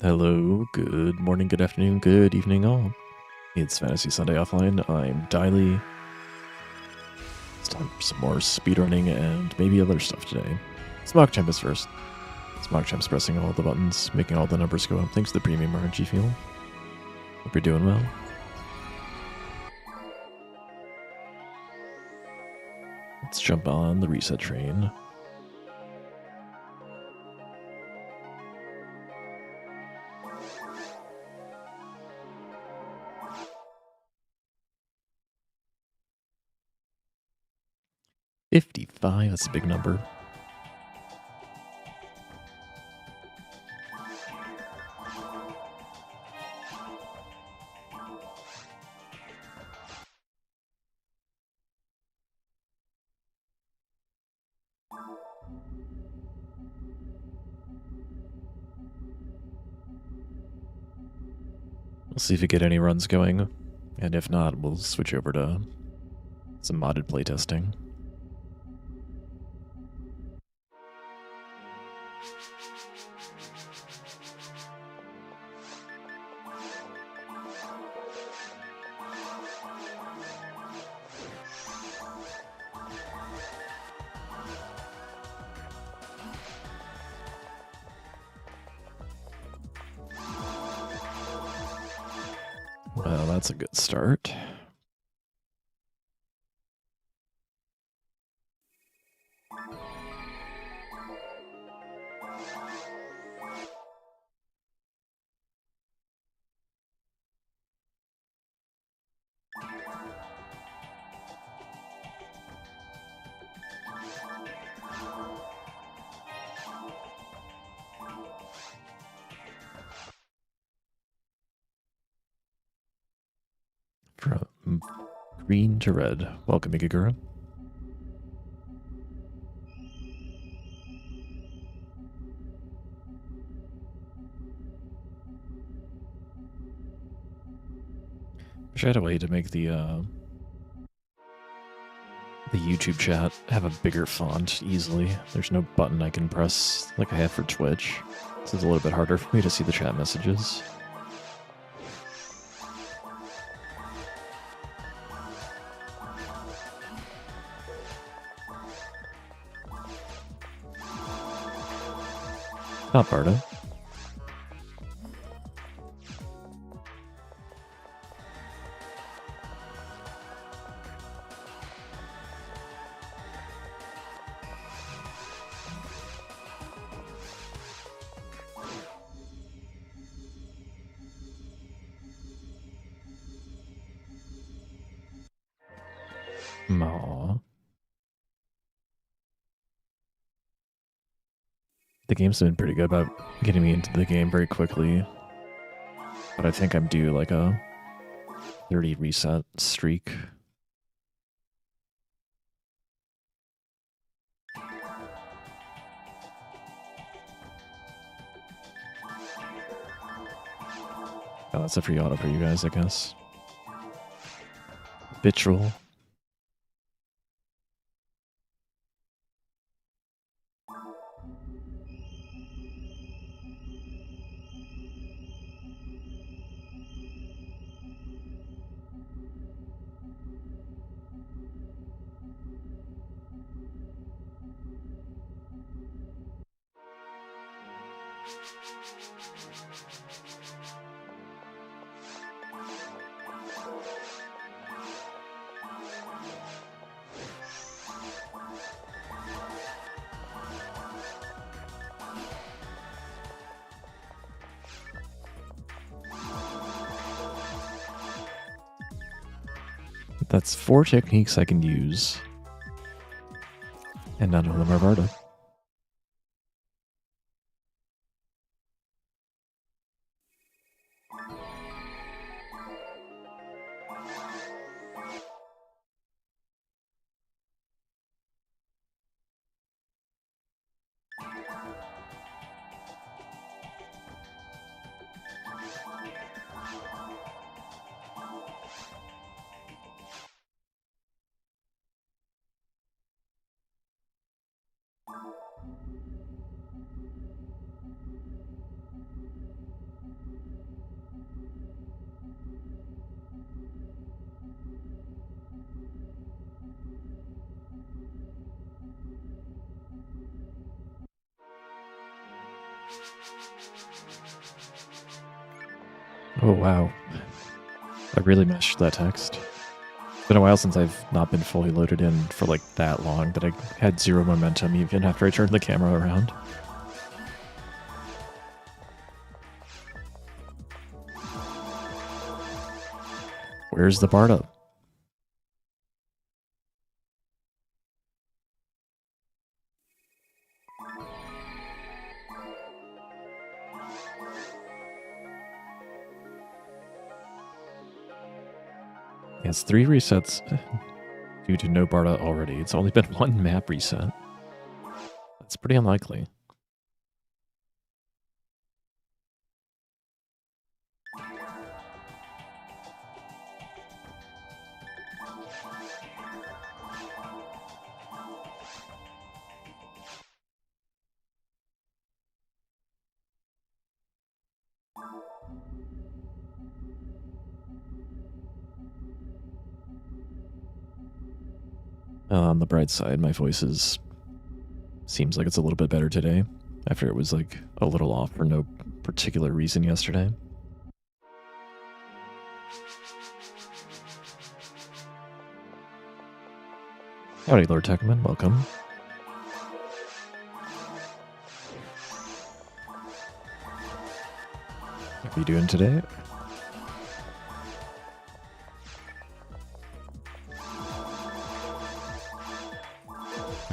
Hello, good morning, good afternoon, good evening, all. It's Phantasy Sunday Offline. I'm Diley. It's time for some more speedrunning and maybe other stuff today. Smog Champ is first. Smog Champ's pressing all the buttons, making all the numbers go up. Thanks to the premium RNG fuel. Hope you're doing well. Let's jump on the reset train. $55, that's a big number. We'll see if we get any runs going, and if not, we'll switch over to some modded playtesting. Well, that's a good start. From green to red. Welcome, Igagura. Wish I had a way to make the YouTube chat have a bigger font easily. There's no button I can press like I have for Twitch, so it's a little bit harder for me to see the chat messages. Not Barda. Aww. The game's been pretty good about getting me into the game very quickly, but I think I'm due like a 30 reset streak. Oh, that's a free auto for you guys, I guess. Vitriol. That's 4 techniques I can use, and none of them are Barda. Oh, wow. I really meshed that text. It's been a while since I've not been fully loaded in for like that long that I had zero momentum even after I turned the camera around. Where's the Barda? Yeah, it's 3 resets due to no Barda already. It's only been 1 map reset. That's pretty unlikely. On the bright side, my voice seems like it's a little bit better today, after it was like a little off for no particular reason yesterday. Howdy, Lord Techman, welcome. How are you doing today?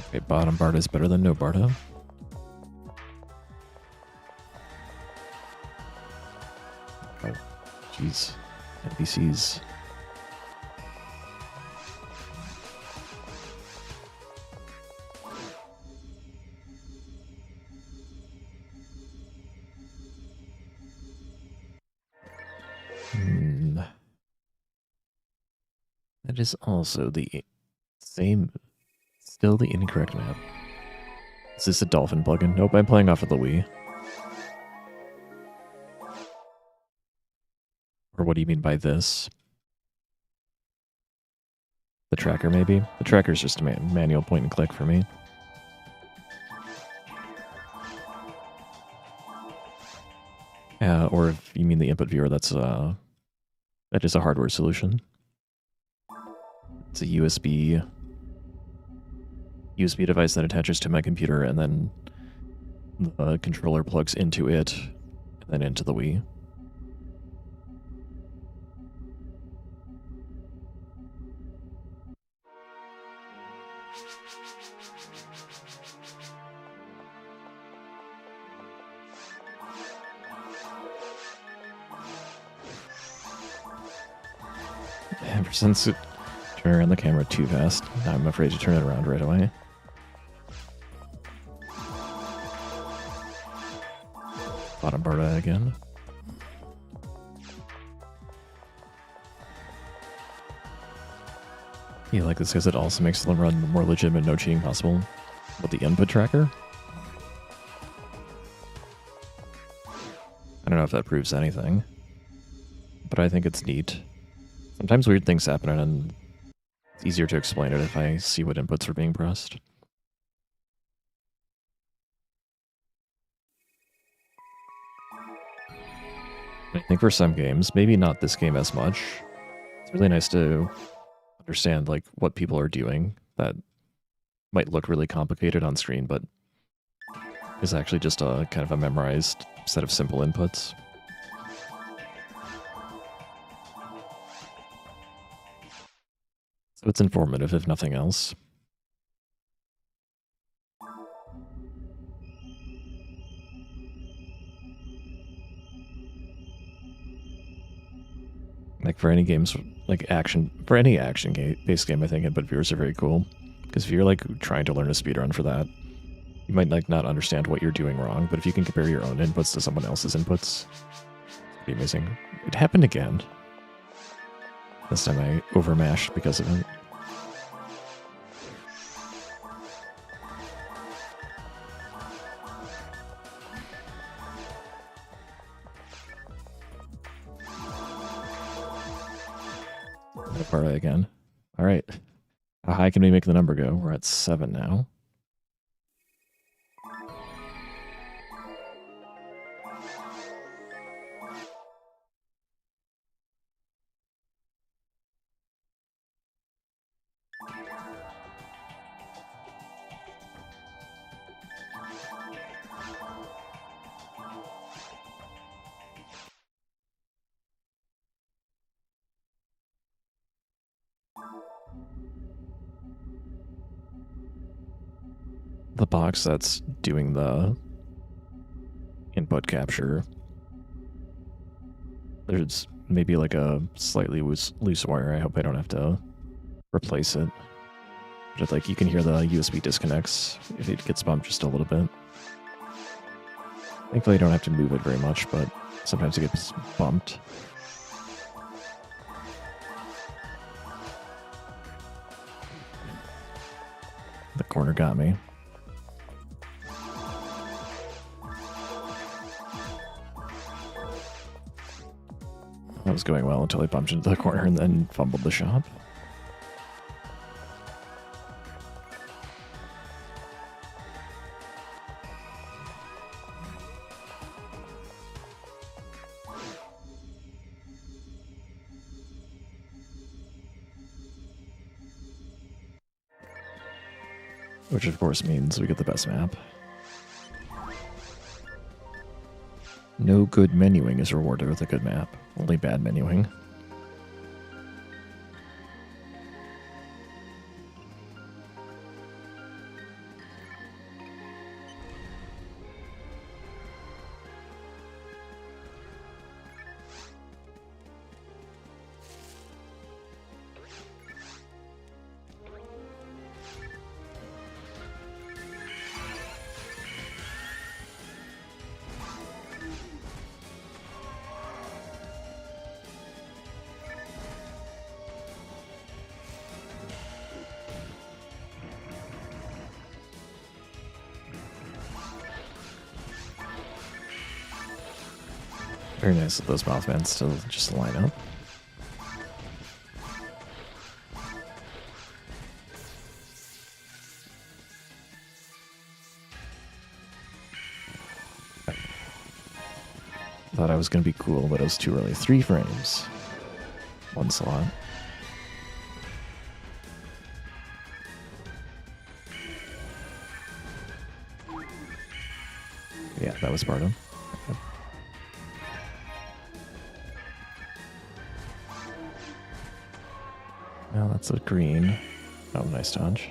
Okay, bottom Barda is better than no Barda. Oh, jeez. NPCs. That is also the same, still the incorrect map. Is this a dolphin plugin? Nope, I'm playing off of the Wii. Or what do you mean by this? The tracker, maybe? The tracker's just a manual point and click for me. Or if you mean the input viewer, that is a hardware solution. It's a USB device that attaches to my computer, and then the controller plugs into it, and then into the Wii. Ever since it turned around the camera too fast, I'm afraid to turn it around right away. Bottom Barda again. Yeah, like this because it also makes the run more legitimate, no cheating possible with the input tracker. I don't know if that proves anything, but I think it's neat. Sometimes weird things happen, and it's easier to explain it if I see what inputs are being pressed. I think for some games, maybe not this game as much, it's really nice to understand like what people are doing that might look really complicated on screen, but is actually just a kind of a memorized set of simple inputs. So it's informative, if nothing else. Like for any games, like for any action-based game, I think input viewers are very cool. Because if you're like trying to learn a speedrun for that, you might like not understand what you're doing wrong, but if you can compare your own inputs to someone else's inputs, it's pretty amazing. It happened again. This time I overmashed because of it. Barda again. All right. How high can we make the number go? We're at 7 now. the box that's doing the input capture, there's maybe like a slightly loose wire. I hope I don't have to replace it. But like you can hear the USB disconnects if it gets bumped just a little bit. Thankfully I don't have to move it very much, but sometimes it gets bumped. The corner got me. That was going well until I bumped into the corner and then fumbled the shop. Which of course means we get the best map. No good menuing is rewarded with a good map. Only bad menuing. Very nice of those Mothmans to just line up. Thought I was going to be cool, but it was too early. 3 frames. 1 slot. Yeah, that was Sparta. Well, that's a green. Oh, nice dodge.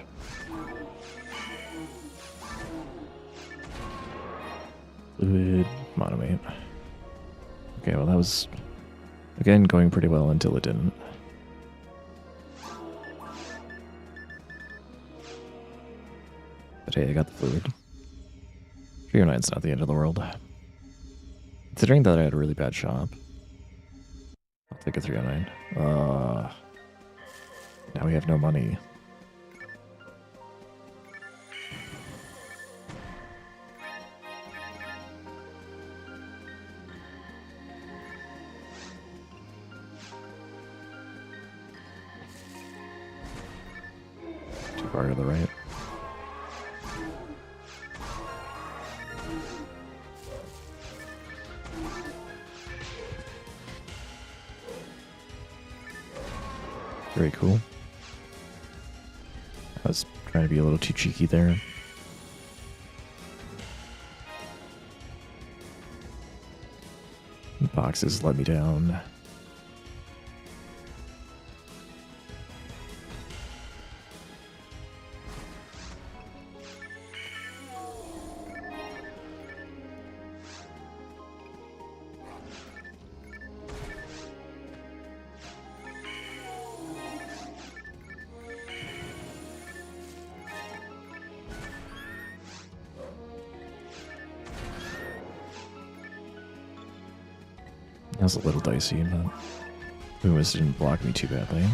Fluid monomate. Okay, well that was, again, going pretty well until it didn't. But hey, I got the fluid. 309's not the end of the world. Considering that I had a really bad shop, I'll take a 309. Now we have no money. Too far to the right. Very cool. I was trying to be a little too cheeky there. Boxes let me down. That was a little dicey, but Loomis didn't block me too badly.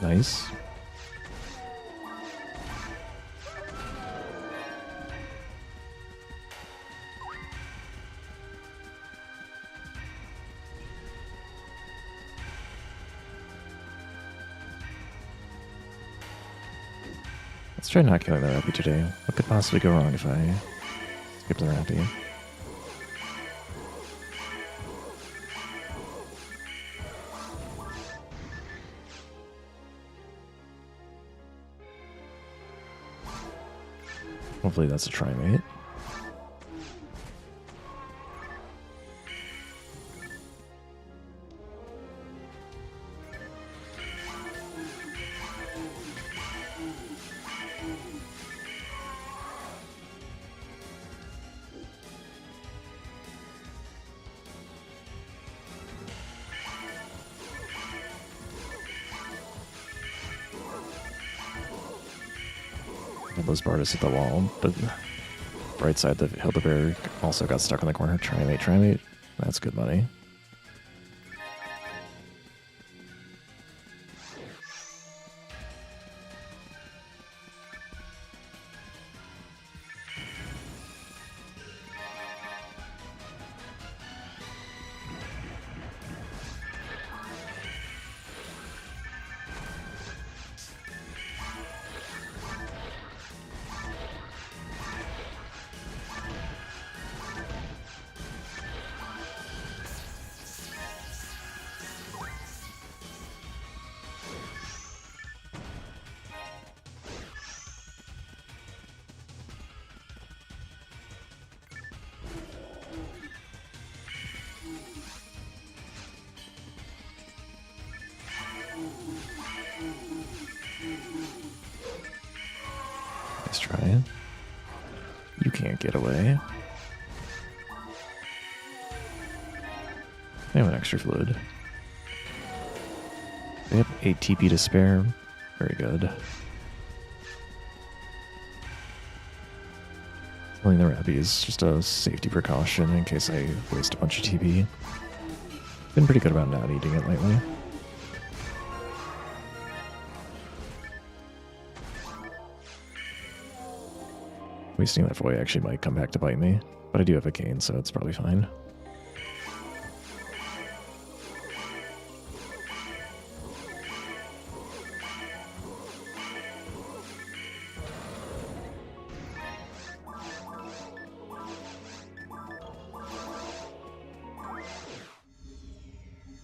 Nice. Let's try not killing the Rappy today. What could possibly go wrong if I skip the Rappy? Hopefully that's a trimate. Those Bardas hit the wall, but right side, the Hildebear also got stuck in the corner. Trimate, trimate. That's good money. Nice try. You can't get away. I have an extra fluid. We have 8 TP to spare. Very good. Killing the Rappy is just a safety precaution in case I waste a bunch of TP. Been pretty good about not eating it lately. Wasting that Void actually might come back to bite me, but I do have a cane, so it's probably fine.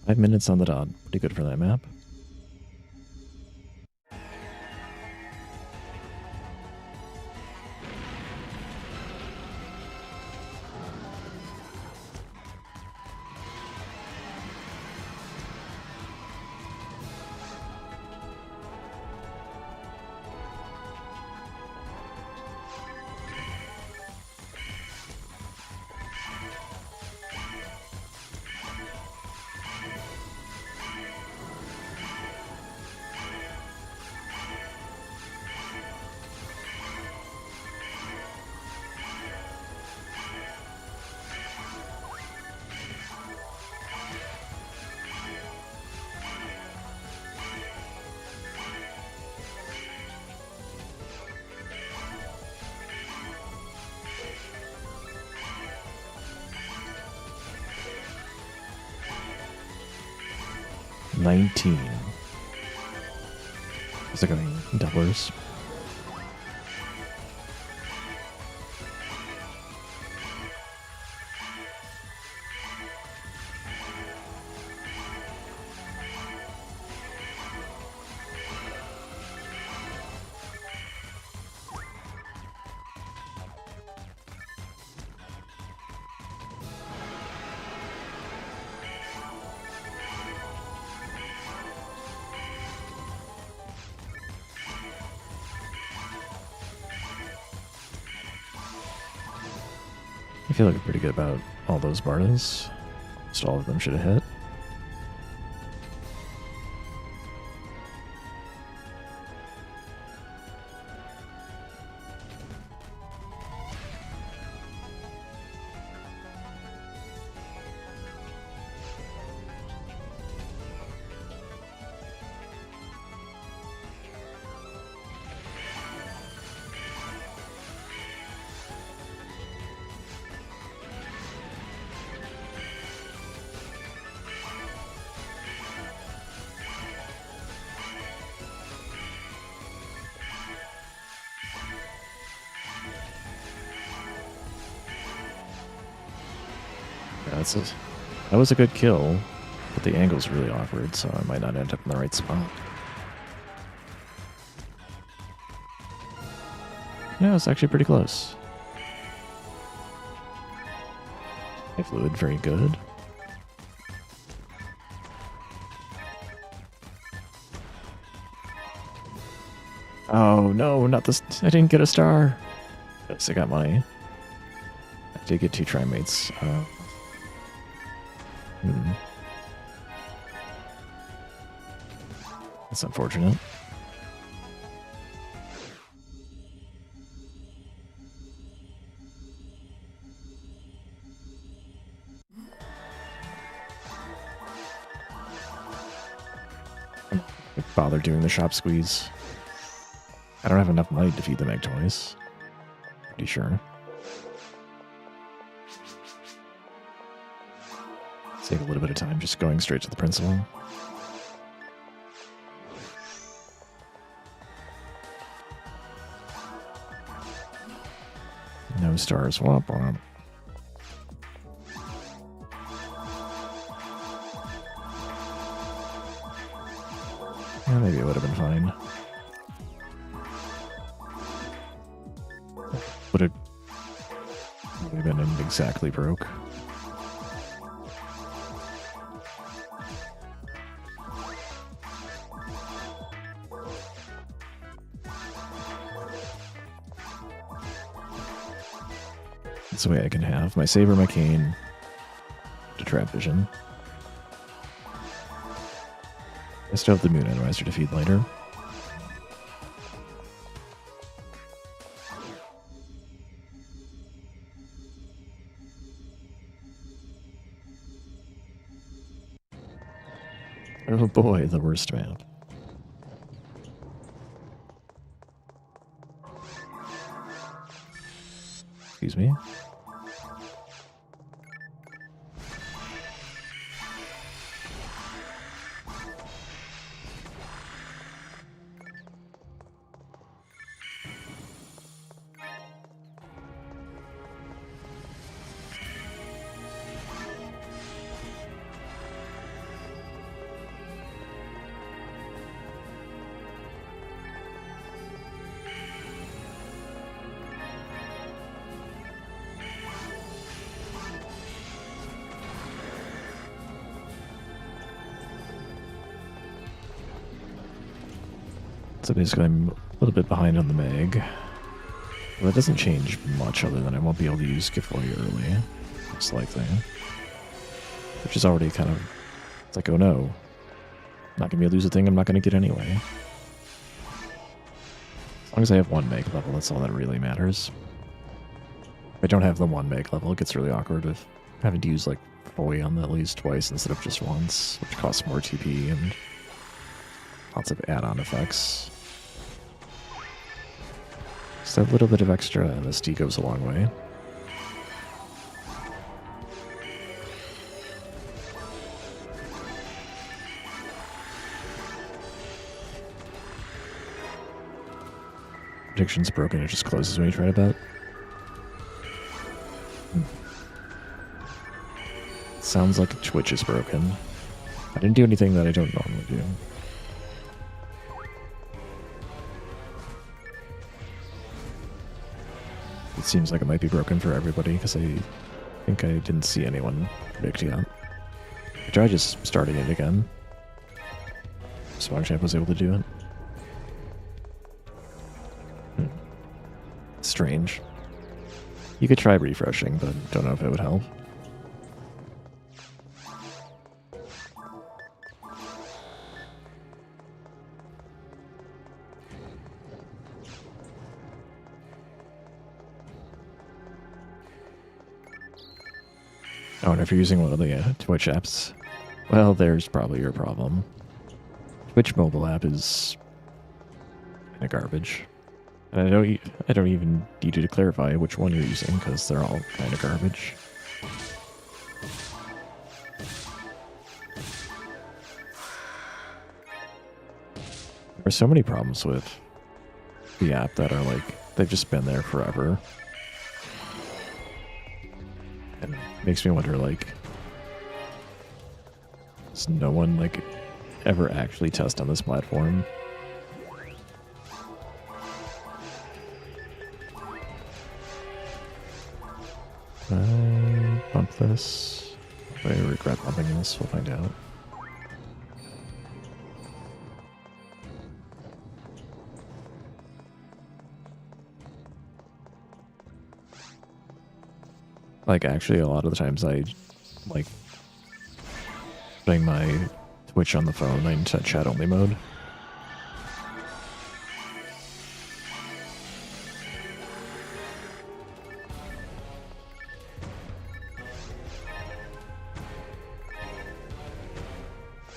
Five minutes on the dot. Pretty good for that map. $19. Is it going doublers? I feel like I'm pretty good about all those Bardas. Just all of them should have hit. That was a good kill, but the angle's really awkward, so I might not end up in the right spot. Yeah, it's actually pretty close. Hey, Fluid, very good. Oh, no, not this. I didn't get a star. Yes, I got I did get 2 trimates. That's unfortunate. Bother doing the shop squeeze. I don't have enough money to feed the Meg toys. Pretty sure. Save a little bit of time just going straight to the principal. No stars. Womp womp. Yeah, maybe it would have been fine. Would have been exactly broke. That's the way I can have my saber, my cane, to trap vision. I still have the moon analyzer to feed later. Oh boy, the worst map. Excuse me. So basically I'm a little bit behind on the Meg. Well, that doesn't change much other than I won't be able to use Giveaway early, most likely. Which is already kind of, it's like, oh no, I'm not going to be able to use a thing I'm not going to get anyway. As long as I have 1 Meg level, that's all that really matters. If I don't have the 1 Meg level, it gets really awkward with having to use like Foy on the at least twice instead of just once, which costs more TP and lots of add-on effects. So a little bit of extra MSD goes a long way. Prediction's broken, it just closes when you try to bet. Sounds like Twitch is broken. I didn't do anything that I don't normally do. It seems like it might be broken for everybody because I think I didn't see anyone predict yet. I tried just starting it again. SpongChamp was able to do it. Strange. You could try refreshing, but don't know if it would help. Oh, and if you're using one of the Twitch apps, well, there's probably your problem. Twitch mobile app is kind of garbage. And I don't even need you to clarify which one you're using, because they're all kind of garbage. There are so many problems with the app that are like, they've just been there forever. And it makes me wonder, like, Does no one like ever actually test on this platform? Bump this. Do I regret bumping this? We'll find out. Like, actually, a lot of the times I like putting my Twitch on the phone. I set chat only mode.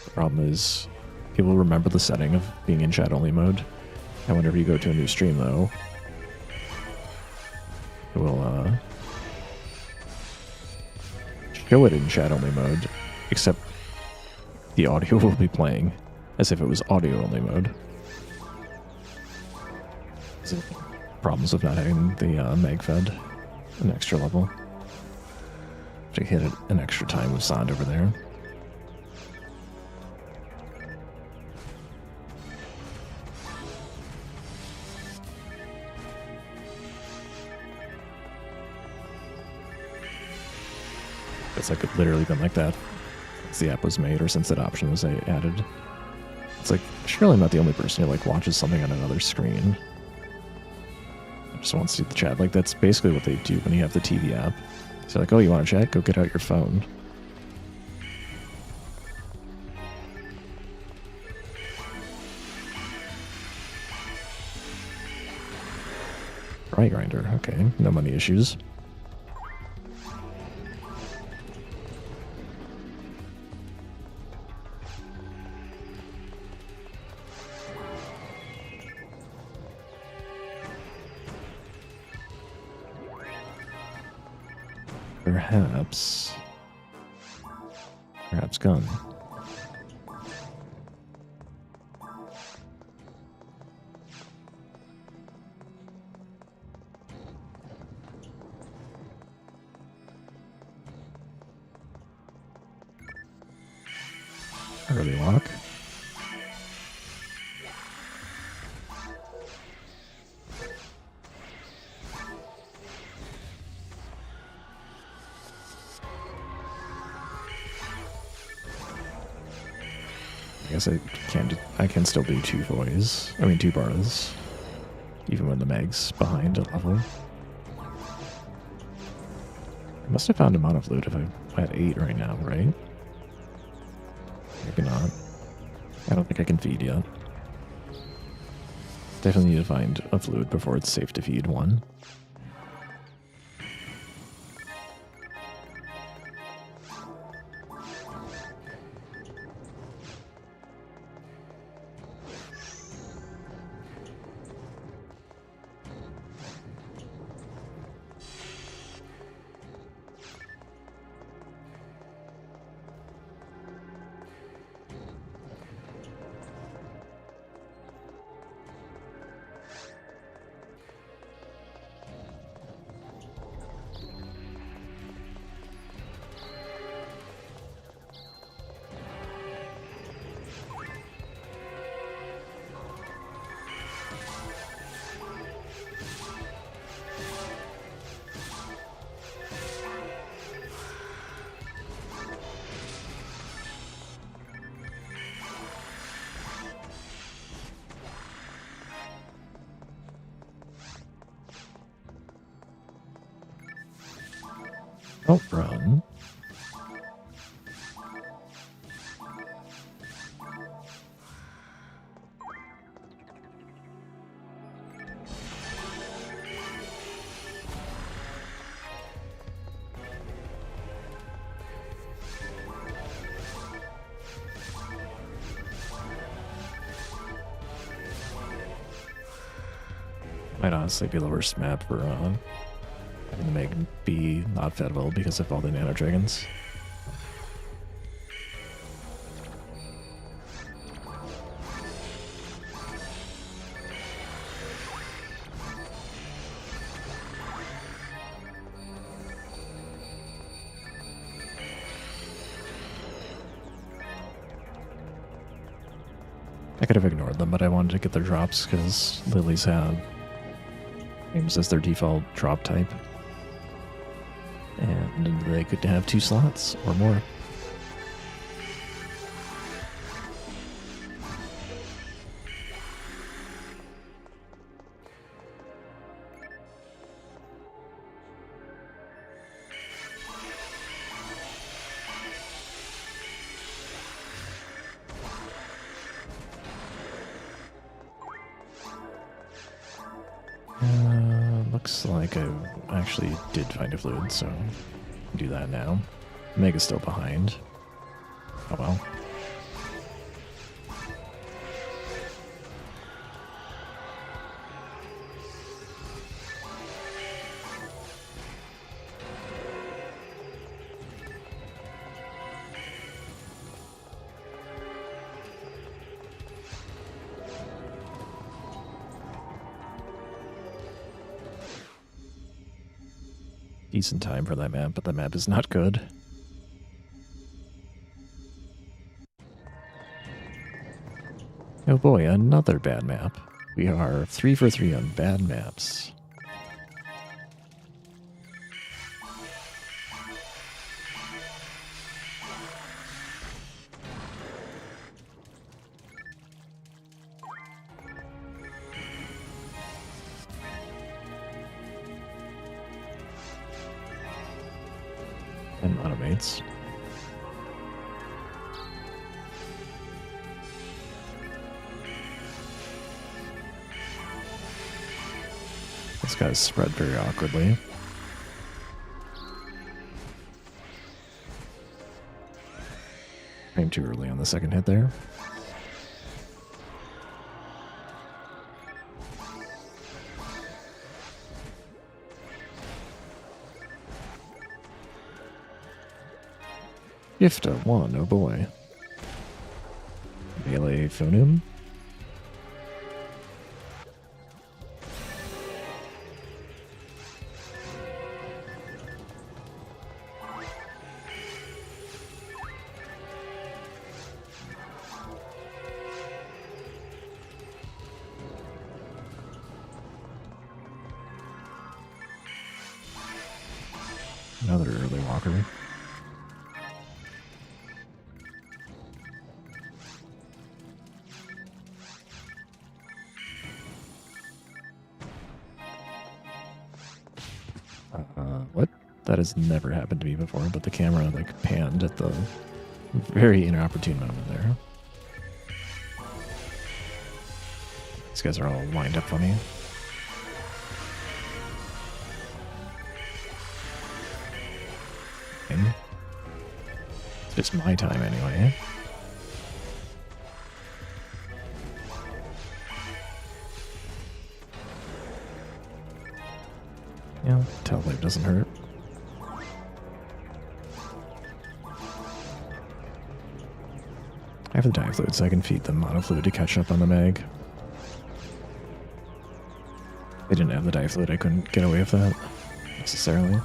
The problem is people remember the setting of being in chat only mode, and whenever you go to a new stream, though, it will show it in chat only mode, except the audio will be playing as if it was audio only mode. Problems of not having the mag fed an extra level. To hit an extra time with sound over there. It's like literally been like that since the app was made, or since that option was added. It's like, surely I'm not the only person who like watches something on another screen. I just want to see the chat. Like, that's basically what they do when you have the TV app. So like, oh, you want to chat? Go get out your phone. Right grinder. Okay, no money issues. Perhaps gun. Early lock. I guess I can still do two bars, even when the mag's behind a level. I must have found a amount of loot if I'm at 8 right now, right? Maybe not. I don't think I can feed yet. Definitely need to find a fluid before it's safe to feed one. Don't run. Might honestly be the worst map for having the Meg be not fed well because of all the nano dragons. I could have ignored them, but I wanted to get their drops because lilies have games as their default drop type. And they could have 2 slots or more. Looks like I actually did find a fluid, so do that now. Mega's still behind. Oh well. Decent time for that map, but the map is not good. Oh boy, another bad map. We are 3 for 3 on bad maps. And automates. This guy's spread very awkwardly. Came too early on the second hit there. Gift of 1, oh boy. Melee FOnewm. Another early walker. What? That has never happened to me before, but the camera like panned at the very inopportune moment there. These guys are all lined up funny. It's just my time anyway. Yeah, tail blade doesn't hurt. I have the dive fluid, so I can feed them mono fluid to catch up on the mag. If they didn't have the dive fluid, I couldn't get away with that necessarily.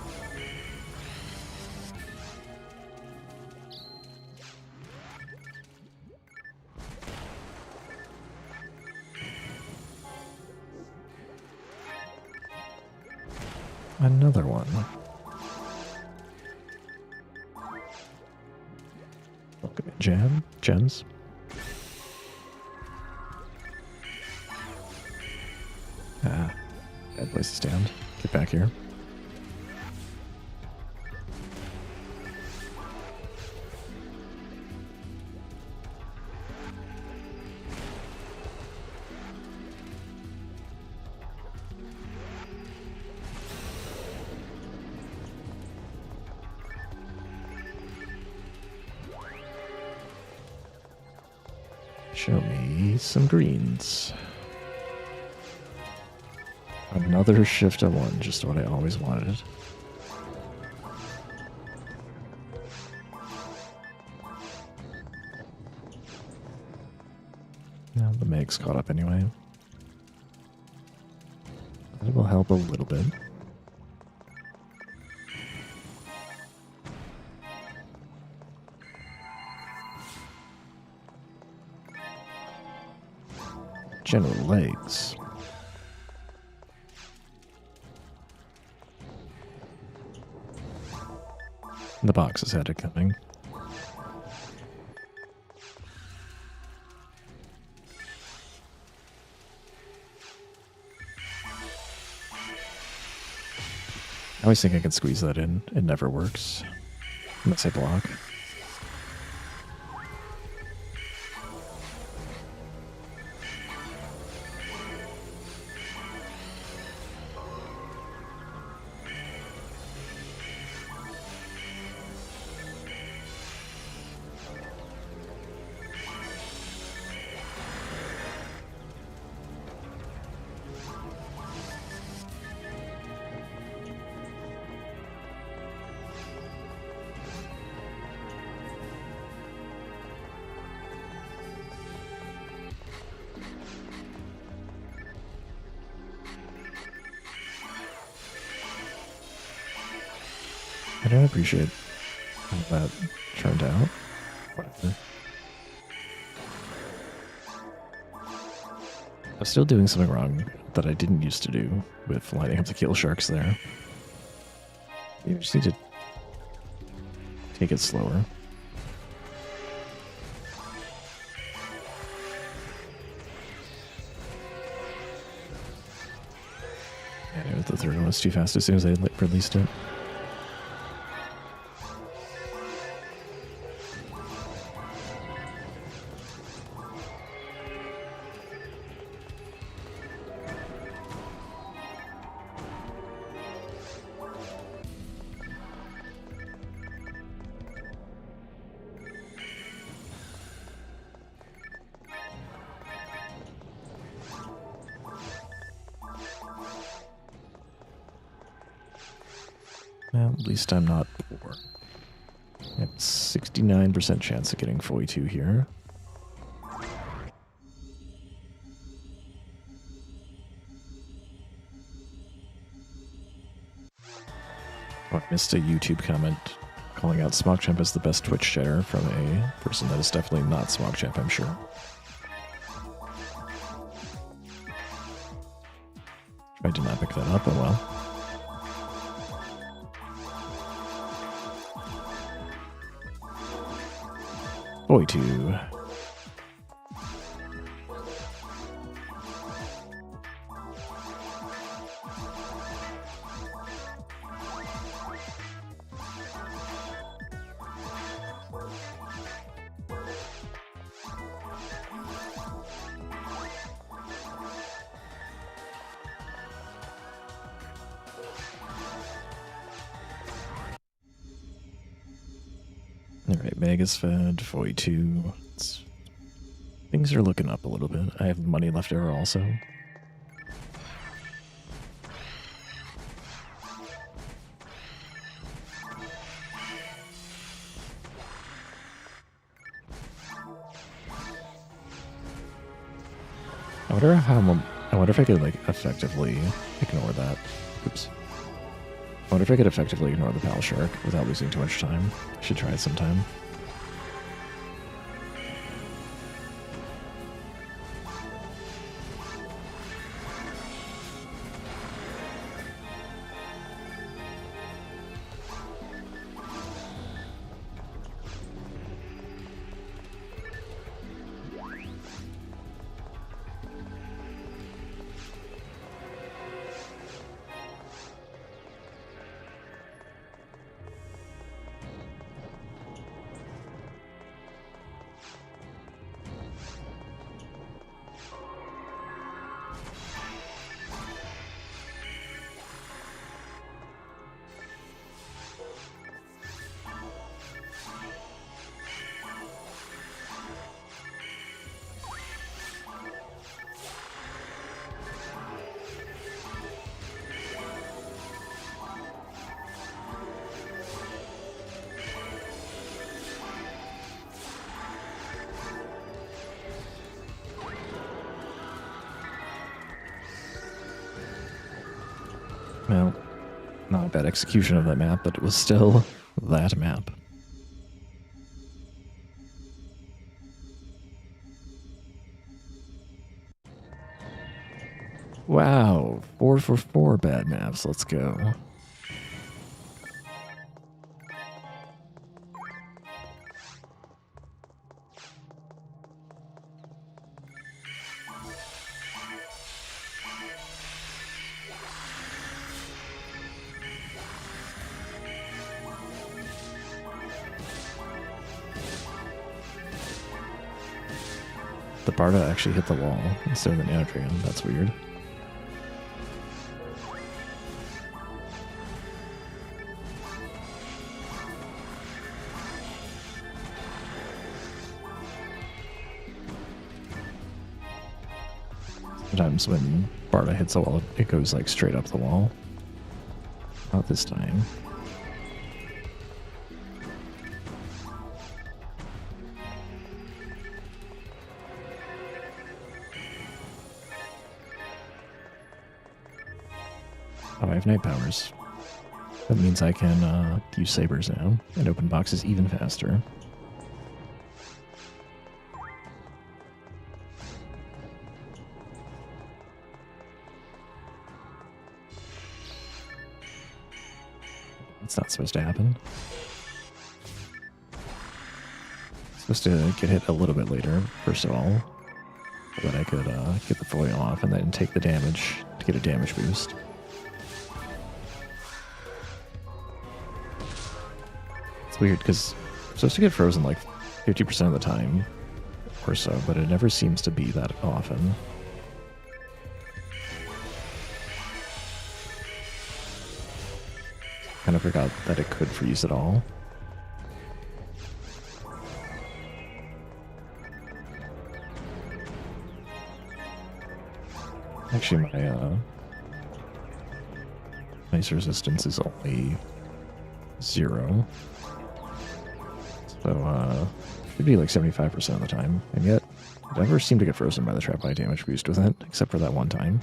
Another one. Welcome in, gems. Ah, bad place to stand. Get back here. Show me some greens. Another shift of 1, just what I always wanted. Now the mag's caught up anyway. That will help a little bit. General legs. The boxes had it coming. I always think I can squeeze that in. It never works. Unless I block. I don't appreciate how that turned out. Whatever. I'm still doing something wrong that I didn't used to do with lining up the kill sharks there. You just need to take it slower. I knew the third one was too fast as soon as I released it. Well, at least I'm not poor. I have 69% chance of getting 42 here. Oh, I missed a YouTube comment calling out SmogChamp as the best Twitch chatter from a person that is definitely not SmogChamp, I'm sure. I did not pick that up, oh well. Boy, two. Alright, Mega's fed, 42. Things are looking up a little bit. I have money left over also. I wonder if I could like effectively ignore that. Oops. I wonder if I could effectively ignore the Pal Shark without losing too much time. I should try it sometime. Well, not a bad execution of that map, but it was still that map. Wow, 4 for 4 bad maps. Let's go. The Barda actually hit the wall instead of the Nano Dragon. That's weird. Sometimes when Barda hits the wall, it goes like straight up the wall. Not this time. Oh, I have night powers. That means I can use sabers now and open boxes even faster. That's not supposed to happen. Supposed to get hit a little bit later, first of all, so that I could get the foil off and then take the damage to get a damage boost. It's weird because I'm supposed to get frozen like 50% of the time or so, but it never seems to be that often. Kind of forgot that it could freeze at all. Actually, my ice resistance is only 0. So, should be like 75% of the time. And yet, I never seem to get frozen by the trap by damage boost with it, except for that one time.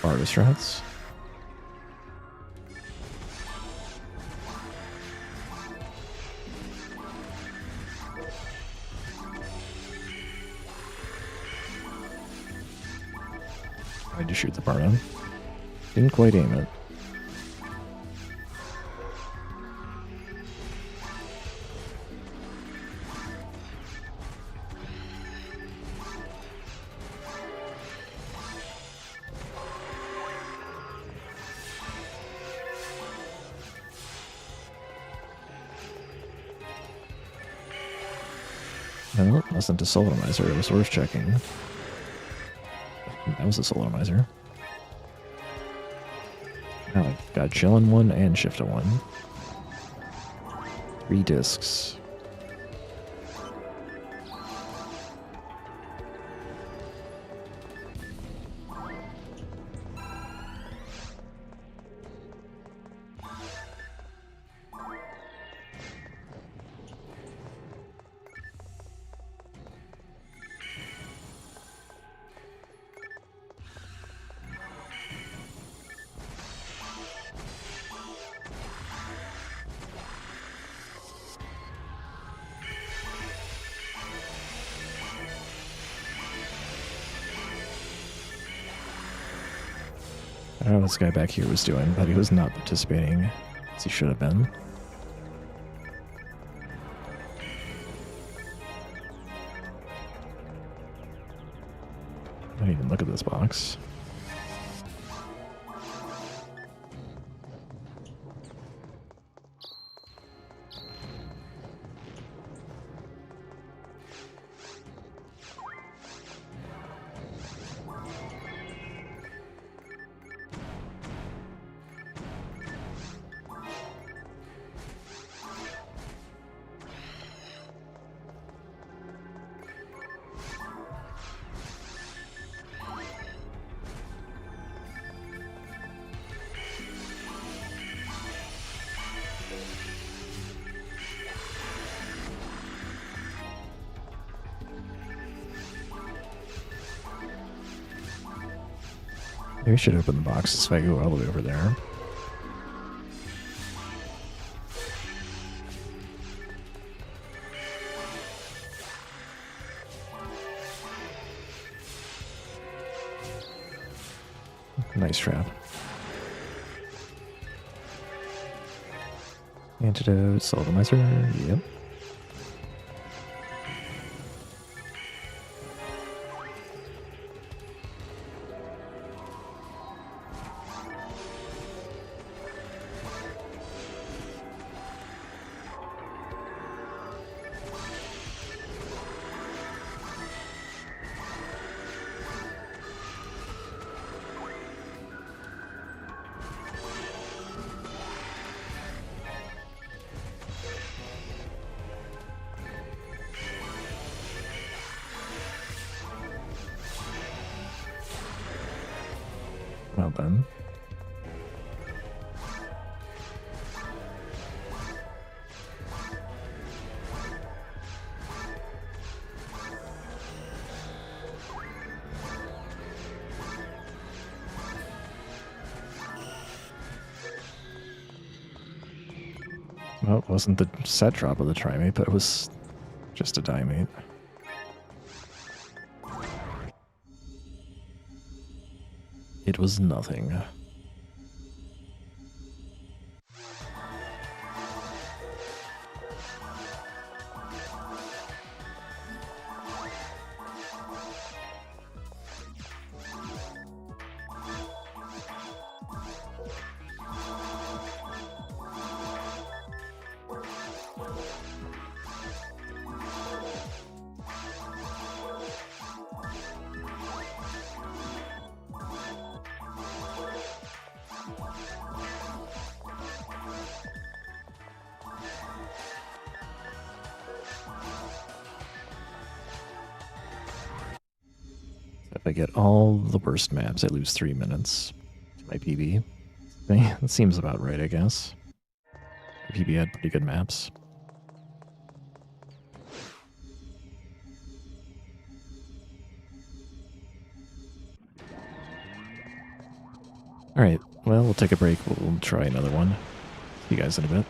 Artist rats. Tried to shoot the bar down. Didn't quite aim it. No, it wasn't a Solenomizer. It was worth checking. That was a Solenomizer. Now I've got Chillin' 1 and Shifta 1. 3 discs. I don't know what this guy back here was doing, but he was not participating as he should have been. I didn't even look at this box. Maybe I should open the boxes if I go all the way over there. Nice trap. Antidote, Sodomizer, yep. Well then. Well, it wasn't the set drop of the Trimate, but it was just a Diamate. It was nothing. If I get all the worst maps, I lose 3 minutes to my PB. That seems about right, I guess. The PB had pretty good maps. Alright, well, we'll take a break. We'll try another one. See you guys in a bit.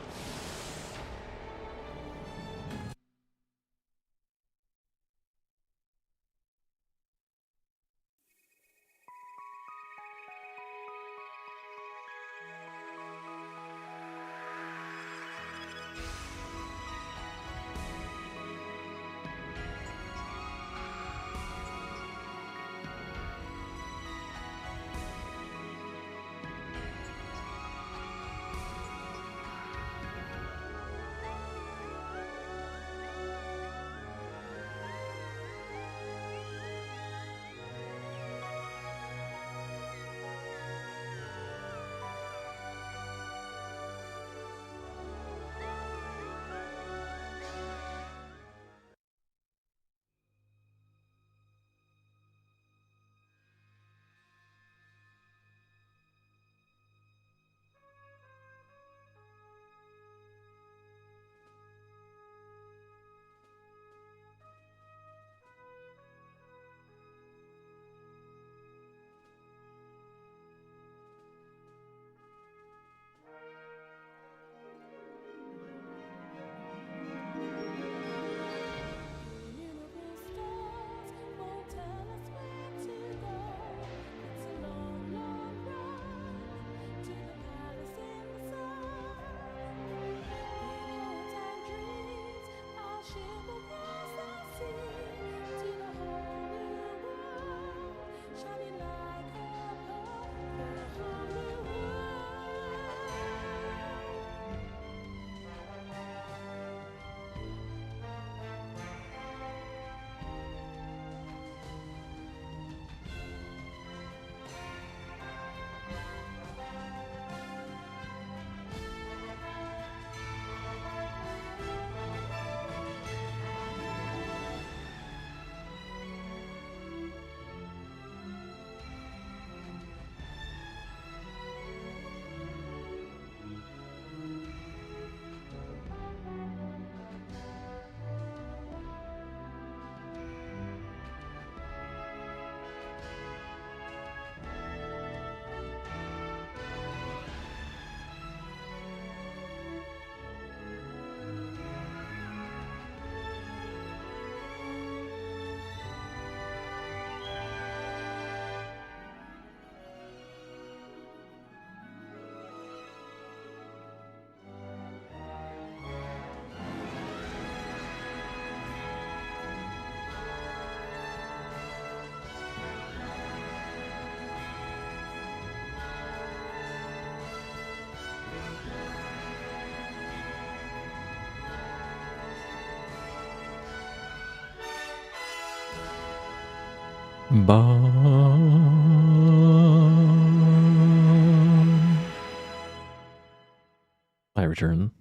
I return.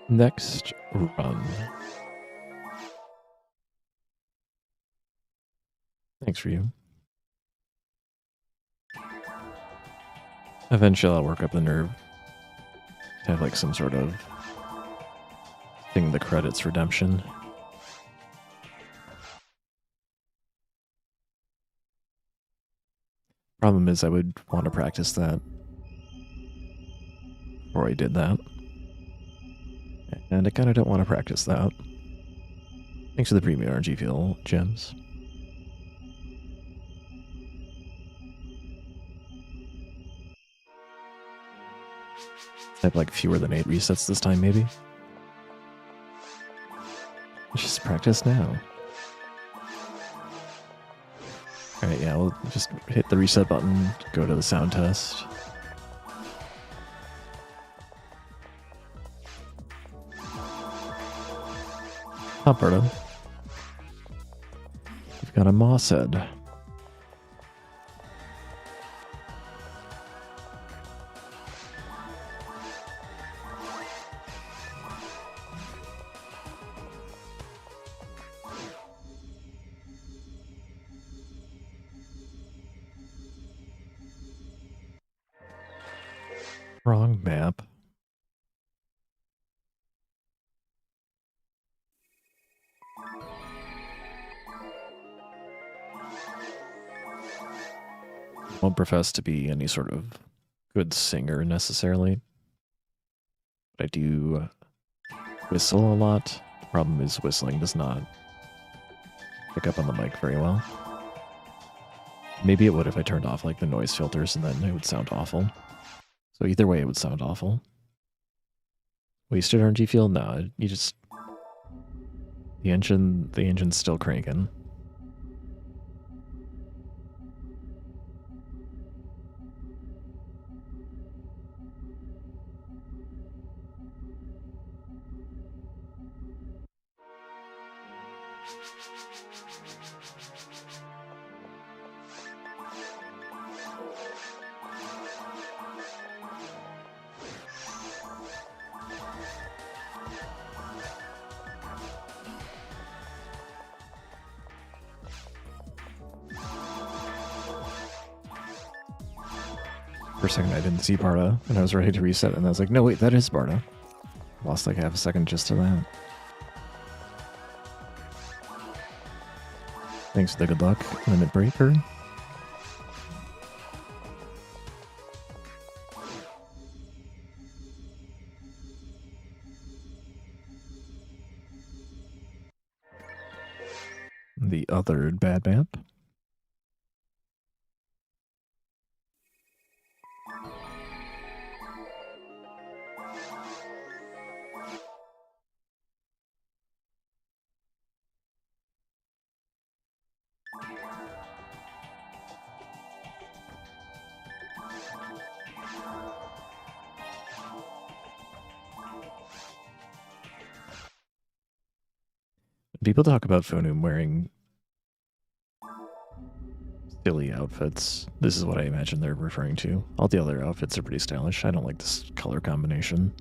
Next run. Thanks for you. Eventually I'll work up the nerve to have like some sort of thing the credits redemption. Problem is I would want to practice that before I did that. And I kind of don't want to practice that. Thanks for the premium RNG fuel gems. I have like fewer than 8 resets this time, maybe. Just practice now. Alright, yeah, we'll just hit the reset button, go to the sound test. Alberta. We've got a moss head. Wrong map. Won't profess to be any sort of good singer necessarily, but I do whistle a lot. The problem is whistling does not pick up on the mic very well. Maybe it would if I turned off like the noise filters and then it would sound awful. So either way it would sound awful. Wasted RNG fuel? No, you just... The engine's still cranking. For a second I didn't see Barda, and I was ready to reset, and I was like, no wait, that is Barda. Lost like half a second just to that. Thanks for the good luck, Limit Breaker. The other bad map. People talk about FOnewm wearing silly outfits. This is what I imagine they're referring to. All the other outfits are pretty stylish. I don't like this color combination.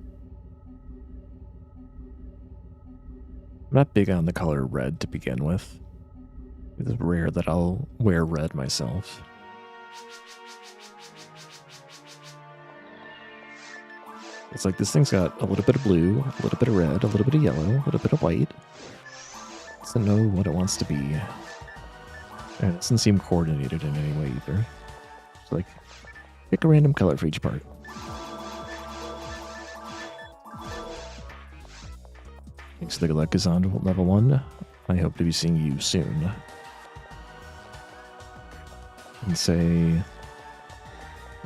I'm not big on the color red to begin with. It's rare that I'll wear red myself. It's like this thing's got a little bit of blue, a little bit of red, a little bit of yellow, a little bit of white. It doesn't know what it wants to be. And it doesn't seem coordinated in any way either. It's like, pick a random color for each part. Thanks to the good luck is on level 1. I hope to be seeing you soon. In say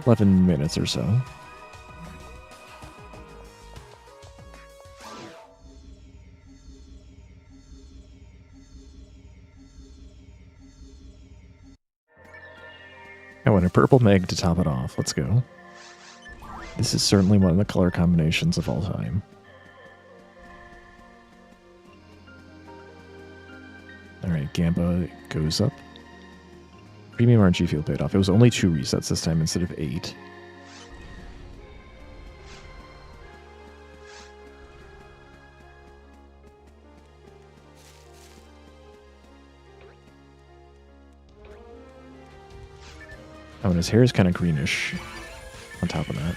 11 minutes or so. I want a purple meg to top it off. Let's go. This is certainly one of the color combinations of all time. Alright, Gamba goes up. Premium RNG field paid off. It was only 2 resets this time instead of 8. Oh, and his hair is kind of greenish on top of that.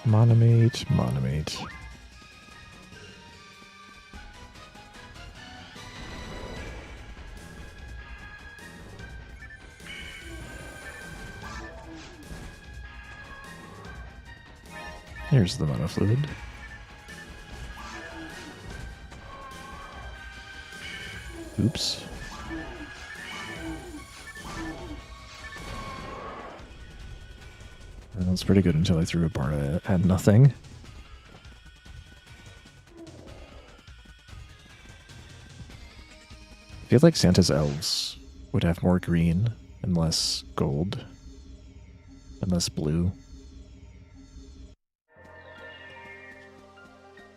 Monomate, Monomate. Here's the monofluid. Oops. That was pretty good until I threw a bar that had nothing. I feel like Santa's elves would have more green and less gold and less blue.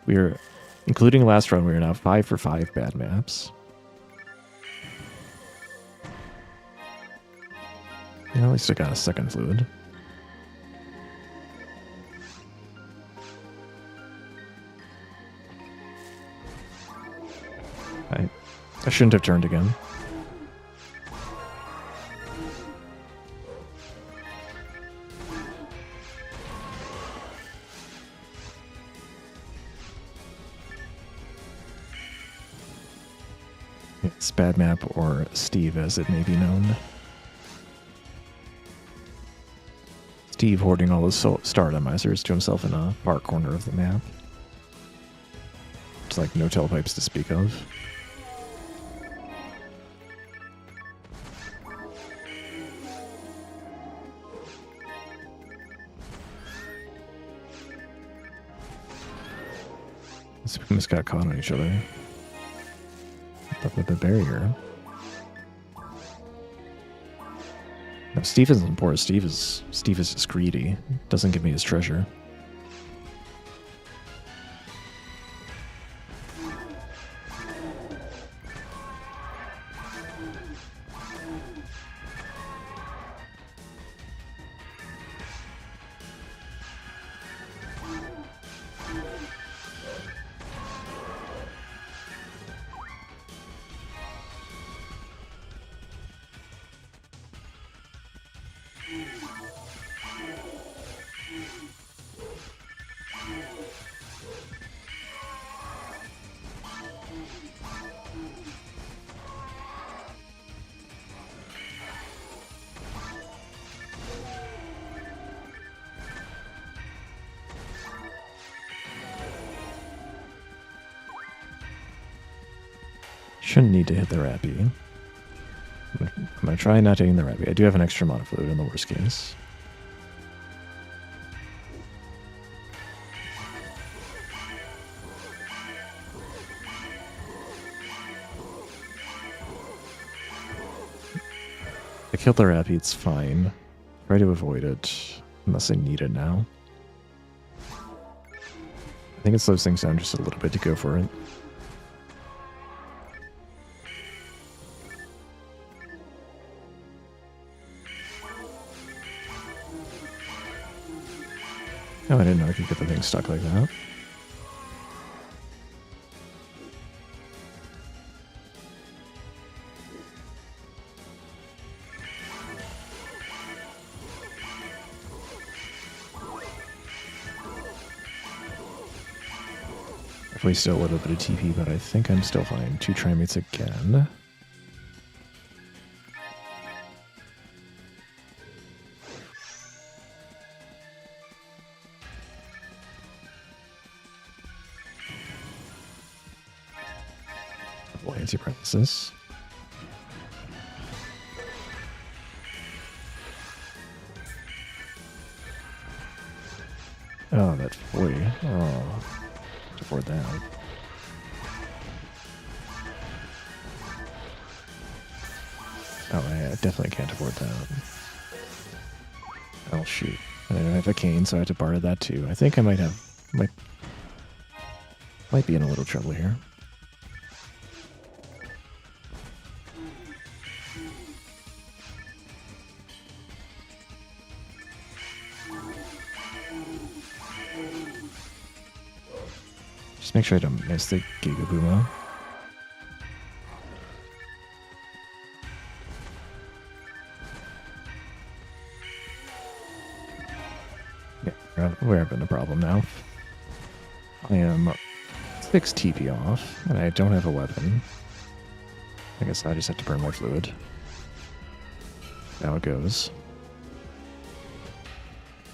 We are, including last run, we are now 5 for 5 bad maps. Yeah, at least I got a second fluid. I shouldn't have turned again. It's bad map, or Steve as it may be known. Steve hoarding all his star atomizers to himself in a far corner of the map. It's like no telepipes to speak of. We just got caught on each other. Up with the barrier. No, Steve isn't poor. Steve is just greedy. Doesn't give me his treasure. Shouldn't need to hit the Rappy. I'm gonna try not hitting the Rappy. I do have an extra monofluid in the worst case. I killed the Rappy, it's fine. Try to avoid it, unless I need it now. I think it slows things down just a little bit to go for it. Oh, I didn't know I could get the thing stuck like that. I've wasted a little bit of TP, but I think I'm still fine. 2 trimates again. Buoyancy paralysis. Oh, that 40. Oh, to afford that. Oh, I definitely can't afford that. Oh, shoot. And I don't have a cane, so I have to barter that too. I think I might be in a little trouble here. Just make sure I don't miss the Gigaboomo. Yeah, we're having a problem now. I am 6 TP off, and I don't have a weapon. I guess I just have to burn my fluid. Now it goes.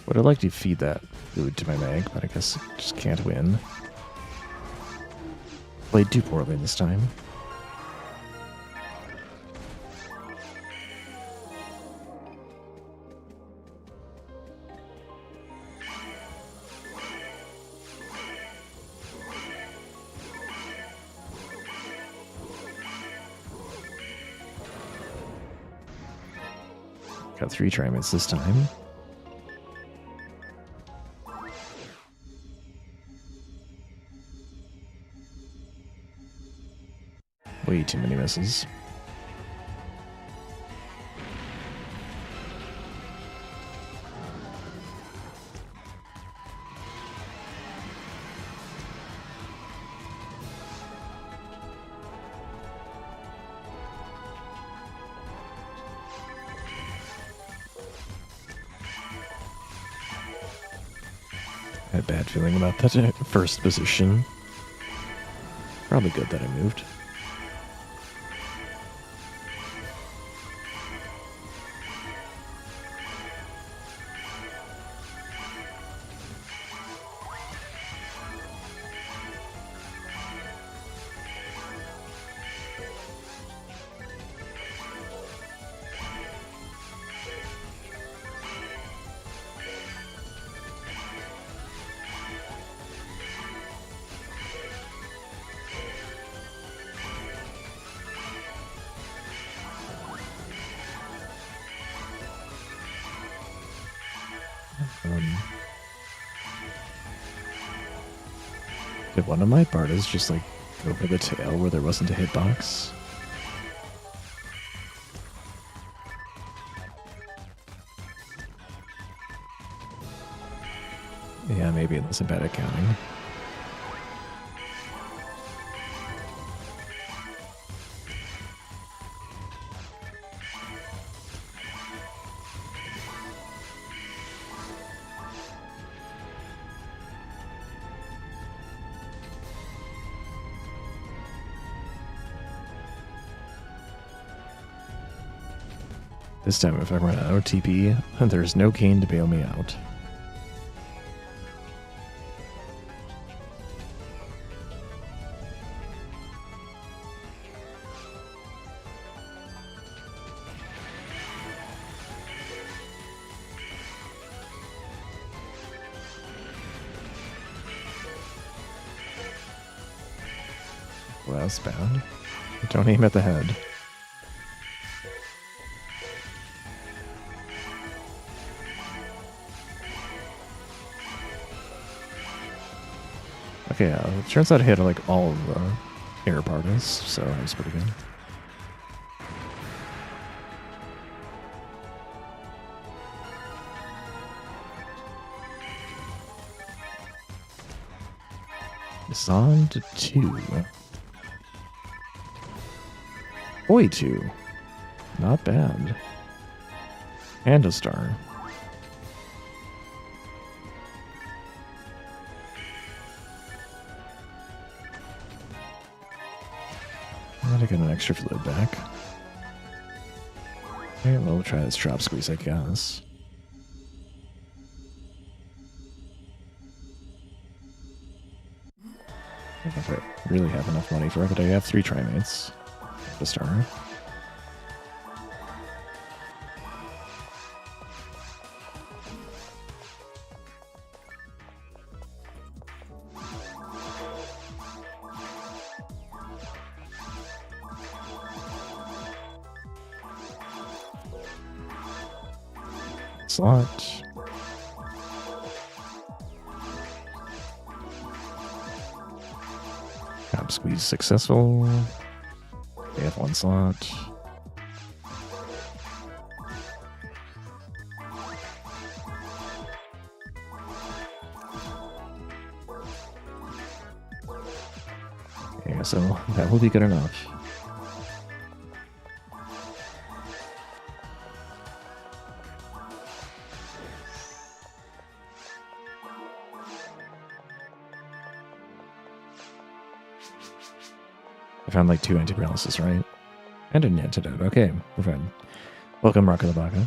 Would I like to feed that fluid to my mag, but I guess I just can't win. Played too poorly this time. Got 3 triments this time. Way too many misses. I had a bad feeling about that first position. Probably good that I moved. Did one of my Bardas just like go for the tail where there wasn't a hitbox? Yeah, maybe it was a bad accounting. This time, if I run out of TP, there's no cane to bail me out. Well, that's bad. Don't aim at the head. Okay, it turns out I hit like all of the air parties, so that was pretty good. It's on to 2. Boy, 2. Not bad. And a star. I get an extra fluid back. Okay, well, we'll try this drop squeeze, I guess. I don't think I really have enough money for it, but I have 3 trimates to start. Slot. Cap squeeze successful. They have 1 slot. Okay, so that will be good enough. I found like 2 anti-paralysis, right? And an antidote. Okay, we're fine. Welcome, Rock of the Baka.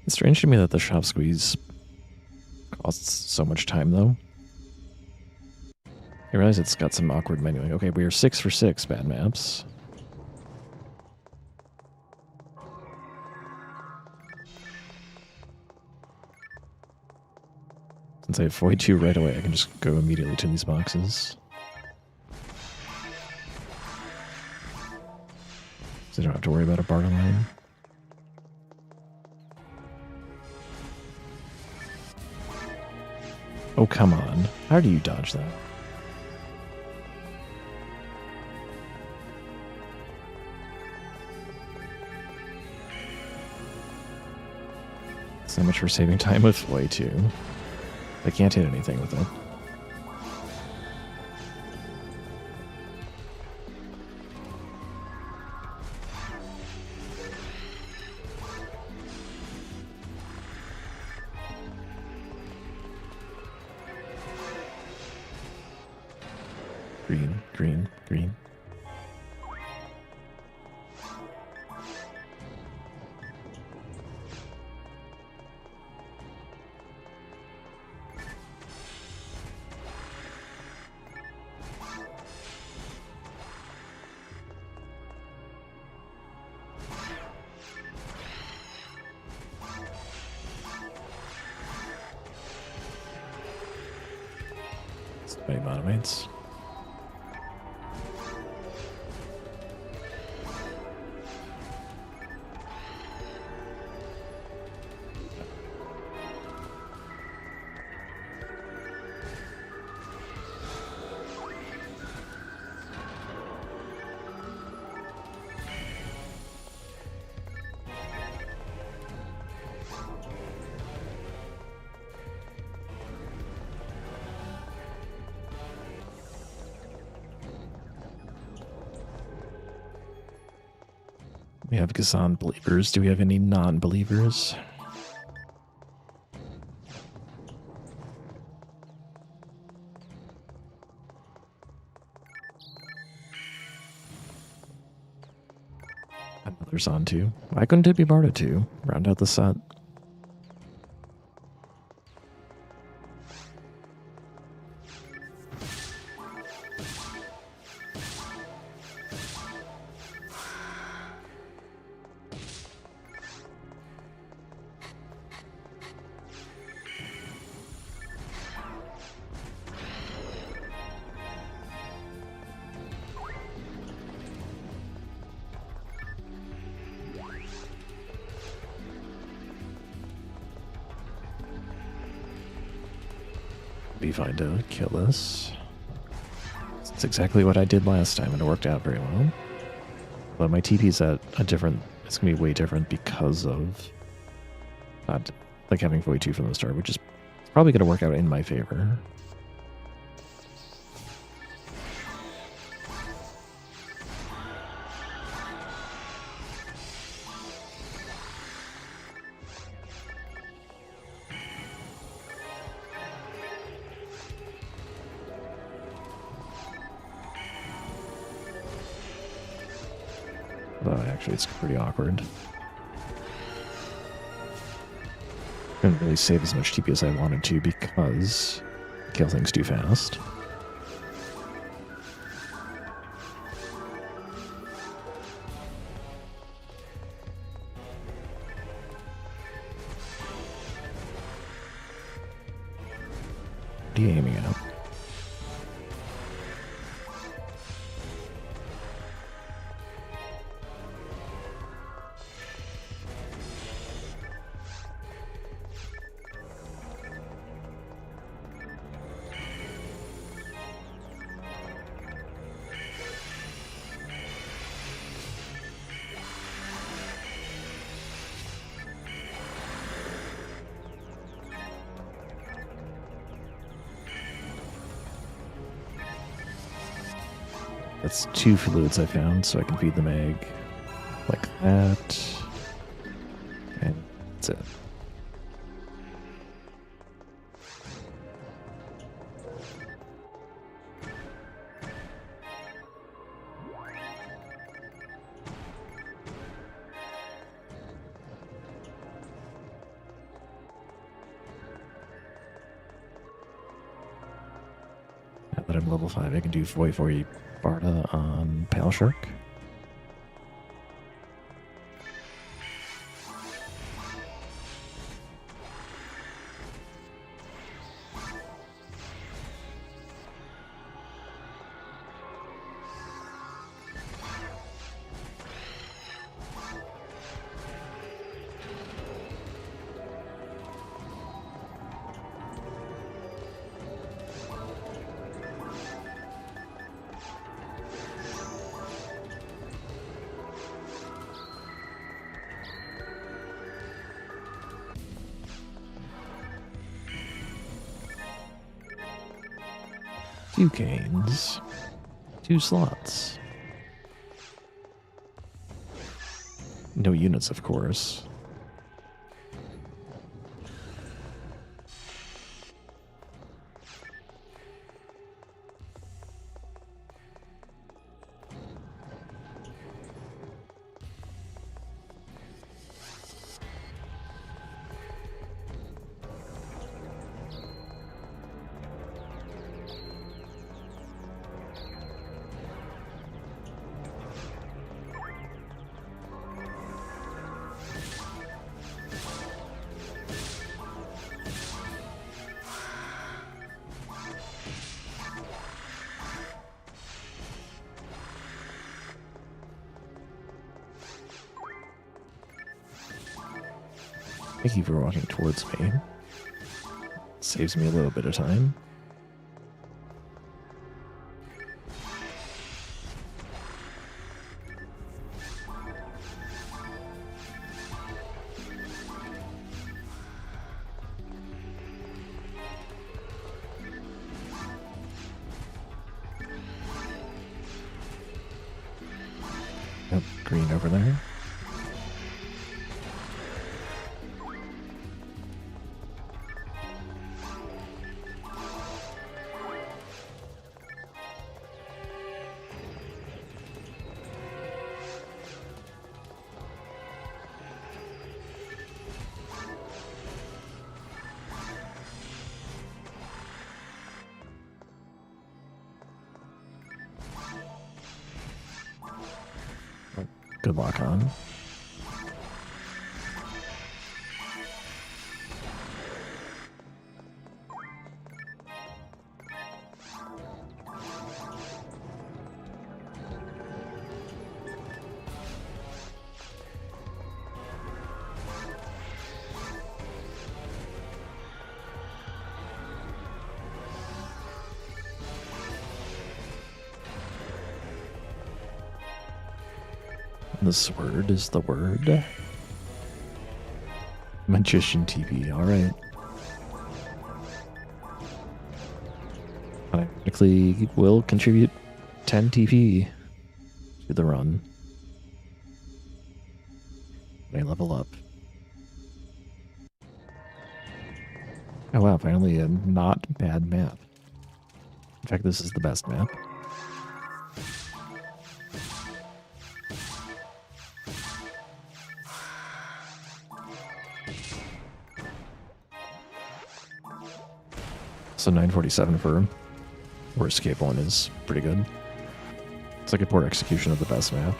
It's strange to me that the shop squeeze costs so much time, though. I realize it's got some awkward menuing. Okay, we are 6 for 6 bad maps. Since I have void 2 right away, I can just go immediately to these boxes. So I don't have to worry about a barter line. Oh, come on. How do you dodge that? So much for saving time with void 2. I can't hit anything with it. Green, green, green. Many monomates. We have Gazan believers. Do we have any non-believers? Another Zan 2. Why couldn't it be Barda 2? Round out the set. Be fine to kill this. It's exactly what I did last time, and it worked out very well. But my TP's at a different... It's going to be way different because of not like having void 2 from the start, which is probably going to work out in my favor. Actually, it's pretty awkward. Couldn't really save as much TP as I wanted to because I kill things too fast. What are you aiming at? That's 2 fluids I found, so I can feed them egg like that. And that's it. Now that I'm level 5, I can do Voivoi Barda on Pale Shark. Two canes, 2 slots. No units, of course. Thank you for walking towards me. Saves me a little bit of time. Yep, green over there. Good luck on. The sword is the word. Magician TV, alright. Automatically will contribute 10 TP to the run. May level up. Oh wow, finally a not bad map. In fact, this is the best map. Also 947 for Worst Escape 1 is pretty good. It's like a poor execution of the best map.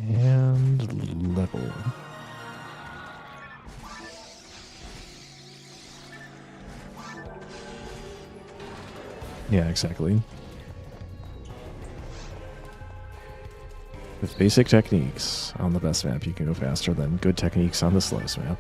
And level. Yeah, exactly. With basic techniques on the best map, you can go faster than good techniques on the slowest map.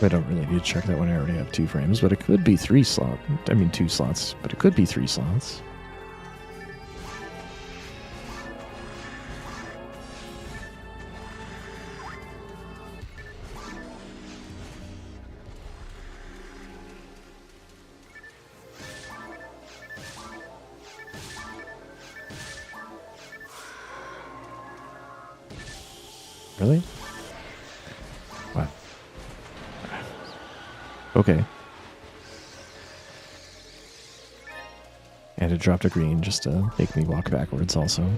I don't really need to check that one. I already have 2 frames, but it could be 2 slots, but it could be 3 slots. Really? Wow. Okay. And it dropped a green just to make me walk backwards also.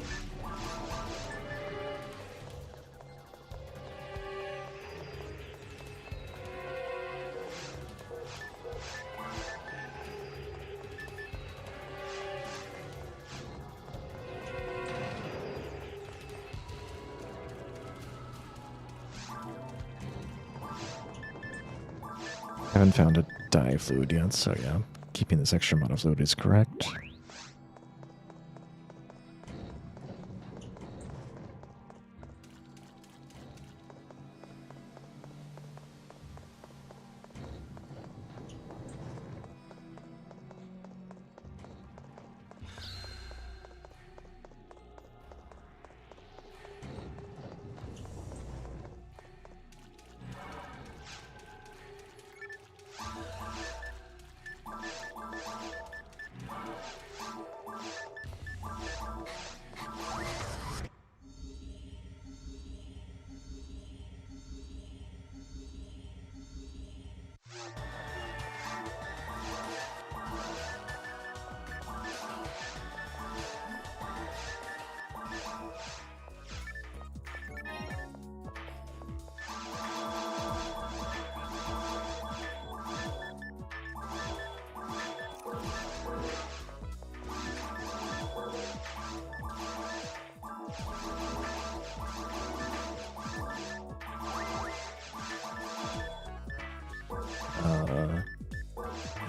Haven't found a dye fluid yet, so yeah, keeping this extra amount of fluid is correct.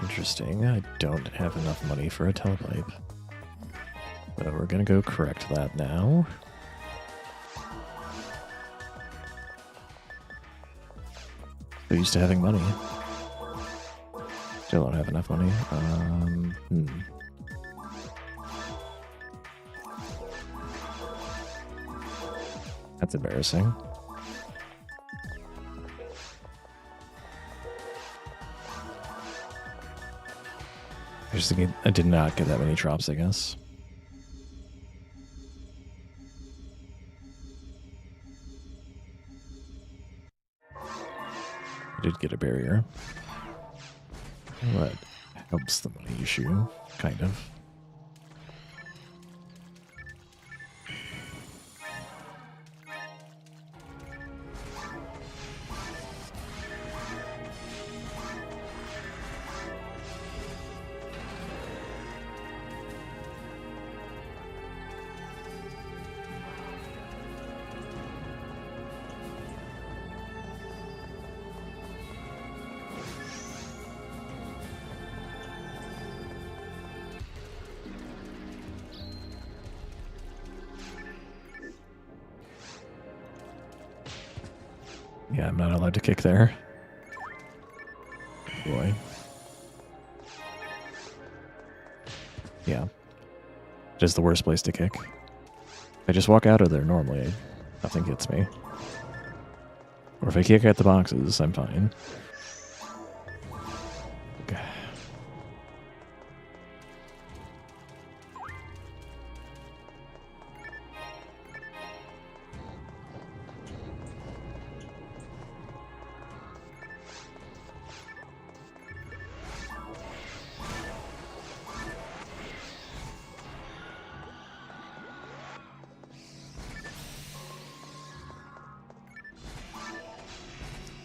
Interesting. I don't have enough money for a telepipe. But we're gonna go correct that now. So used to having money. Still don't have enough money. That's embarrassing. I just think I did not get that many drops, I guess. I did get a barrier. What helps the money issue, kind of. Yeah, I'm not allowed to kick there. Boy. Yeah. Just the worst place to kick. If I just walk out of there normally, nothing hits me. Or if I kick at the boxes, I'm fine. Okay.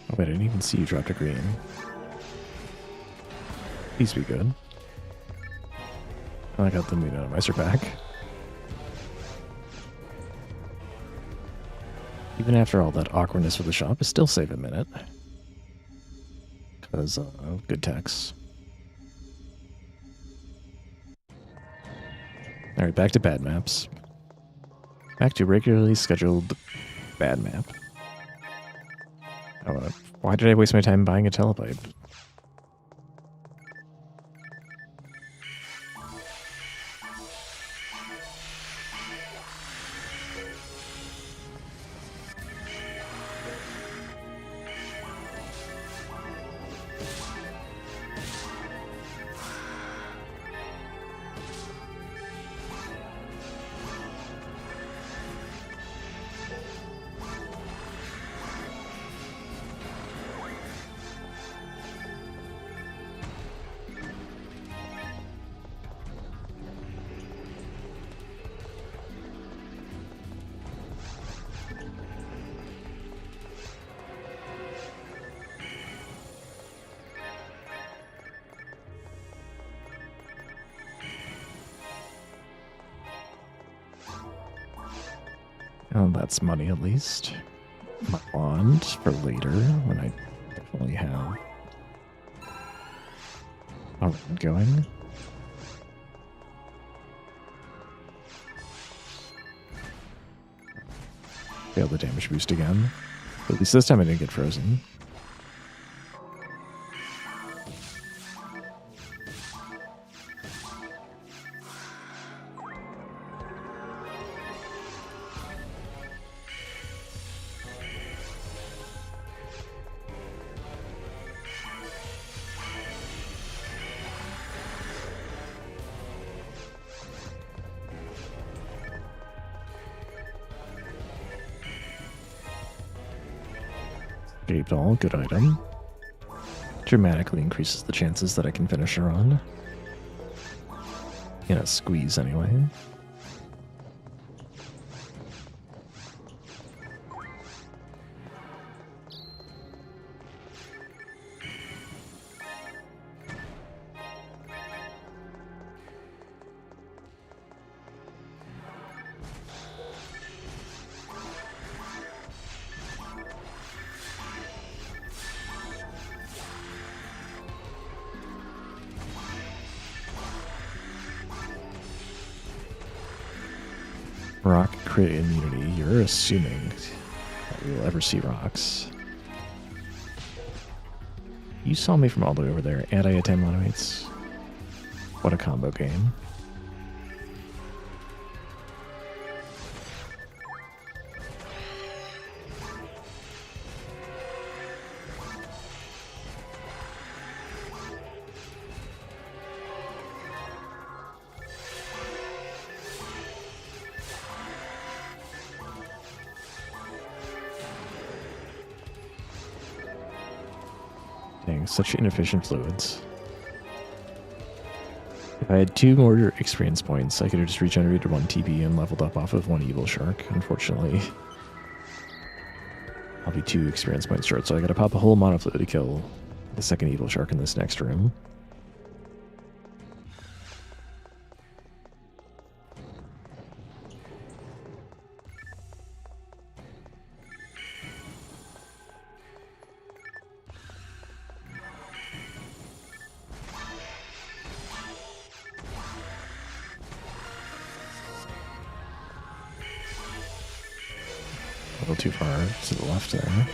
Oh, wait, I didn't even see you dropped a green. Please be good. I got the Miser back. Even after all that awkwardness with the shop, I still save a minute. Because, good text. Alright, back to bad maps. Back to regularly scheduled bad map. Oh, why did I waste my time buying a telepipe? Oh, that's money at least. My wand for later when I definitely have a run going. Failed the damage boost again. But at least this time I didn't get frozen. Escaped all, good item. Dramatically increases the chances that I can finish a run. In a squeeze, anyway. Rock crit immunity. You're assuming that we will ever see rocks. You saw me from all the way over there, and I had 10 monomates. What a combo game. Dang, such inefficient fluids. If I had 2 more experience points, I could have just regenerated 1 TB and leveled up off of 1 Evil Shark. Unfortunately, I'll be 2 experience points short, so I gotta pop a whole mono fluid to kill the second Evil Shark in this next room. A little too far to the left there.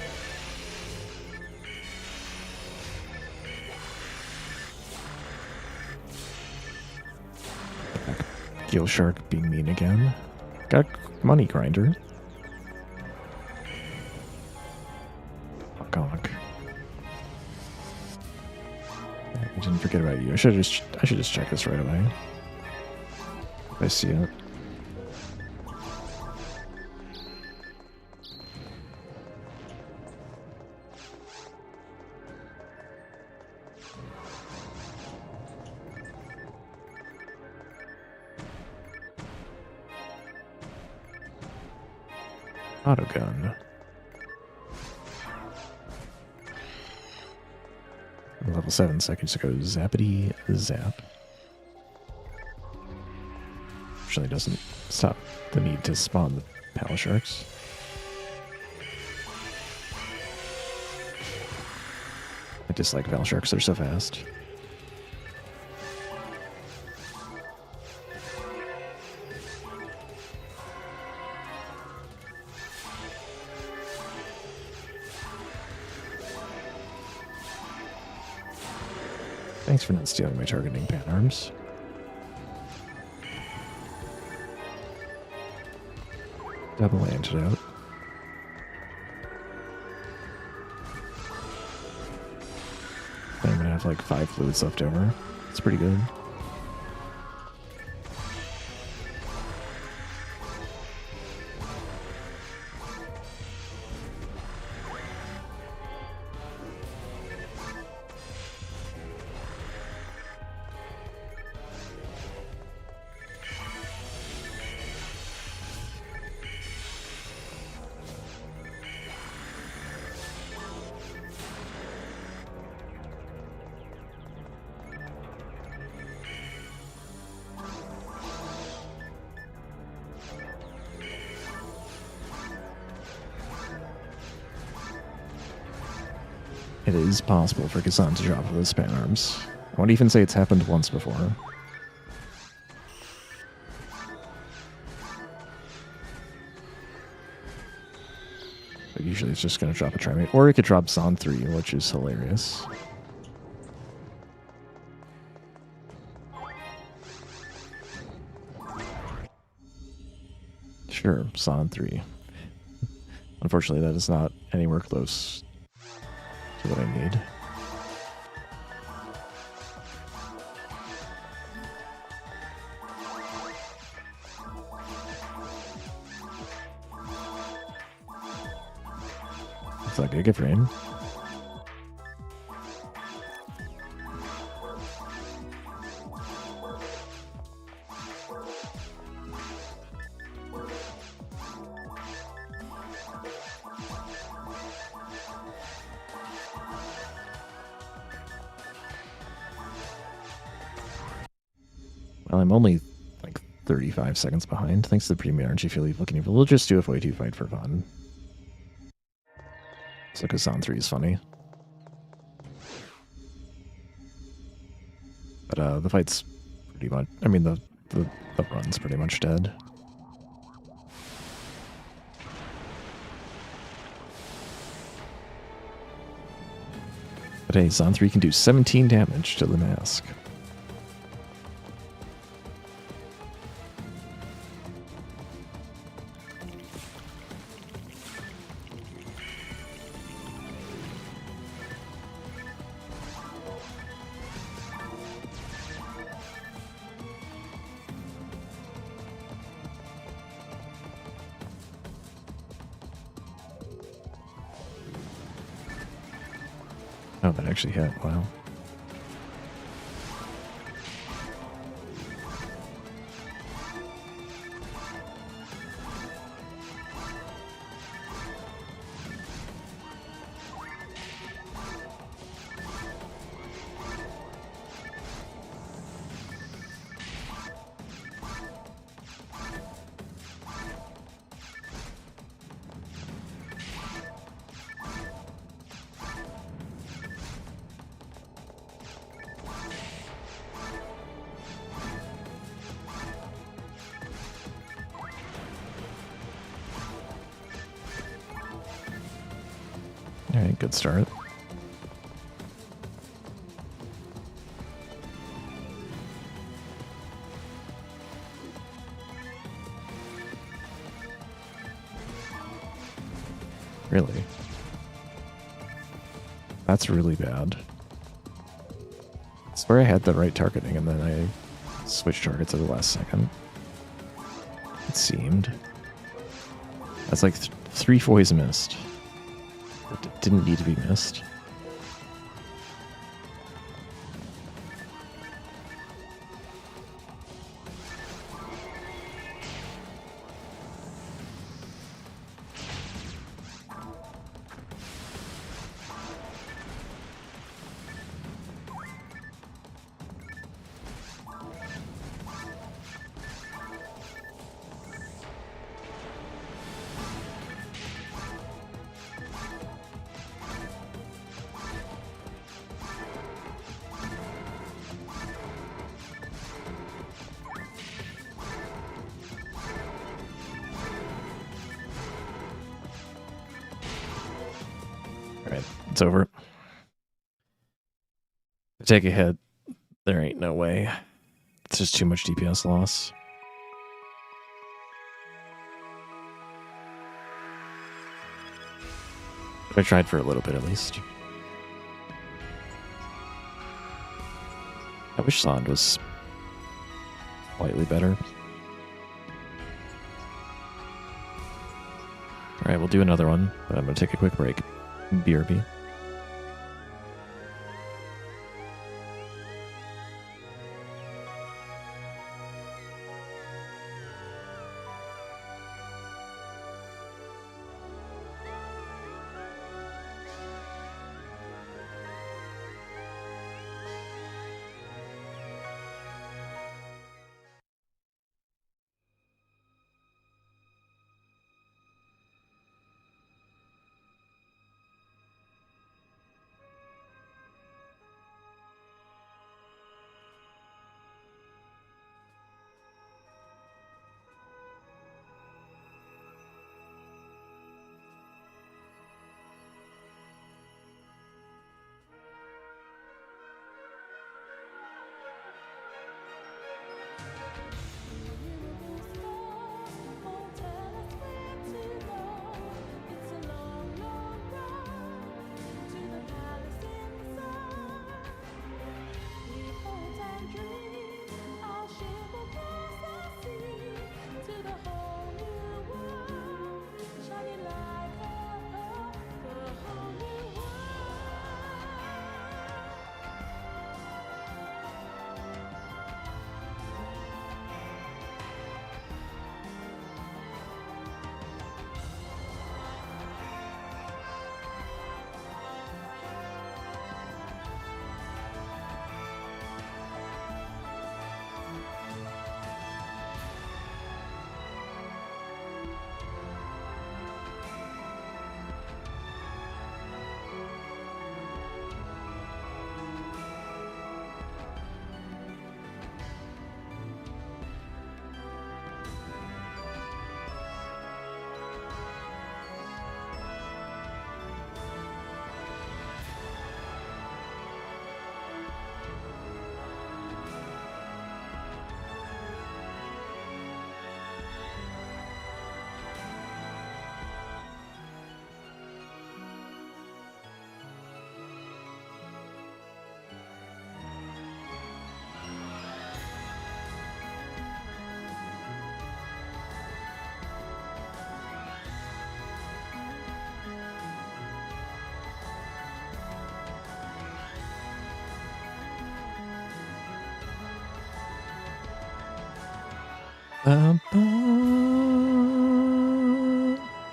Gill Shark being mean again. Got money grinder. Honk. I didn't forget about you. I should just check this right away. If I see it. Autogun. Level 7 seconds ago. Zappity zap. Actually doesn't stop the need to spawn the Pal Sharks. I dislike Pal Sharks, they're so fast. Thanks for not stealing my targeting pan arms. Double antidote. I'm gonna have like 5 fluids left over. It's pretty good. It is possible for Kazan to drop those span arms. I won't even say it's happened once before. But usually it's just going to drop a Trimate. Or it could drop Zon 3, which is hilarious. Sure, Zon 3. Unfortunately, that is not anywhere close to what I need. Looks like a gift rain. Well, I'm only like 35 seconds behind. Thanks to the premium energy fuel you've looking evil. We'll just do a 42 fight for fun. So Kazan 3 is funny. But the fight's pretty much, I mean the run's pretty much dead. But hey, Zon 3 can do 17 damage to the mask. Oh, that actually hit. Wow. Alright, good start. Really? That's really bad. I swear I had the right targeting and then I switched targets at the last second. It seemed. That's like 3 foys missed. It didn't need to be missed. Alright, it's over. I take a hit. There ain't no way. It's just too much DPS loss. I tried for a little bit at least. I wish Sand was slightly better. Alright, we'll do another one, but I'm going to take a quick break. BRB.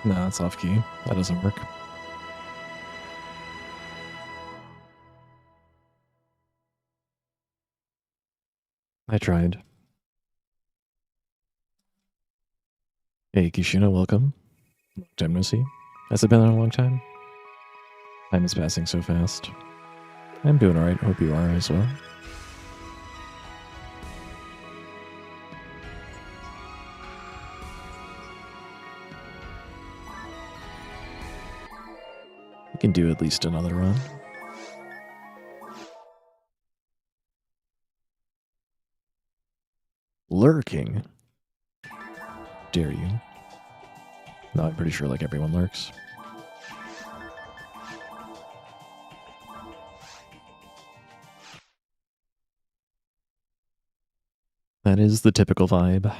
No, it's off key. That doesn't work. I tried. Hey, Kishuna, welcome. Long time no see. Has it been a long time? Time is passing so fast. I'm doing alright. Hope you are as well. We can do at least another run. Lurking? Dare you? No, I'm pretty sure like everyone lurks. That is the typical vibe.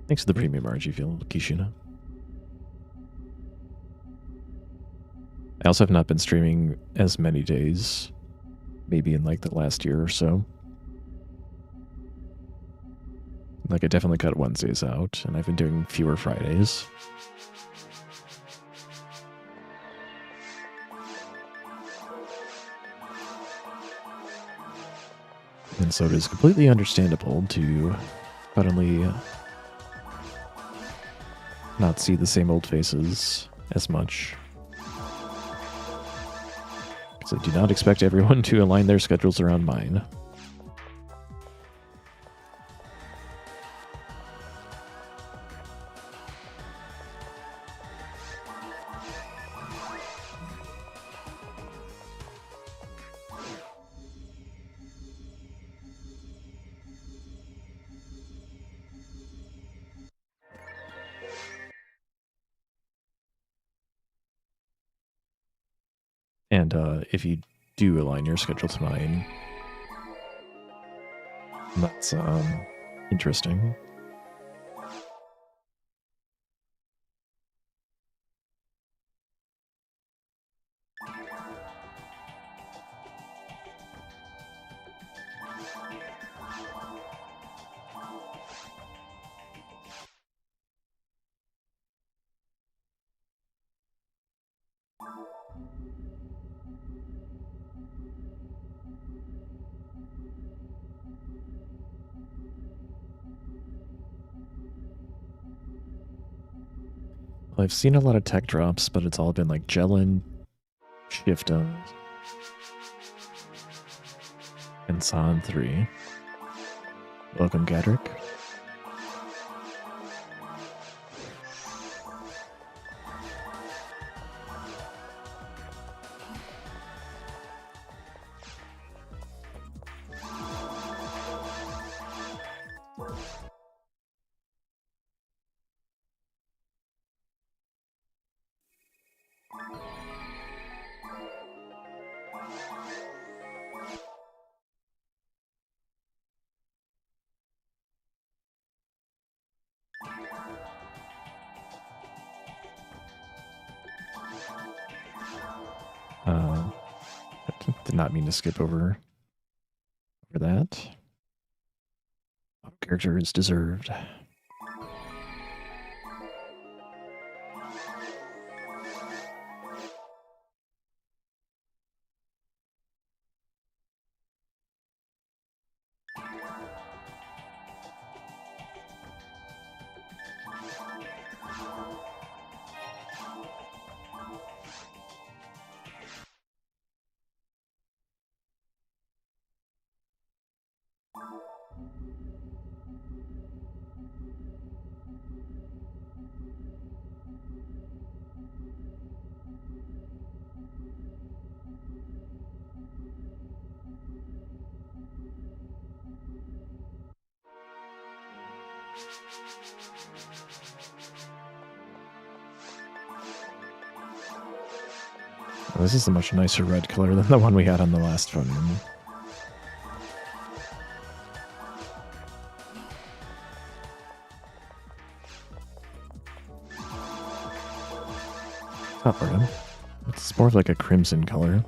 Thanks for the premium RG feel, Kishuna. I also have not been streaming as many days, maybe in like the last year or so. Like I definitely cut Wednesdays out, and I've been doing fewer Fridays. And so it is completely understandable to suddenly not see the same old faces as much. Because I do not expect everyone to align their schedules around mine. And if you do align your schedule to mine, that's interesting. Well, I've seen a lot of tech drops, but it's all been like Jellin, Shifta, and San 3. Welcome, Gadrick. Did not mean to skip over that. Character is deserved. Oh, this is a much nicer red color than the one we had on the last one. Not red. It's more of like a crimson color.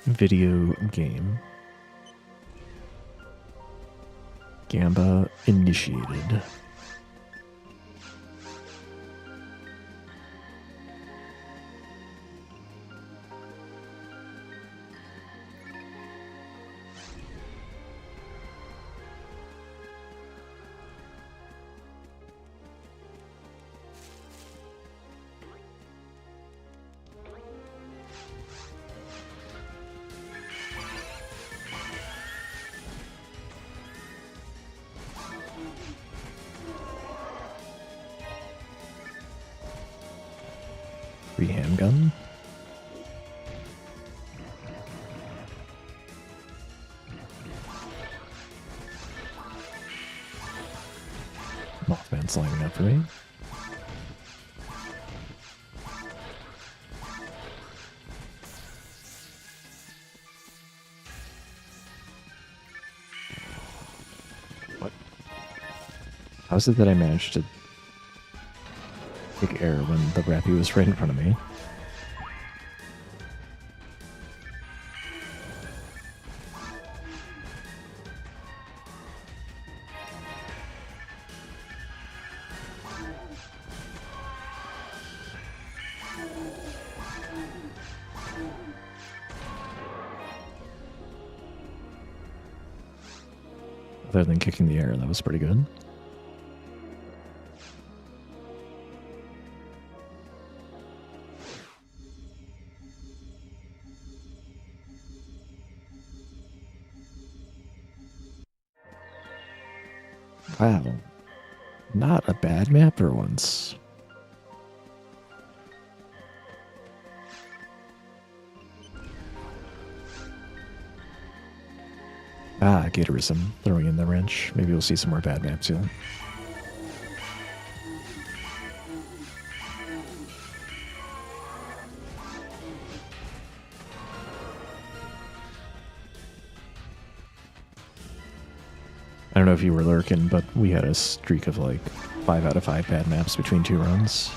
Video game. Gamba initiated. Free handgun. It's lining up for me. What? How is it that I managed to take air when the Rappy was right in front of me? Other than kicking the air, that was pretty good. Wow. Not a bad map for once. Ah, Gatorism, throwing in the wrench. Maybe we'll see some more bad maps soon. I don't know if you were lurking, but we had a streak of like 5 out of 5 bad maps between 2 runs.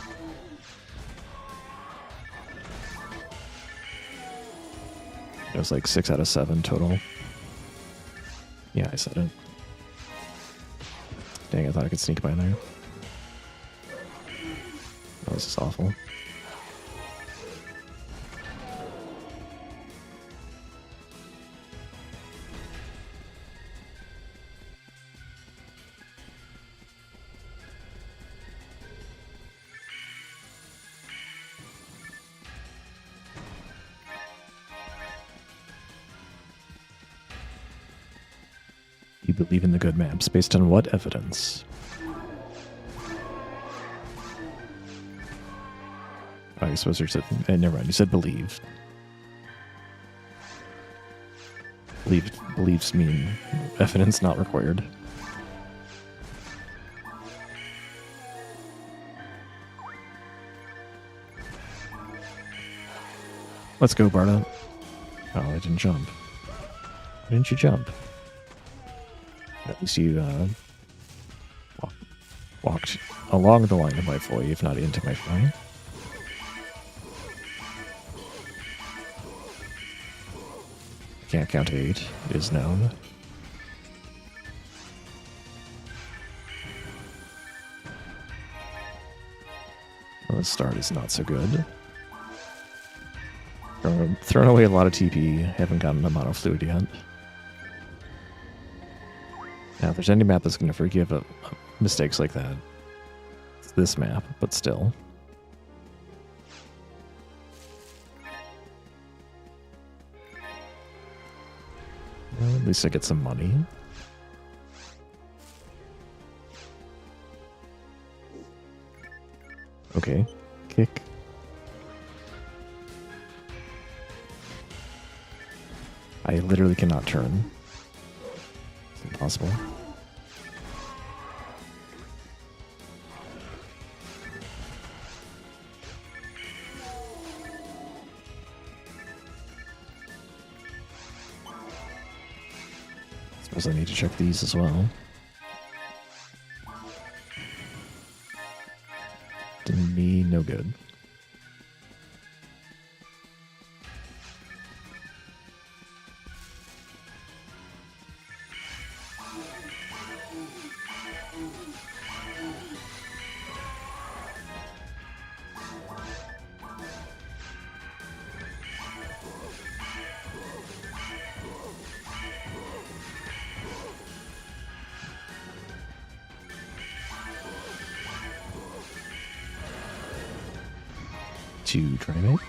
It was like 6 out of 7 total. Yeah, I said it. Dang, I thought I could sneak by in there. Oh, this is awful. You believe in the good maps based on what evidence? Oh, I suppose you said... never mind, you said believe. Beliefs mean evidence not required. Let's go, Barda. Oh, I didn't jump. Why didn't you jump? At least you walked along the line of my foy, if not into my fly. Can't count to 8. It is known. Well, the start is not so good. Thrown away a lot of TP. Haven't gotten a mono fluid yet. Now, if there's any map that's going to forgive mistakes like that, it's this map, but still. Well, at least I get some money. Okay, kick. I literally cannot turn. It's impossible. Suppose I need to check these as well. Didn't me no good. To try mate.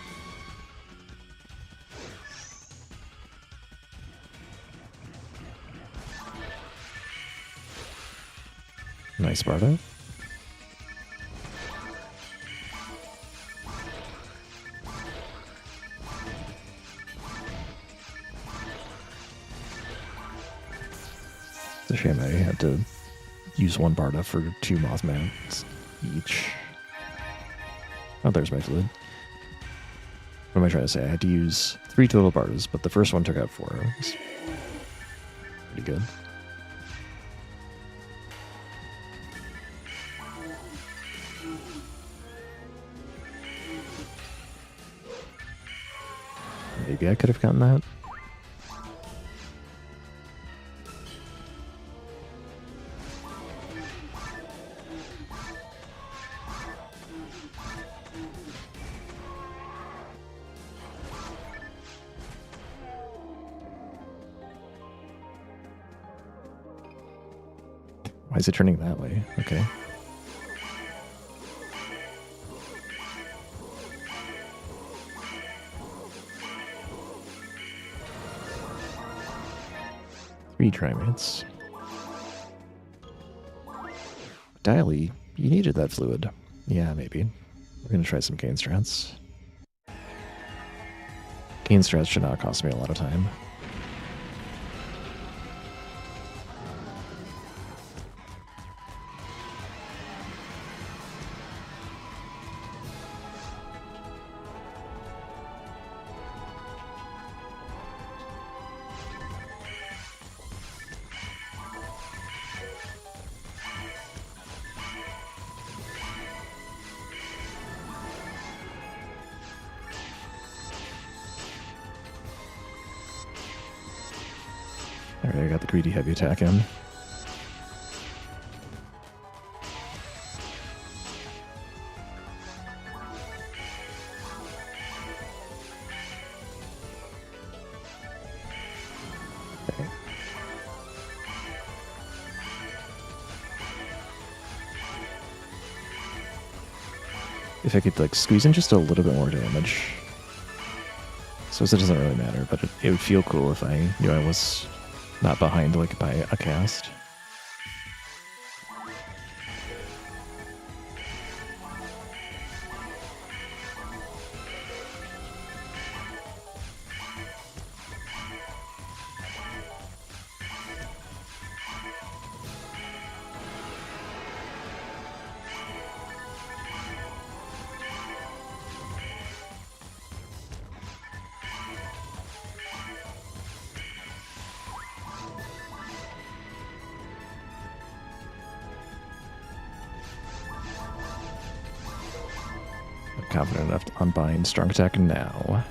Nice, Bardo. It's a shame I had to use use 1 Barda for 2 Mothmans each. Oh, there's my fluid. What am I trying to say? I had to use 3 total Bardas, but the first one took out 4. It's pretty good. Maybe I could have gotten that. Why is it turning that way? Okay. Three Trimates. Diley, you needed that fluid. Yeah, maybe. We're gonna try some Cane Strats. Cane Strats should not cost me a lot of time. Alright, I got the greedy heavy attack in. Okay. If I could like squeeze in just a little bit more damage. So it doesn't really matter, but it would feel cool if I knew I was not behind like by a cast. Confident enough to unbind strong attack now.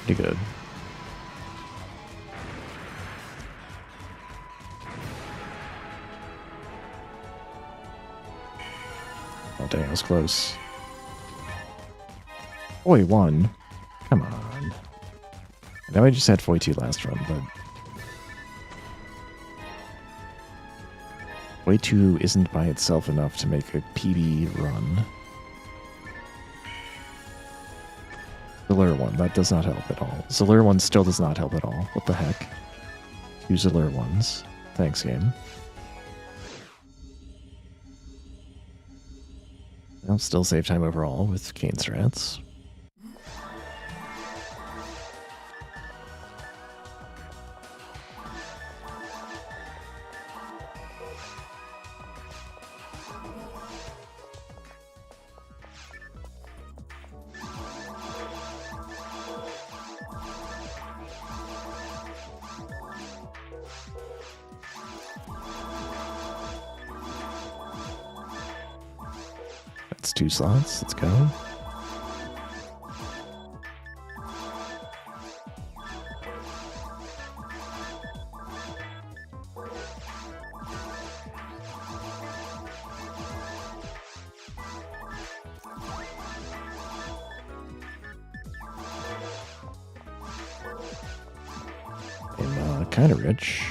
Pretty good. Oh dang, I was close. Boy, 1. Come on. I know I just had 42 last run, but Way 2 isn't by itself enough to make a PB run. Zalur 1, that does not help at all. Zalur 1 still does not help at all. What the heck? 2 Zalur 1s. Thanks, game. I'll still save time overall with Cane Strats. That's 2 slots. Let's go. I'm kind of rich.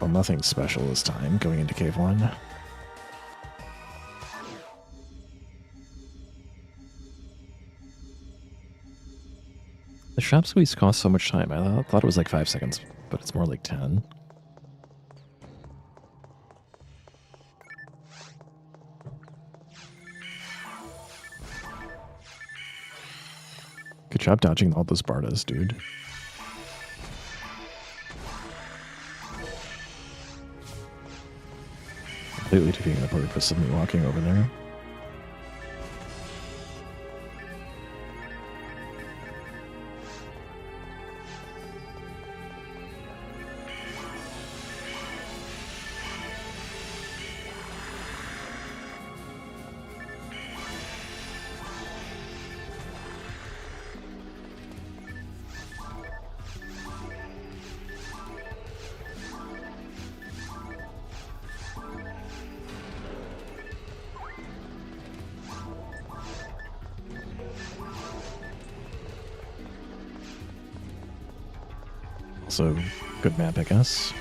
Well, nothing special this time going into Cave 1. The shop squeeze costs so much time. I thought it was like 5 seconds, but it's more like 10. Good job dodging all those Bardas, dude. Completely defeating the purpose of me walking over there. So, good map, I guess.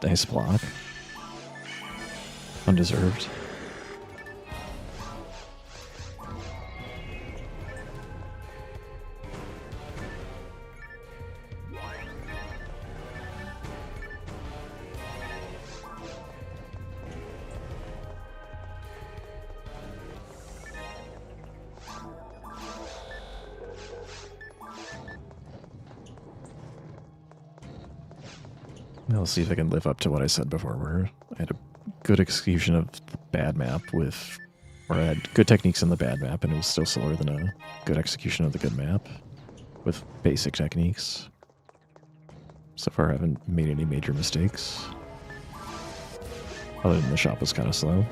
Nice block. Undeserved. I'll see if I can live up to what I said before, where I had a good execution of the bad map with, or I had good techniques in the bad map, and it was still slower than a good execution of the good map with basic techniques. So far, I haven't made any major mistakes. Other than the shop was kind of slow.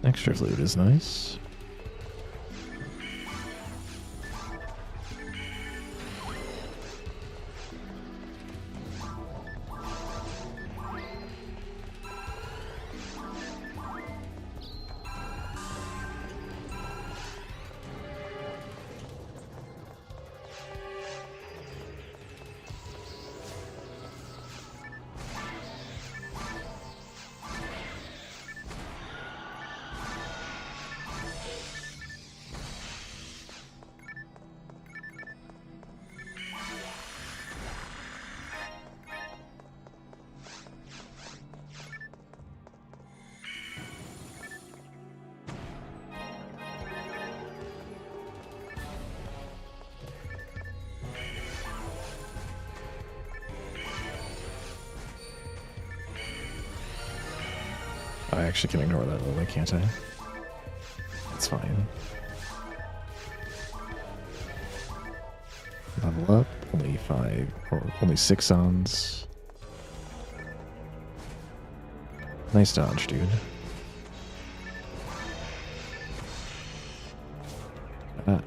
Extra flute is nice. I actually can ignore that lily, can't I? It's fine. Level up, only 5, or only 6 zones. Nice dodge, dude. Ah.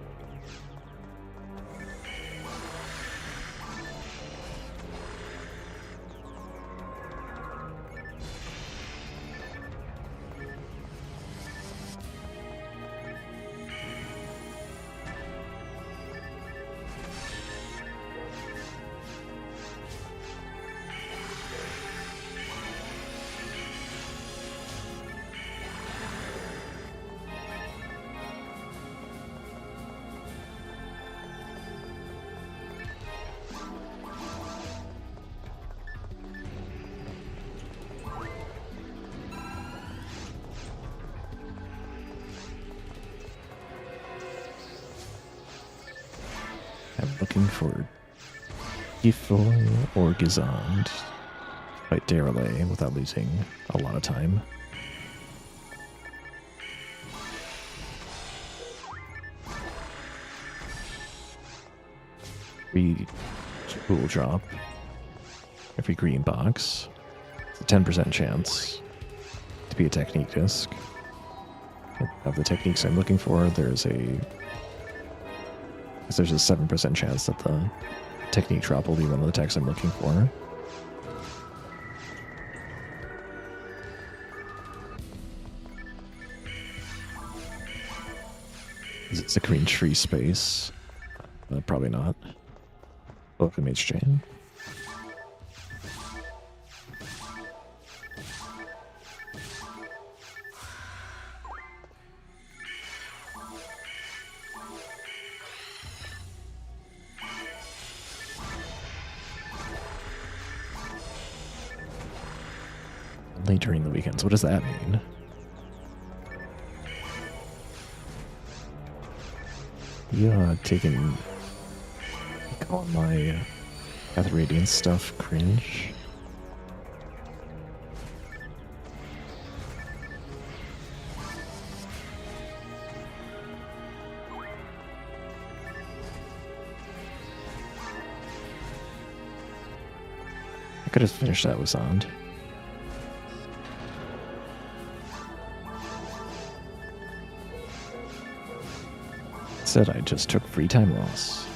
looking for Gifoy or Gizand. Fight Derelay without losing a lot of time. Free tool drop. Every green box. It's a 10% chance to be a technique disc. Of the techniques I'm looking for, there's a 7% chance that the technique drop will be one of the techs I'm looking for. Is it a green tree space? Probably not. Welcome, H-Chain. Only during the weekends. What does that mean? Yeah, calling my Path of Radiance stuff cringe. I could have finished that with Zond. Instead, I just took free time loss.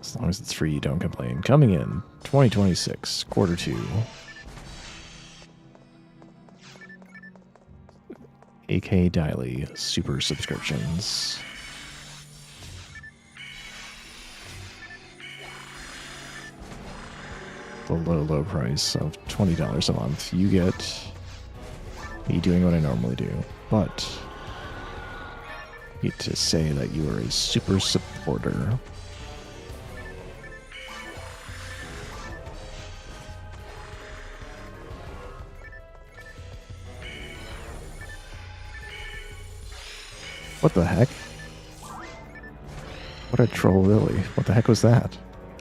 As long as it's free, don't complain. Coming in 2026, quarter 2. AK Daily super subscriptions. The low price of $20 a month. You get me doing what I normally do, but you get to say that you are a super supporter. What the heck? What a troll, really. What the heck was that?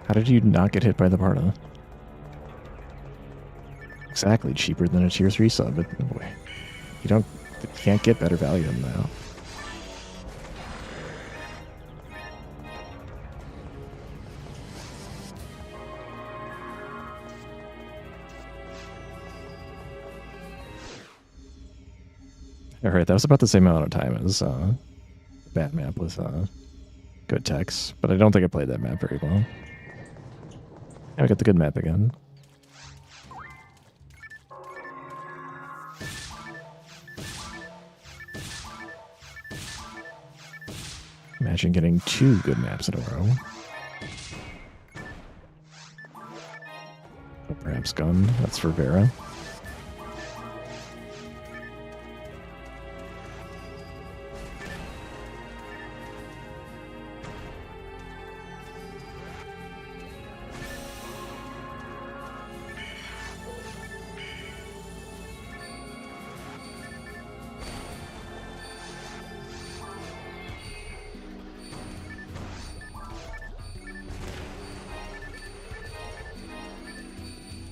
How did you not get hit by the Parta? Exactly, cheaper than a tier 3 sub. But boy, you can't get better value than that. Alright, that was about the same amount of time as Bat Map with good text, but I don't think I played that map very well. Yeah, we got the good map again. Imagine getting 2 good maps in a row. Or perhaps Gun, that's for Vera.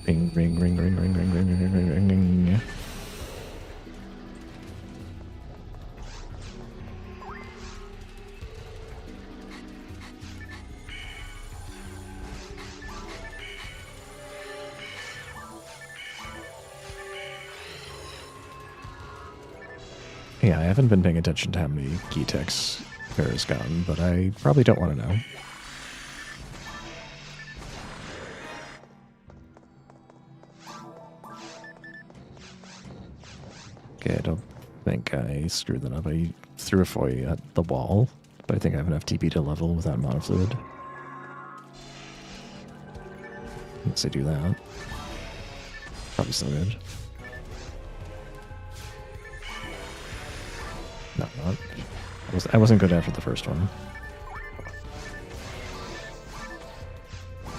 Ring, ring, ring, ring, ring, ring, ring, ring, ring, ring, ring. Yeah, I haven't been paying attention to how many key techs Vera's gotten, but I probably don't want to know. Okay, I don't think I screwed that up. I threw a foy at the wall. But I think I have enough TP to level without mana fluid. Once I do that, probably still good. No, not. I wasn't good after the first one.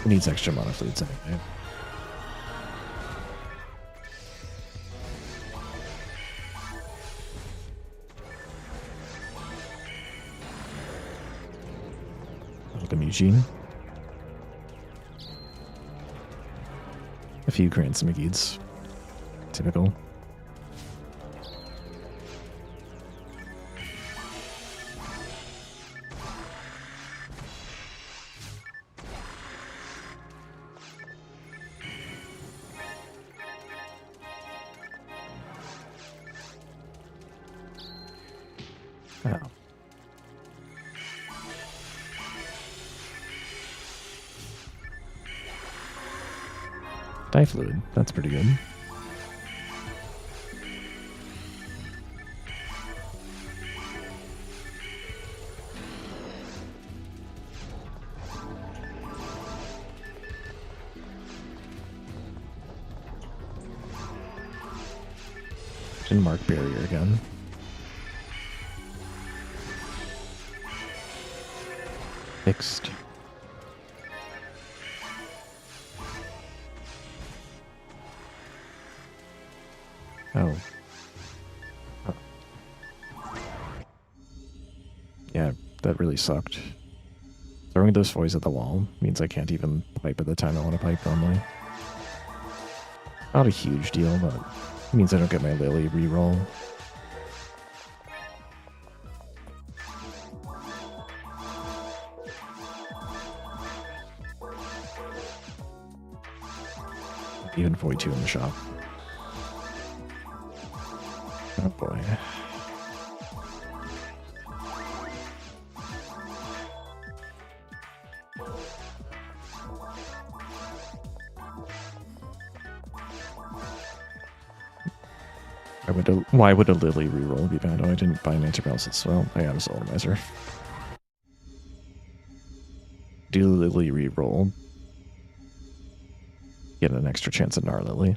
It needs extra mana fluids anyway. Welcome, Eugene. A few grants and McGeeds. Typical. Oh. Die fluid, that's pretty good. And mark barrier again. Fixed. Oh. Huh. Yeah, that really sucked. Throwing those foils at the wall means I can't even pipe at the time I want to pipe normally. Not a huge deal, but it means I don't get my Lily reroll. Even 42 in the shop. Oh boy. Why would a Lily reroll be bad? Oh, I didn't buy an antiparalysis. Well, I got a Solemnizer. Do Lily reroll. Get an extra chance at Gnar Lily.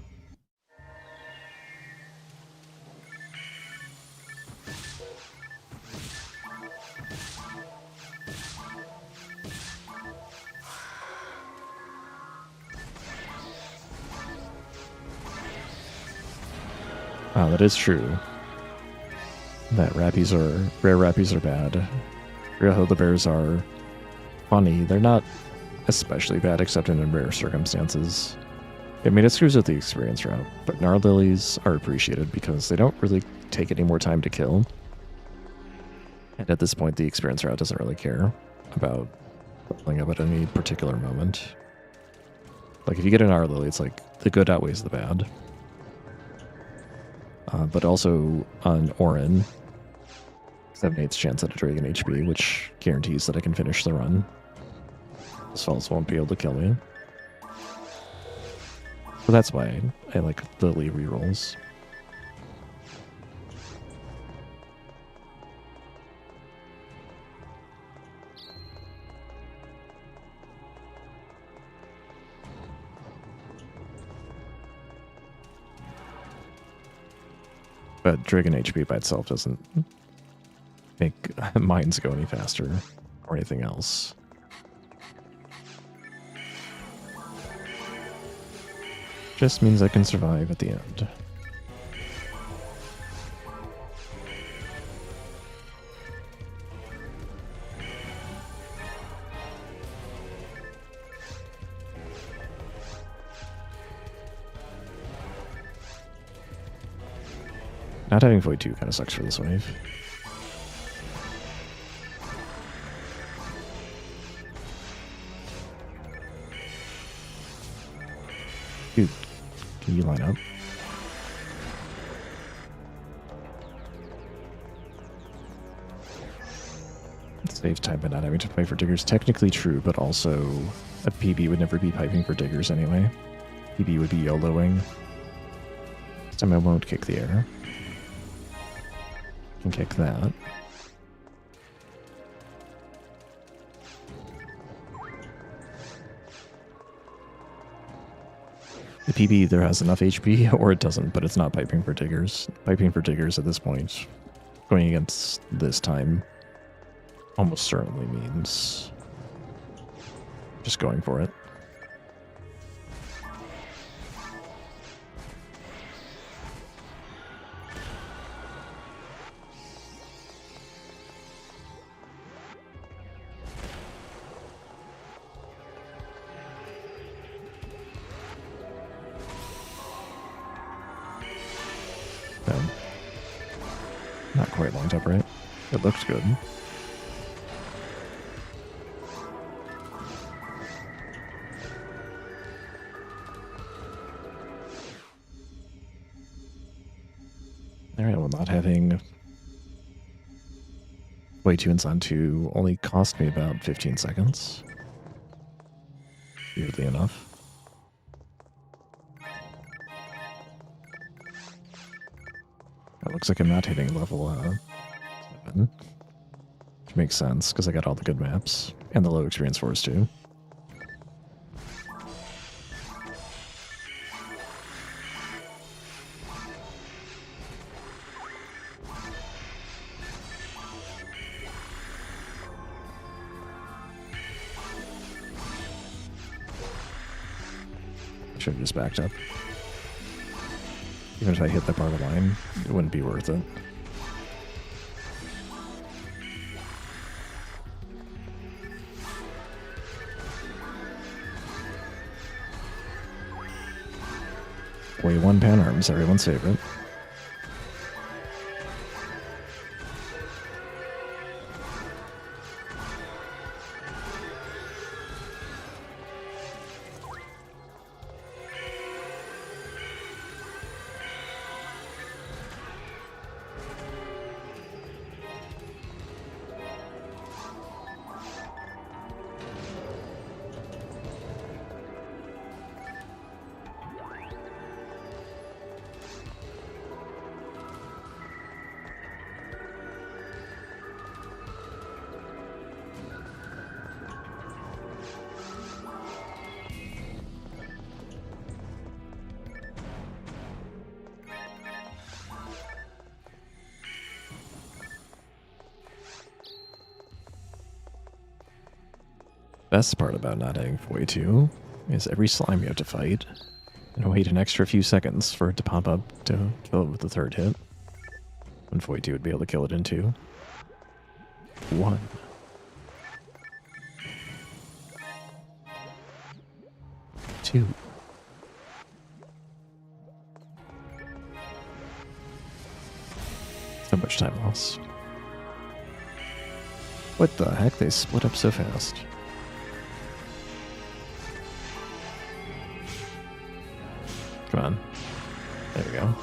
Wow, that is true. That rare rappies are bad. Real Hildebears are funny. They're not especially bad except in rare circumstances. I mean, it screws with the experience route, but Gnar Lilies are appreciated because they don't really take any more time to kill. And at this point, the experience route doesn't really care about leveling up at any particular moment. Like, if you get an Gnar Lily, it's like the good outweighs the bad. But also on Orin, 7/8 chance at a Dragon HP, which guarantees that I can finish the run. Those falls won't be able to kill me. So that's why I like Lily rerolls. But Dragon HP by itself doesn't make mines go any faster or anything else. Just means I can survive at the end. Not having Void 2 kind of sucks for this wave. Dude, can you line up? Save time by not having to fight for diggers. Technically true, but also a PB would never be piping for diggers anyway. PB would be YOLOing. This time I won't kick the air. Can kick that. The PB either has enough HP or it doesn't, but it's not piping for diggers. Piping for diggers at this point, going against this time, almost certainly means just going for it. Not quite lined up right. It looks good. Alright, well, not having way too on 2 only cost me about 15 seconds. Weirdly enough. It looks like I'm not hitting level 7. Which makes sense, because I got all the good maps. And the low experience force, too. Should have just backed up. Even if I hit that part of the line, it wouldn't be worth it. Way 1 pan arms, everyone's favorite. Best part about not having Foy 2 is every slime you have to fight, and wait an extra few seconds for it to pop up to kill it with the 3rd hit. When Foy 2 would be able to kill it in 2. 1. Two. So much time lost. What the heck? They split up so fast. Come on. There we go.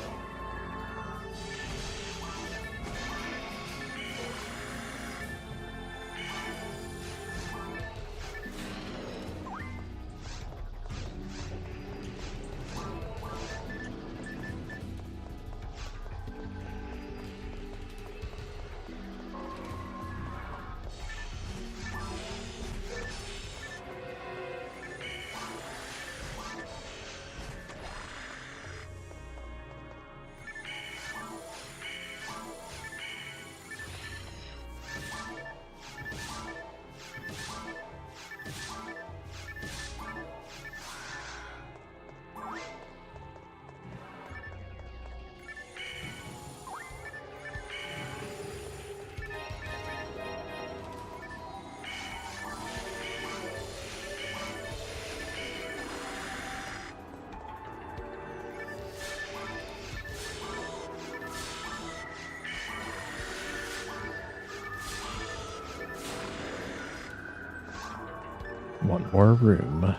One more room.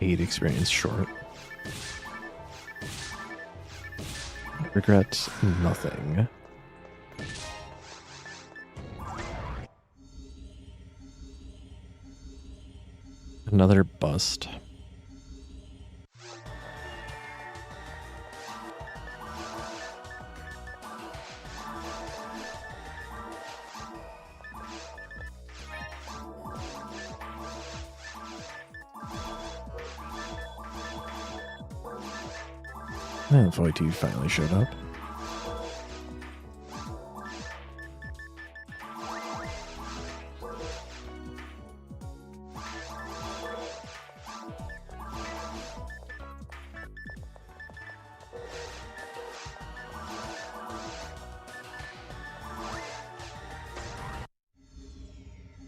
8 experience short. Regret nothing. Another bust. And Void 2 finally showed up.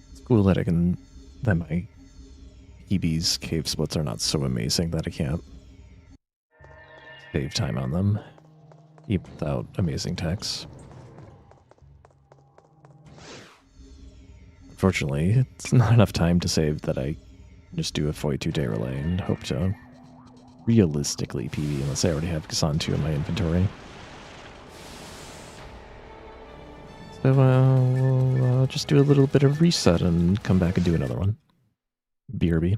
It's cool that that my EB's cave splits are not so amazing that I can't save time on them, even without amazing techs. Unfortunately, it's not enough time to save that I just do a 42-day relay and hope to realistically PB unless I already have Kasan 2 in my inventory. So we'll just do a little bit of reset and come back and do another one. BRB.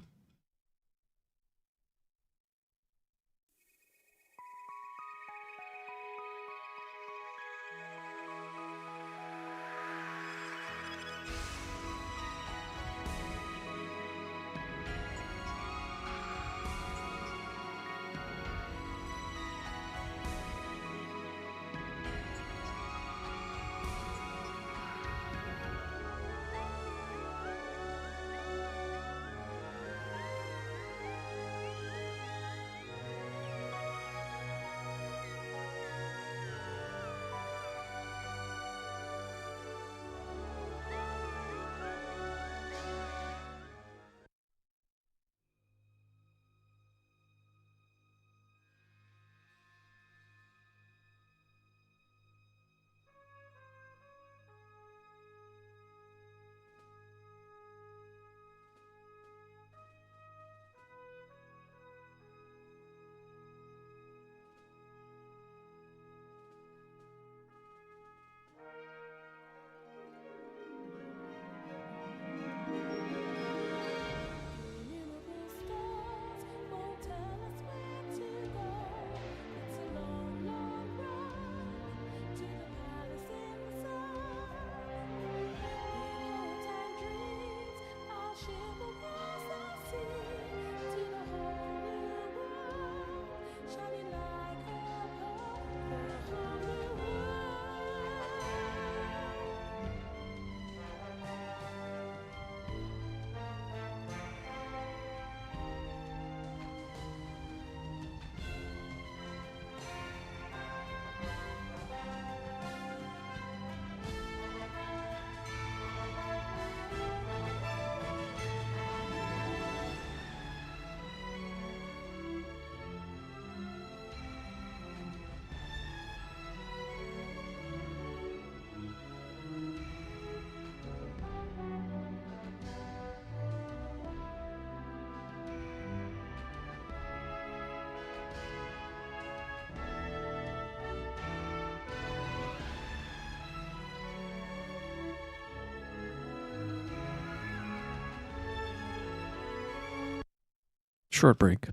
Short break.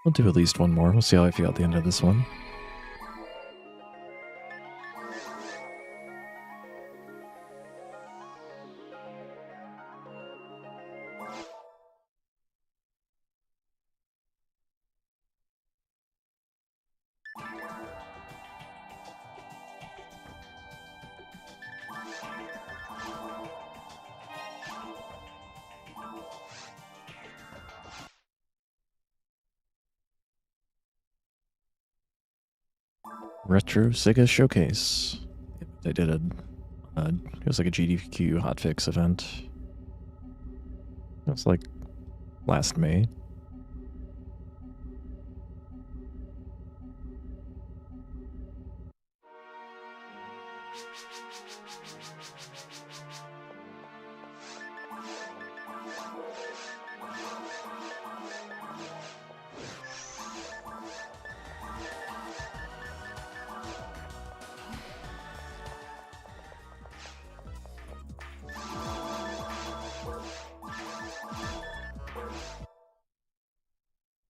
We'll do at least one more. We'll see how I feel at the end of this one. Retro Sega Showcase. They did it was like a GDQ hotfix event. It was like last May.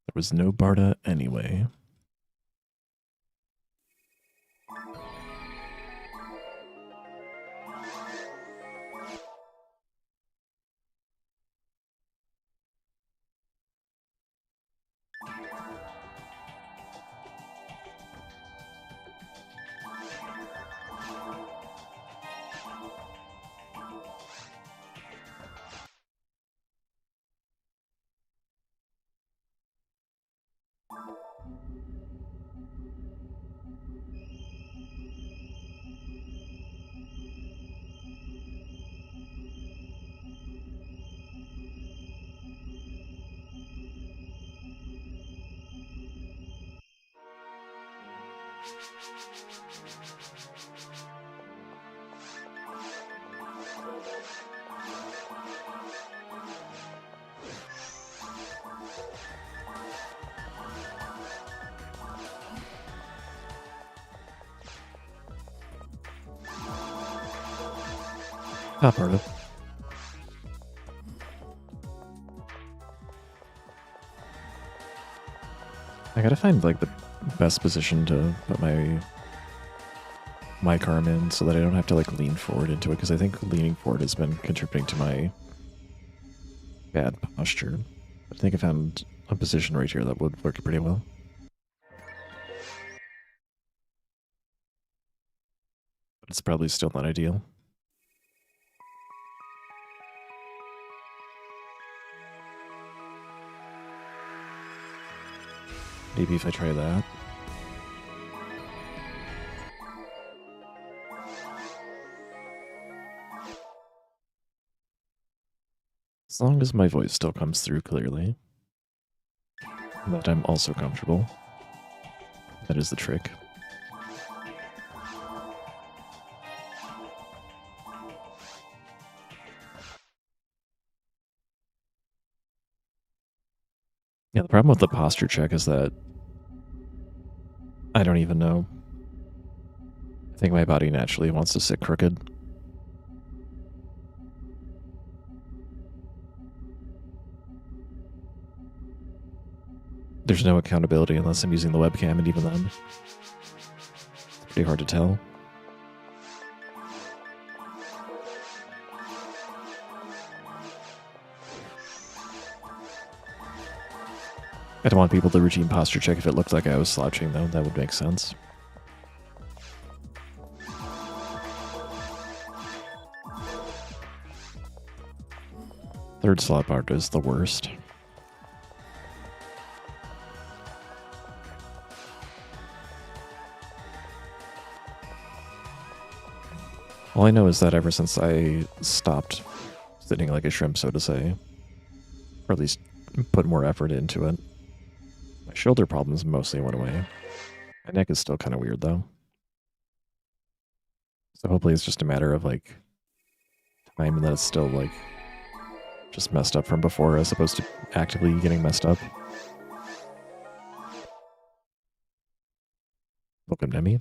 There was no Barda anyway. Not part of it. I gotta find like the best position to put my arm in so that I don't have to like lean forward into it, because I think leaning forward has been contributing to my bad posture. But I think I found a position right here that would work pretty well. But it's probably still not ideal. Maybe if I try that. As long as my voice still comes through clearly, and that I'm also comfortable. That is the trick. Yeah, the problem with the posture check is that I don't even know. I think my body naturally wants to sit crooked. There's no accountability unless I'm using the webcam, and even then, it's pretty hard to tell. I don't want people to routine posture check if it looked like I was slouching, though. That would make sense. Third slot part is the worst. All I know is that ever since I stopped sitting like a shrimp, so to say, or at least put more effort into it, my shoulder problems mostly went away. My neck is still kind of weird, though. So hopefully it's just a matter of, like, time and that it's still, like, just messed up from before as opposed to actively getting messed up. Welcome, Demi.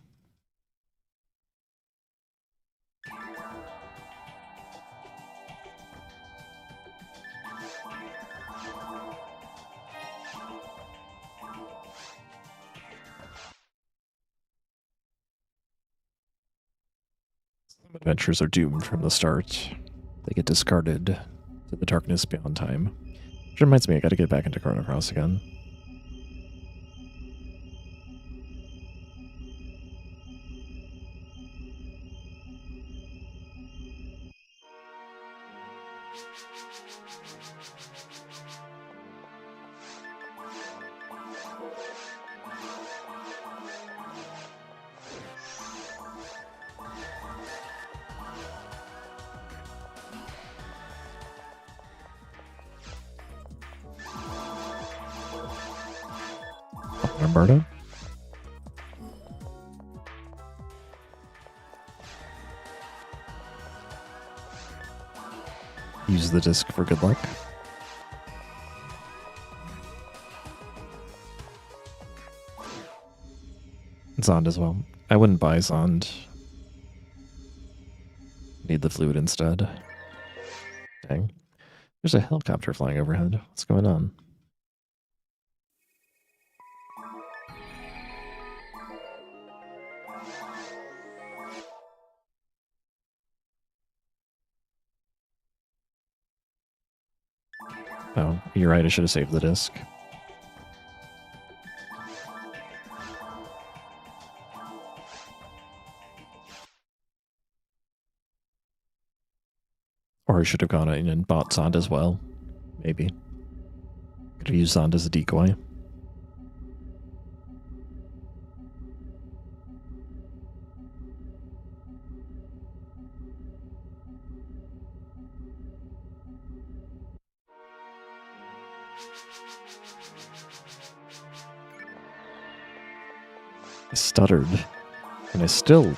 Some adventures are doomed from the start. They get discarded to the darkness beyond time. Which reminds me, I gotta get back into Chrono Cross again. Alberta? Use the disc for good luck. Zond as well. I wouldn't buy Zond. Need the fluid instead. Dang. There's a helicopter flying overhead. What's going on? Oh, you're right. I should have saved the disc. Or I should have gone in and bought Zond as well. Maybe. Could have used Zond as a decoy. I stuttered. And I still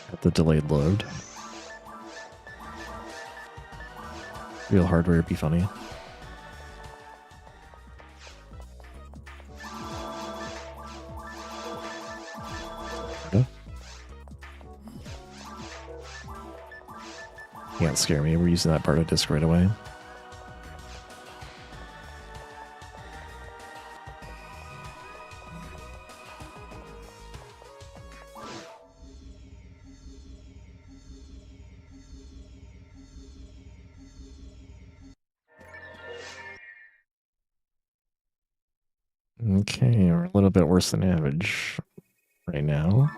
had the delayed load. Real hardware would be funny. Can't scare me. We're using that Bardo disc right away. Okay, we're a little bit worse than average right now.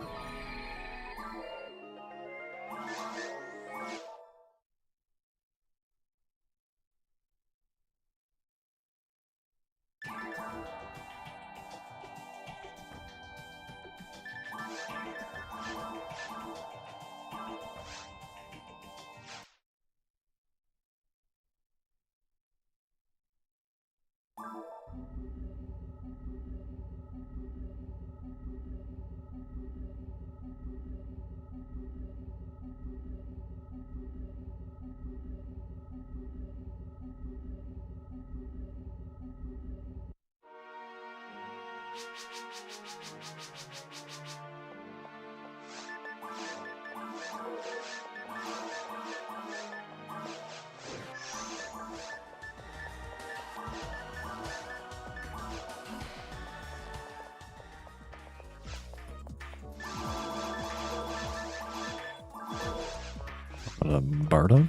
Bardo?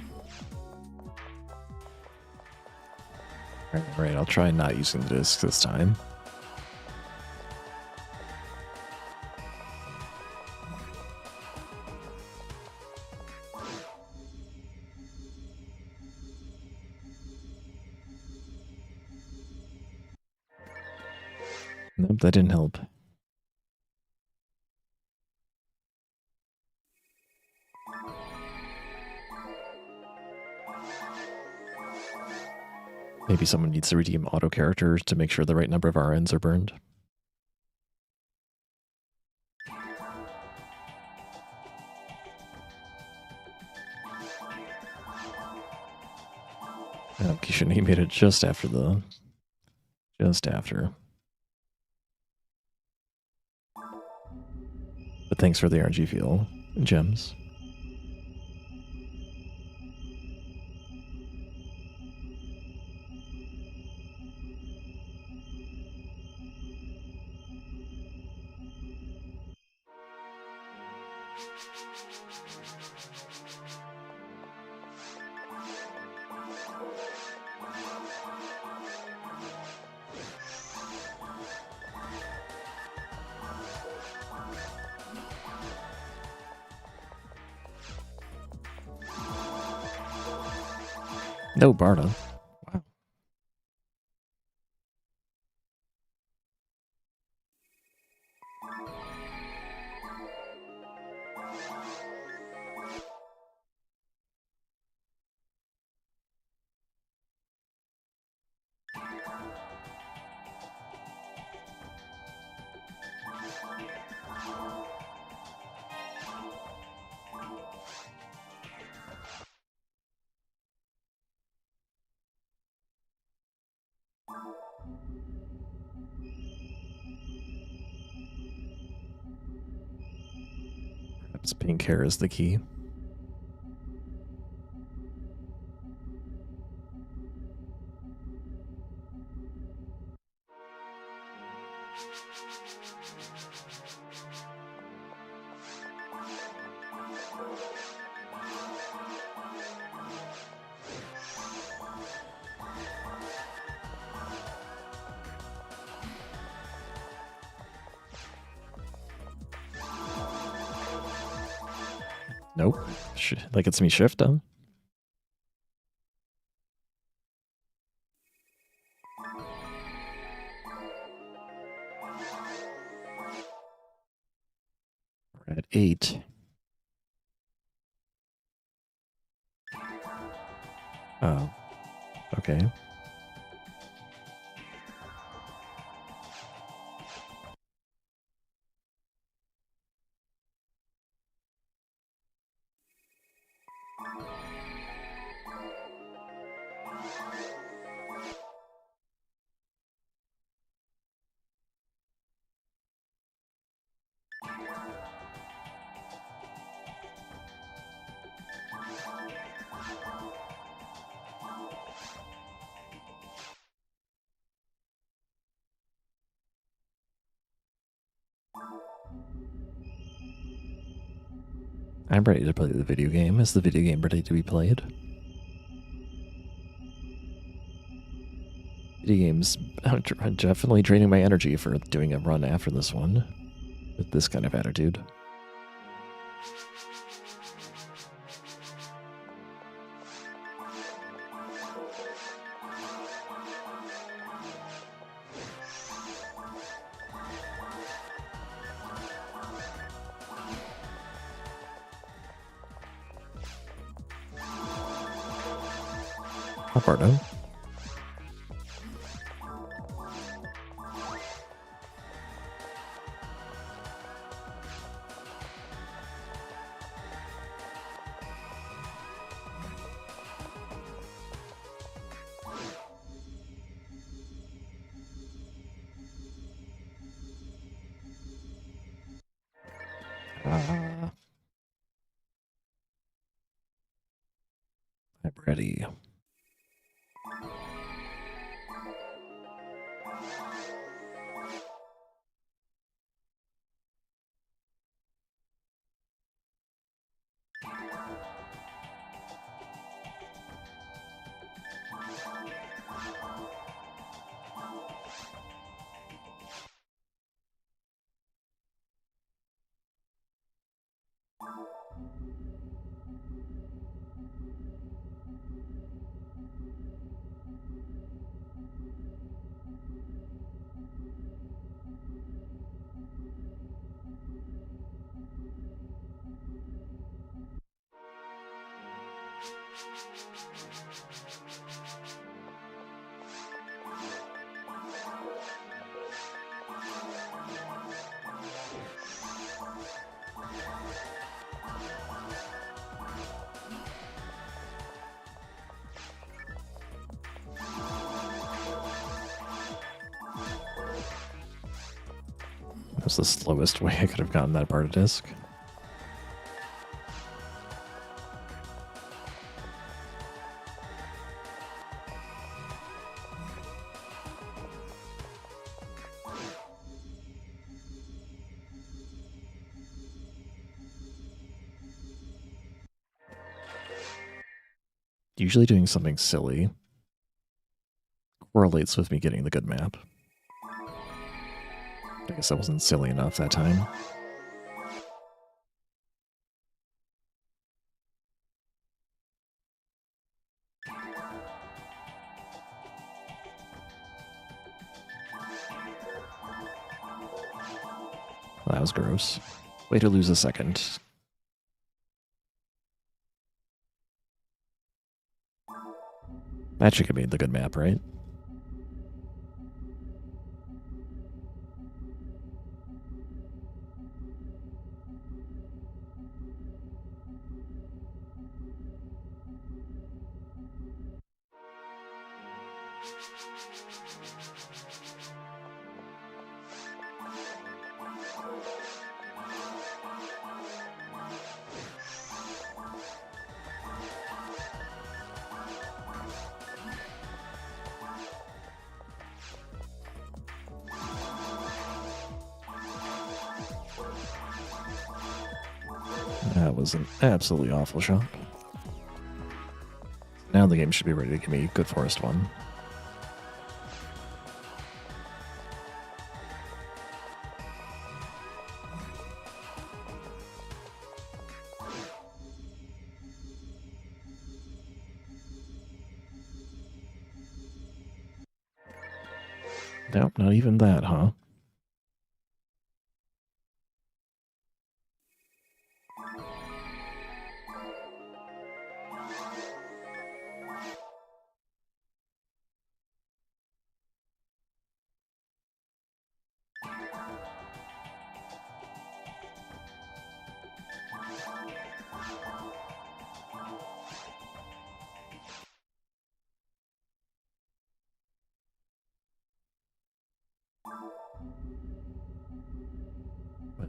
Alright, I'll try not using the disc this time. Nope, that didn't help. Maybe someone needs to redeem auto characters to make sure the right number of RNs are burned. Oh, Kishin, he made it just after the... Just after. But thanks for the RNG fuel and gems. No Bardo. Wow. Perhaps pink hair is the key. Nope. Like it's me shift, huh? We're at 8. Oh. Okay. I'm ready to play the video game. Is the video game ready to be played? Video games definitely draining my energy for doing a run after this one with this kind of attitude. How far down? I'm ready. That's the slowest way I could have gotten that part of disc. Usually doing something silly correlates with me getting the good map. I guess I wasn't silly enough that time. Well, that was gross. Way to lose a second. That should have made the good map, right? That was an absolutely awful shot. Now the game should be ready to give me Good Forest 1. Nope, not even that, huh?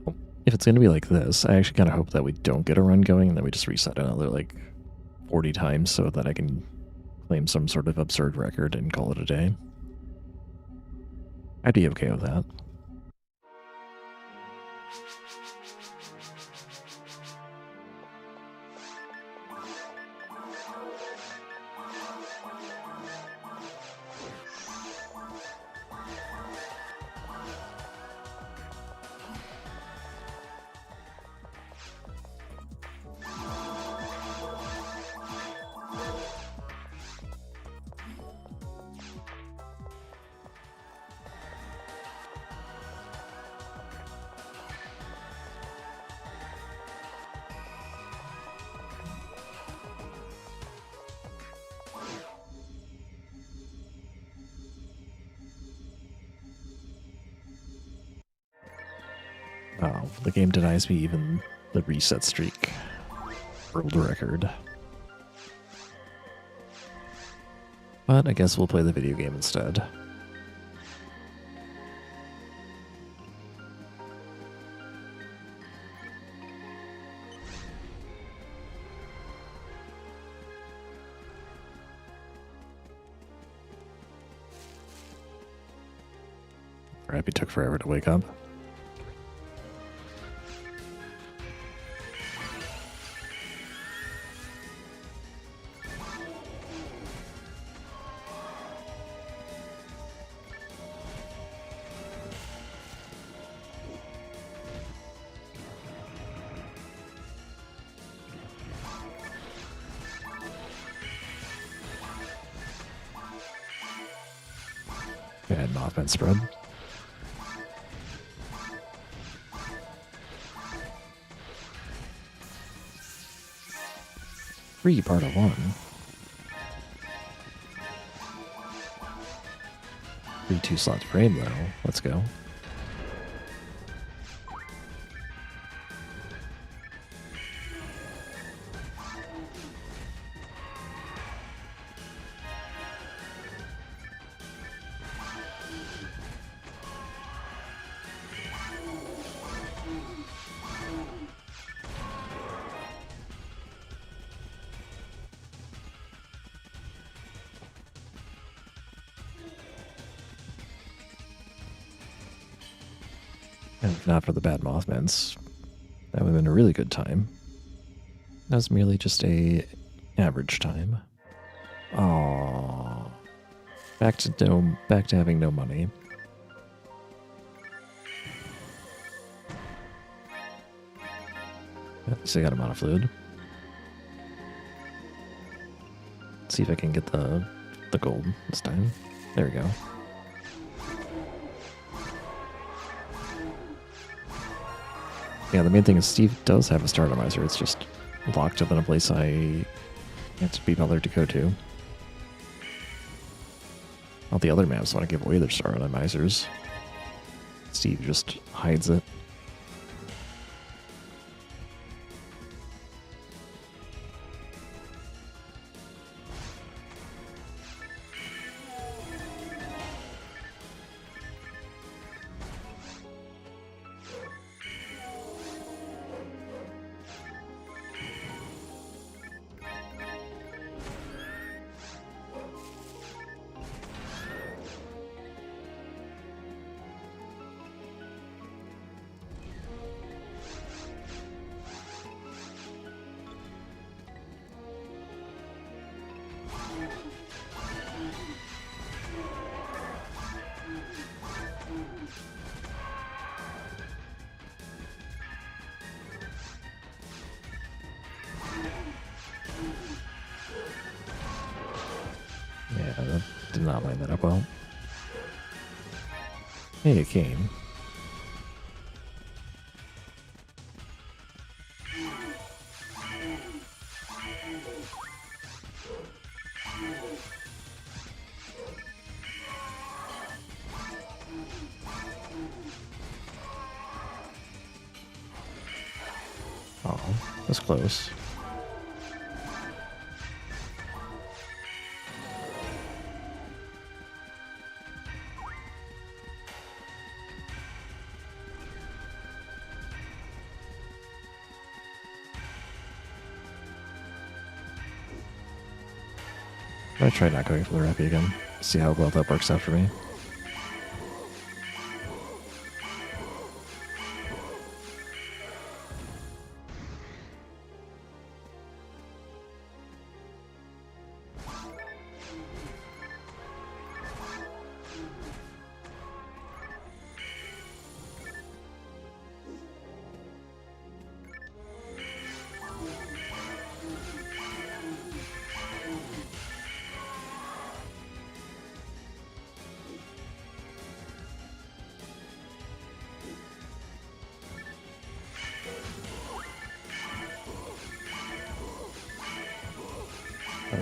Well, if it's going to be like this, I actually kind of hope that we don't get a run going and then we just reset another like 40 times so that I can claim some sort of absurd record and call it a day. I'd be okay with that. Oh, the game denies me even the reset streak. World record. But I guess we'll play the video game instead. Crap, it took forever to wake up. Bad offense spread. Free part of 1. Free 2 slot frame though. Let's go. And if not for the bad Mothmans, that would have been a really good time. That was merely just a average time. Aww. Back to having no money. At least I got a mana fluid. Let's see if I can get the gold this time. There we go. Yeah, the main thing is Steve does have a startomizer. It's just locked up in a place I can't be bothered to go to. All the other maps want to give away their startomizers. Steve just hides it. Did not line that up well. Hey, it came. Oh, that's close. I'm gonna try not going for the Rappy again. See how well that works out for me.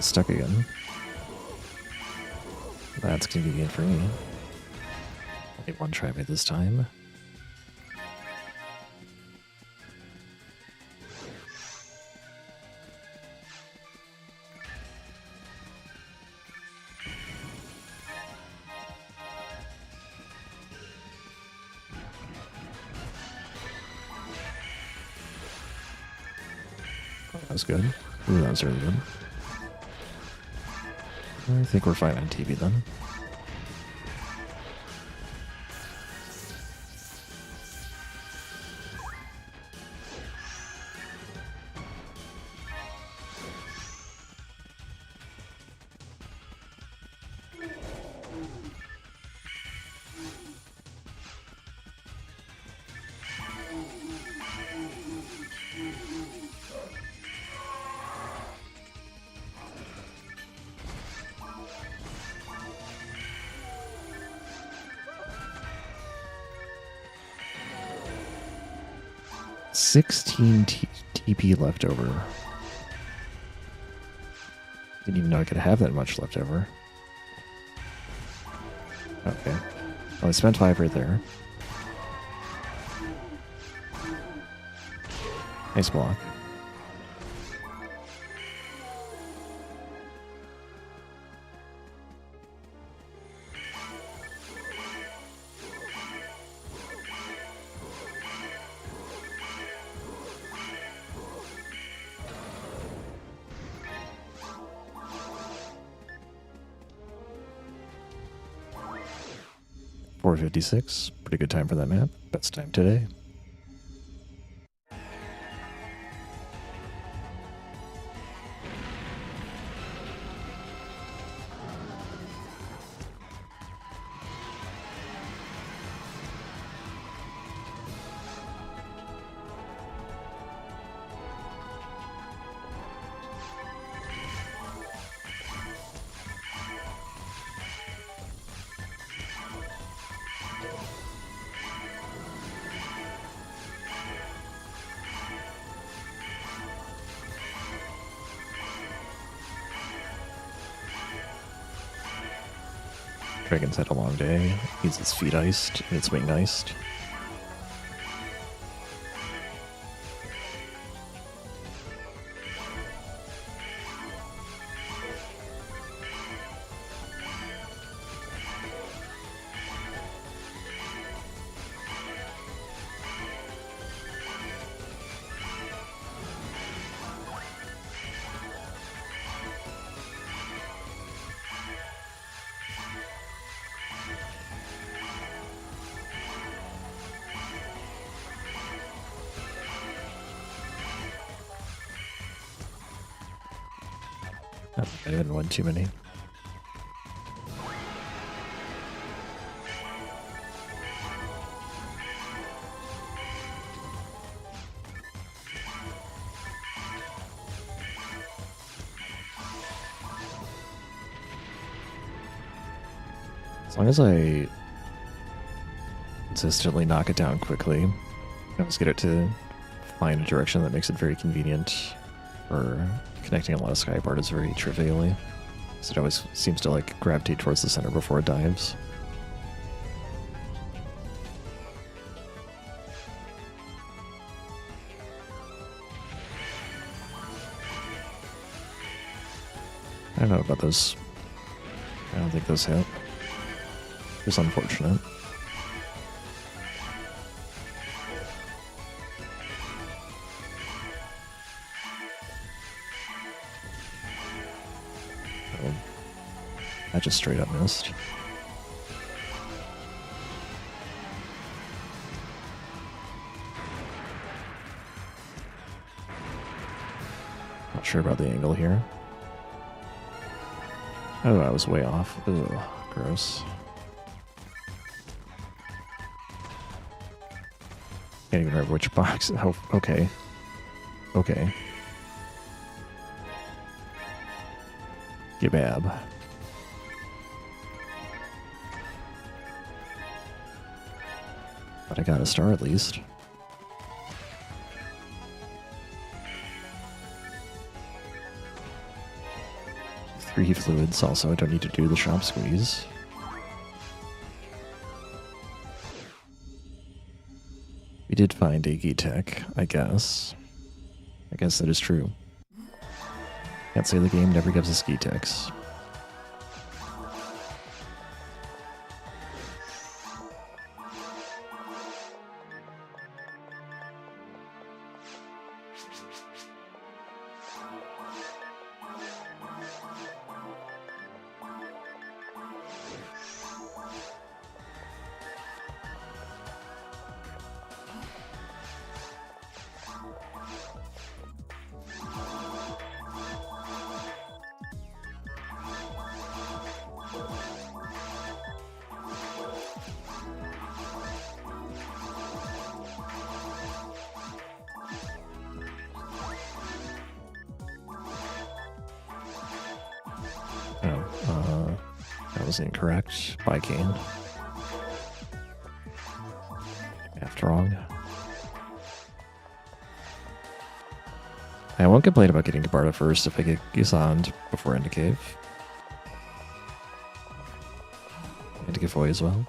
Stuck again. That's convenient for me. Only one try by this time. Oh, that was good. Ooh, that was really good. I think we're fine on TV then. TP left over. Didn't even know I could have that much left over. Okay. Well, I spent 5 right there. Nice block. .456, pretty good time for that map. Best time today. Dragon's had a long day. Needs its feet iced and its wing iced. I didn't win too many. long as I consistently knock it down quickly, I always get it to find a direction that makes it very convenient for connecting a lot of sky borders very trivially. So it always seems to like gravitate towards the center before it dives. I don't know about those. I don't think those hit. It's unfortunate. Oh, I just straight up missed. Not sure about the angle here. Oh, I was way off. Ugh, gross. Can't even remember which box. Oh, okay. Okay. Kebab. But I got a star at least. Three fluids also. I don't need to do the shop squeeze. We did find a G-Tech, I guess. I guess that is true. Can't say the game never gives us G-Techs. That was incorrect. By Kane. After wrong. I won't complain about getting Gabardo first if I get Gisand before End of Cave. And to giveaway as well.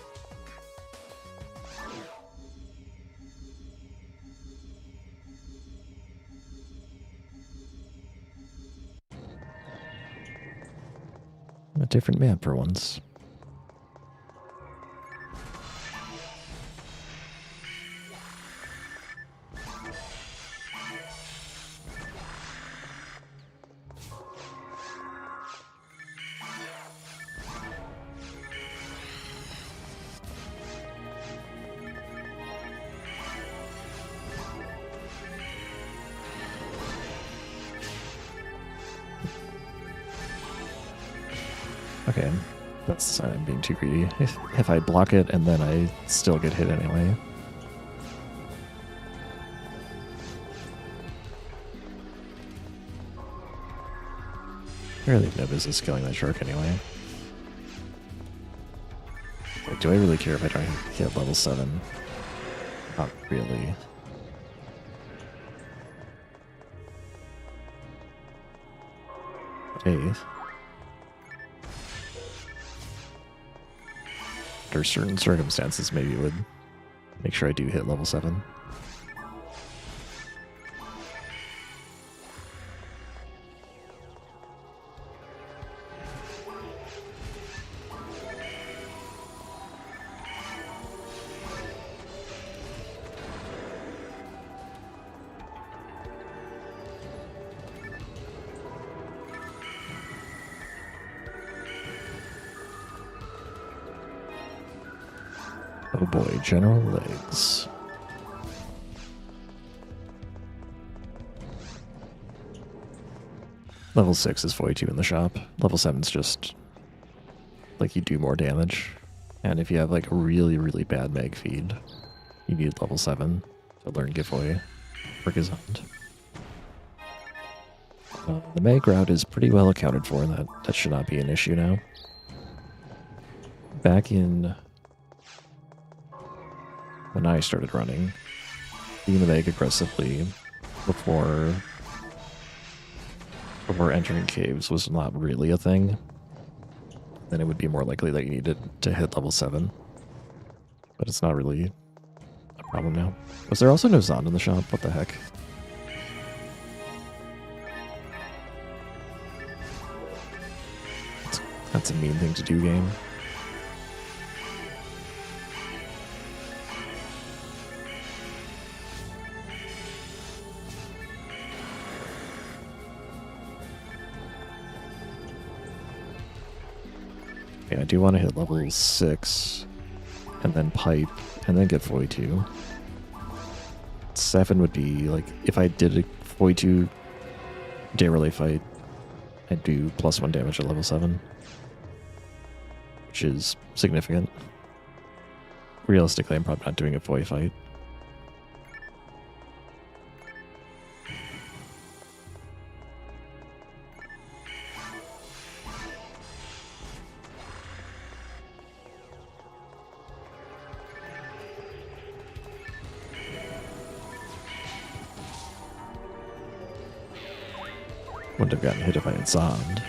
A different map for once. Okay, that's the sign I'm being too greedy. If I block it and then I still get hit anyway. I really have no business killing that shark anyway. Like, do I really care if I don't hit level 7? Not really. Hey. Under certain circumstances, maybe it would make sure I do hit level 7. Oh boy, general legs. Level 6 is way too in the shop. Level 7's just like you do more damage. And if you have like a really, really bad mag feed, you need level 7 to learn giveaway for Gazond. The mag route is pretty well accounted for, and that should not be an issue now. back in when I started running, feeding the egg aggressively before entering caves was not really a thing. Then it would be more likely that you needed to hit level 7. But it's not really a problem now. Was there also no Zond in the shop? What the heck? That's a mean thing to do, game. Okay, I do want to hit level 6, and then pipe, and then get Foy 2. 7 would be, like, if I did a Foy 2 day relay fight, I'd do +1 damage at level 7. Which is significant. Realistically, I'm probably not doing a Foy fight. Wouldn't have gotten hit if I had Zond.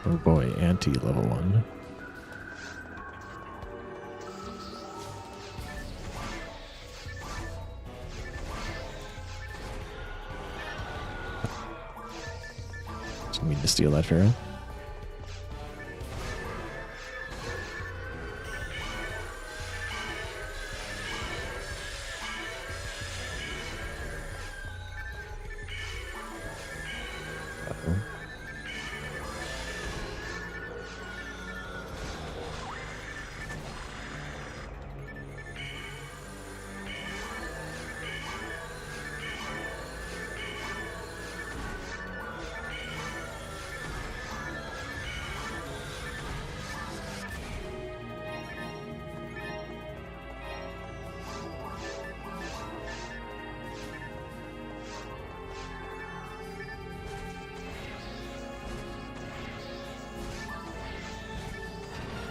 Oh boy, anti-level 1. Just need to steal that Pharaoh.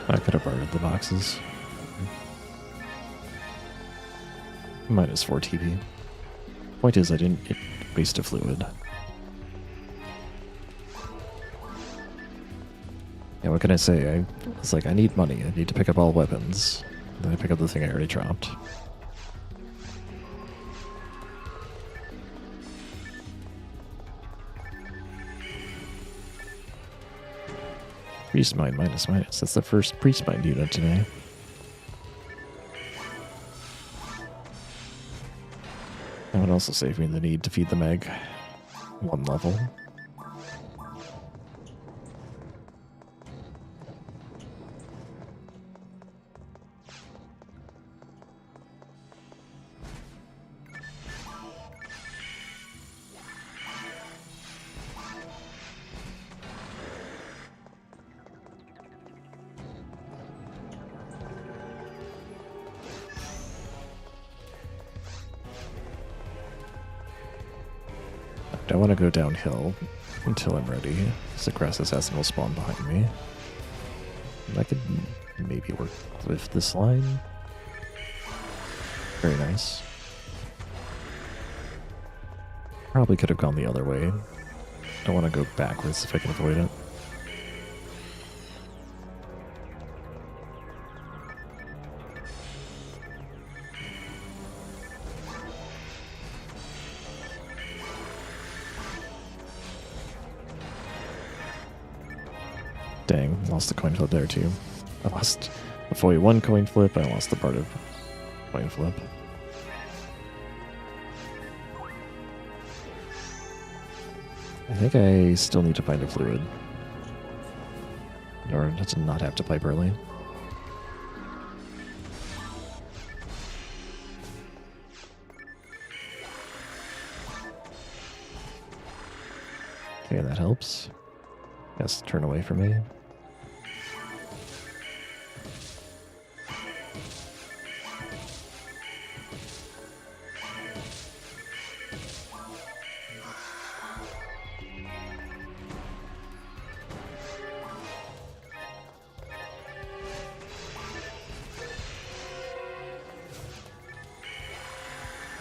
I could have bartered the boxes. -4 TP. Point is, I didn't waste a fluid. Yeah, what can I say? It's like, I need money. I need to pick up all weapons. Then I pick up the thing I already dropped. Priest Mind minus. That's the first Priest Mind unit today. That would also save me the need to feed the Meg 1 level. I don't want to go downhill until I'm ready. This grass assassin will spawn behind me. And I could maybe work with this line. Very nice. Probably could have gone the other way. I want to go backwards if I can avoid it. Dang, lost the coin flip there too. I lost the Foy 1 coin flip, I lost the part of coin flip. I think I still need to find a fluid in order to not have to pipe early. Okay, that helps. Yes, turn away from me.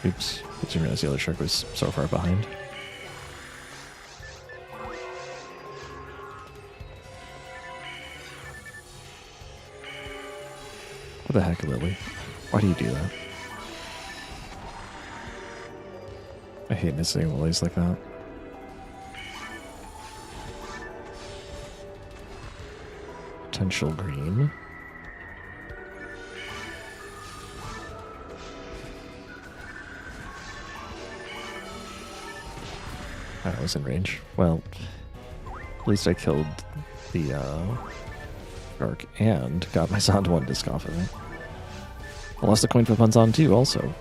Oops. Didn't realize the other shark was so far behind. What the heck, Lily? Why do you do that? I hate missing lilies like that. Potential green. I was in range. Well, at least I killed the shark and got my Zond 1 disc off of it. I lost the coin flip on Zond 2 also.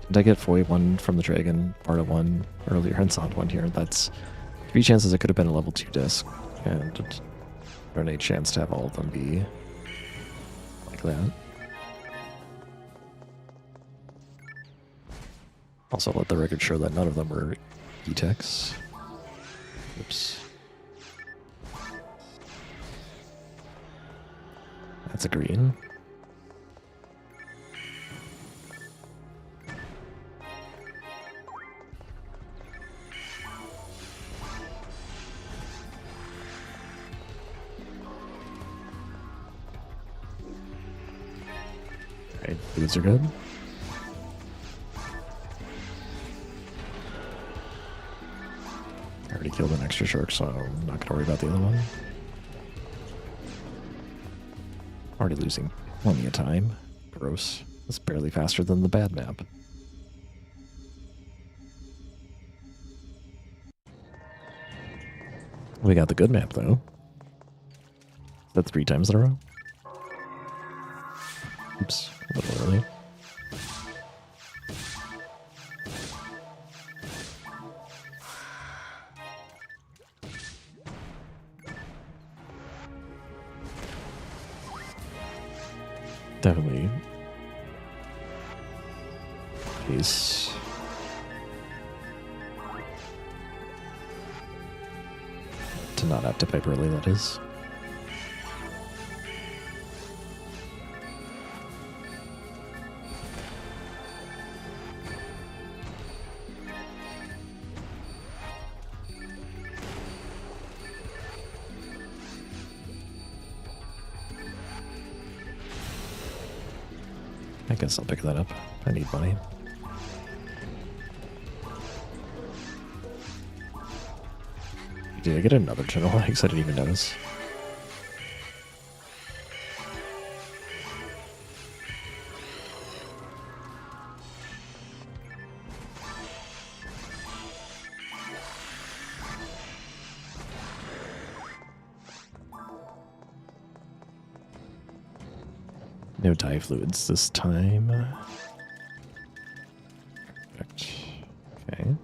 Did I get Foy 1 from the dragon, Barda 1 earlier, and Zond 1 here? That's 3 chances it could have been a level 2 disc, and not a chance to have all of them be like that. Also, let the record show that none of them were E-techs. Oops. That's a green. Alright, these are good. I already killed an extra shark, so I'm not gonna worry about the other one. Already losing plenty of time. Gross. That's barely faster than the bad map. We got the good map, though. Is that 3 times in a row? Oops, a little early. Definitely. Case. To not have to pipe early, that is. I guess I'll pick that up. I need money. Did I get another general eggs? I didn't even notice. No dye fluids this time. Perfect. Okay.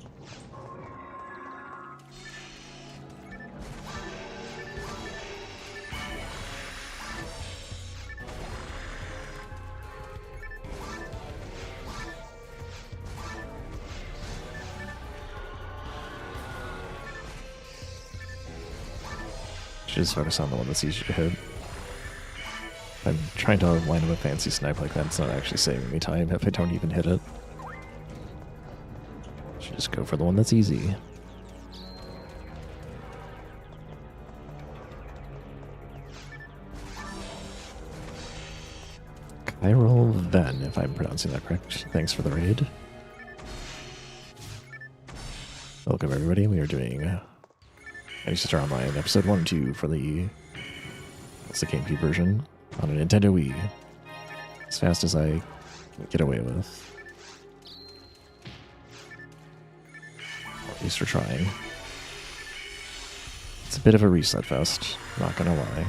Should just focus on the one that's easier to hit. I'm trying to line up a fancy snipe like that. It's not actually saving me time if I don't even hit it. Should just go for the one that's easy. Chiral Ven, if I'm pronouncing that correct. Thanks for the raid. Welcome everybody. We are doing Phantasy Star Online, episode 1 and 2 for the GameCube version. On a Nintendo Wii, as fast as I can get away with. Or at least we're trying. It's a bit of a reset fest, not gonna lie.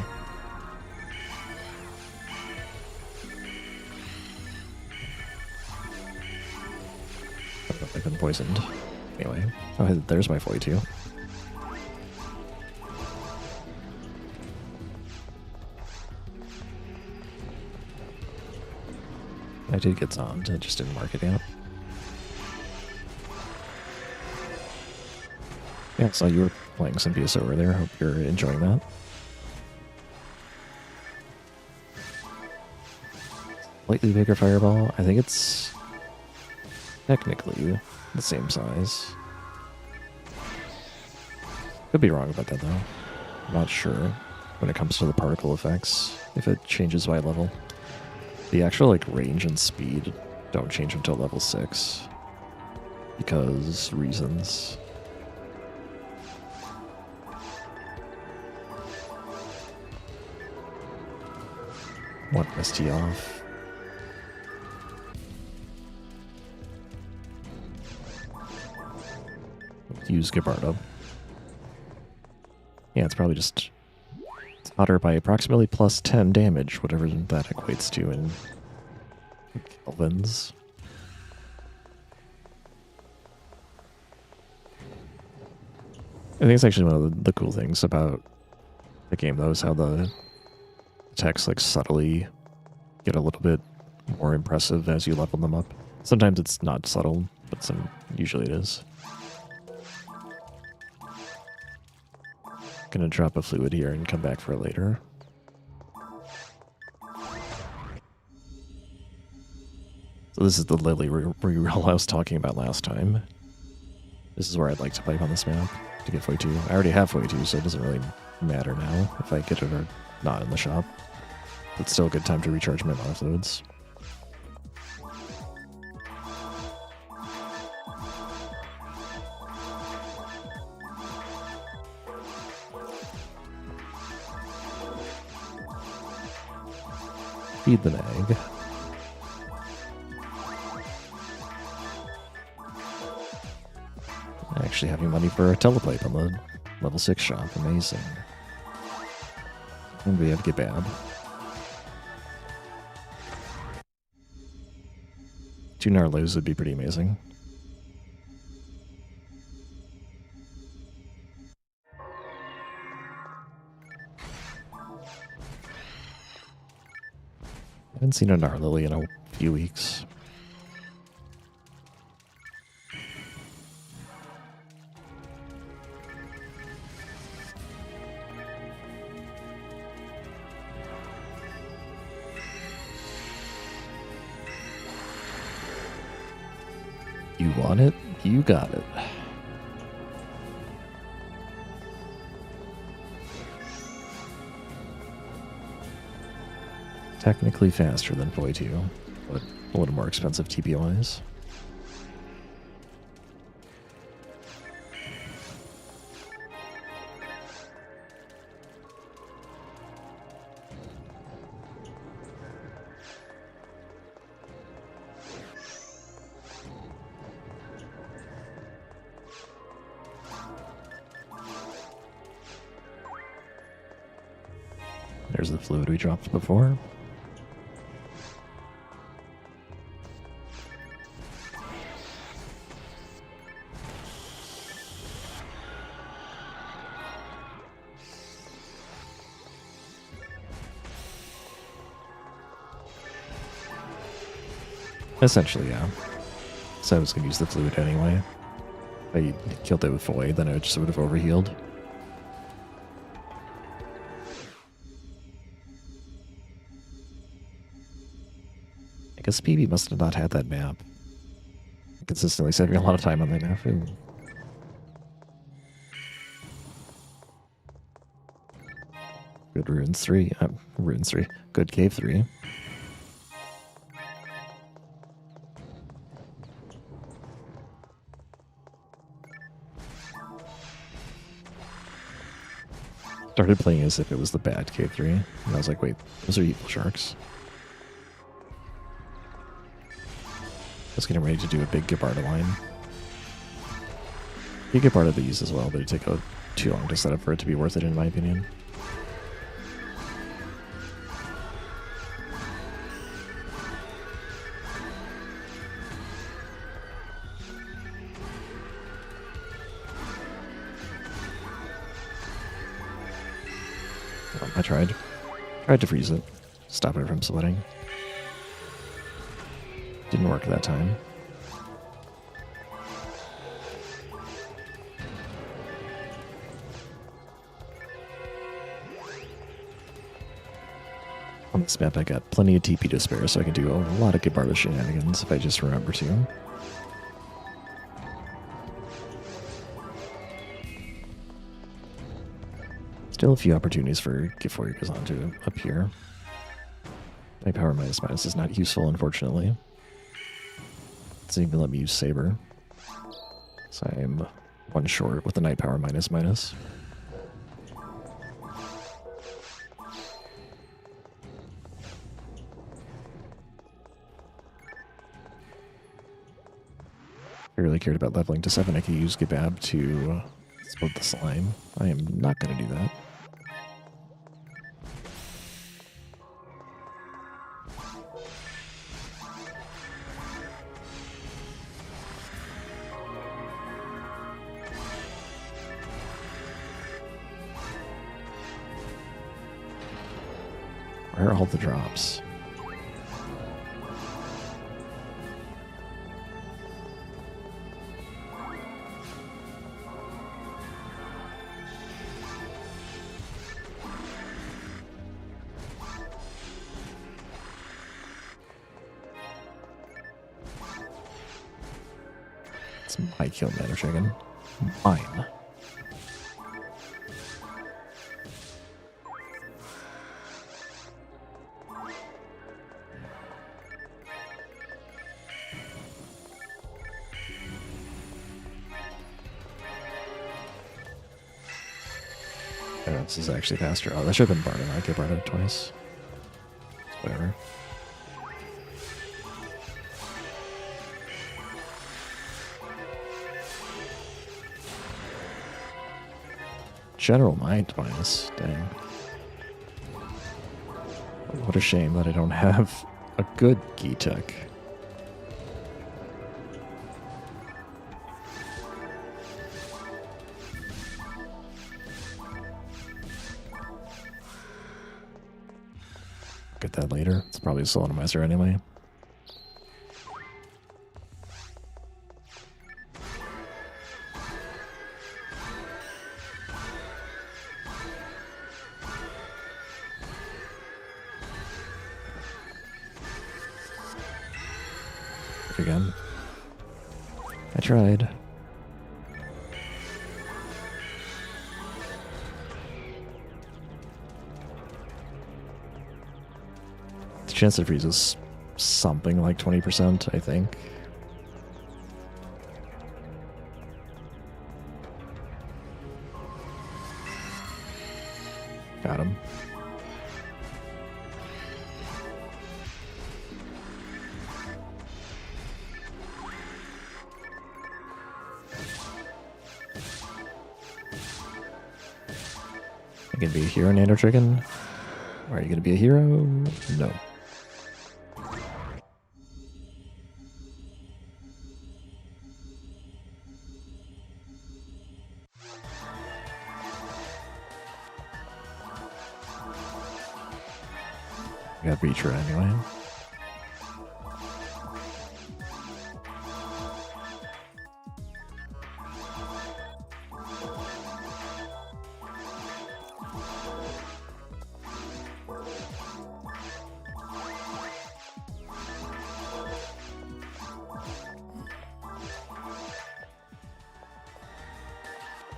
I've been poisoned. Anyway, oh, there's my 42. I did get zombed, I just didn't mark it out. Yeah, so you were playing some BSO earlier, hope you're enjoying that. Slightly bigger fireball. I think it's technically the same size. Could be wrong about that though. I'm not sure when it comes to the particle effects, if it changes by level. The actual like range and speed don't change until level 6 because reasons. One ST off. Use Gabardo. Yeah, it's probably just hotter by approximately plus 10 damage, whatever that equates to in kelvins. I think it's actually one of the cool things about the game, though, is how the attacks like subtly get a little bit more impressive as you level them up. Sometimes it's not subtle, but usually it is. Gonna drop a fluid here and come back for it later. So this is the Lily reroll I was talking about last time. This is where I'd like to pipe on this map to get 42. I already have 42, so it doesn't really matter now if I get it or not in the shop. It's still a good time to recharge my mana fluids. Feed the nag. Actually having money for a telepipe on the level 6 shop. Amazing. And we have Gibab. 2 Narloos would be pretty amazing. I haven't seen a Narlily in a few weeks. You want it? You got it. Technically faster than Poi 2, but a little more expensive TP-wise. There's the fluid we dropped before. Essentially, yeah. So I was going to use the fluid anyway. If I killed it with Foy, then I just would have overhealed. I guess PB must have not had that map. Consistently saving a lot of time on that map. Ooh. Good ruins 3. Ruins 3. Good cave 3. Started playing as if it was the bad cave 3. And I was like, wait, those are evil sharks. I was getting ready to do a big Gabarda line. You could Gabarda these as well, but it'd take too long to set up for it to be worth it, in my opinion. I tried. Tried to freeze it. Stop it from splitting. Didn't work that time. On this map, I got plenty of TP to spare, so I can do a lot of Gibardo shenanigans if I just remember to. Still a few opportunities for Giforikazan to appear. My power minus is not useful, unfortunately. Doesn't even let me use Saber. So I'm one short with the Night Power minus. If I really cared about leveling to 7, I could use Gibab to split the slime. I am not going to do that. Where are all the drops? It's my kill, Manor Chicken. Mine. Oh, this is actually faster. Oh, that should have been Bardo. I get Bardo twice. Whatever. General Mind minus. Dang. What a shame that I don't have a good G-Tech. Get that later. It's probably a Solenomizer anyway. Again. I tried. The chance to freeze is something like 20%, I think. Got him. Are you gonna be a hero, Nano Chicken? Or are you gonna be a hero? No. I got Reacher anyway.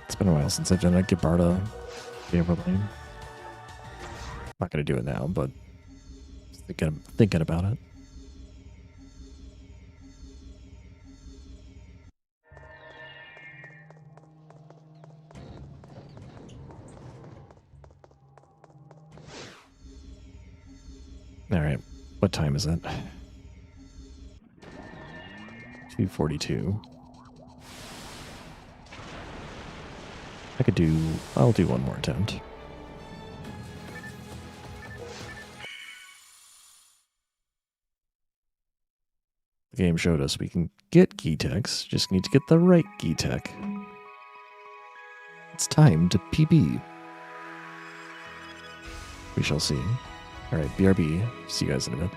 It's been a while since I've done a Gibardo favorably. Not gonna do it now, but thinking about it. All right, what time is it? 2:42. I'll do one more attempt. The game showed us we can get G-Techs, just need to get the right G-Tech. It's time to PB. We shall see. Alright, BRB. See you guys in a bit.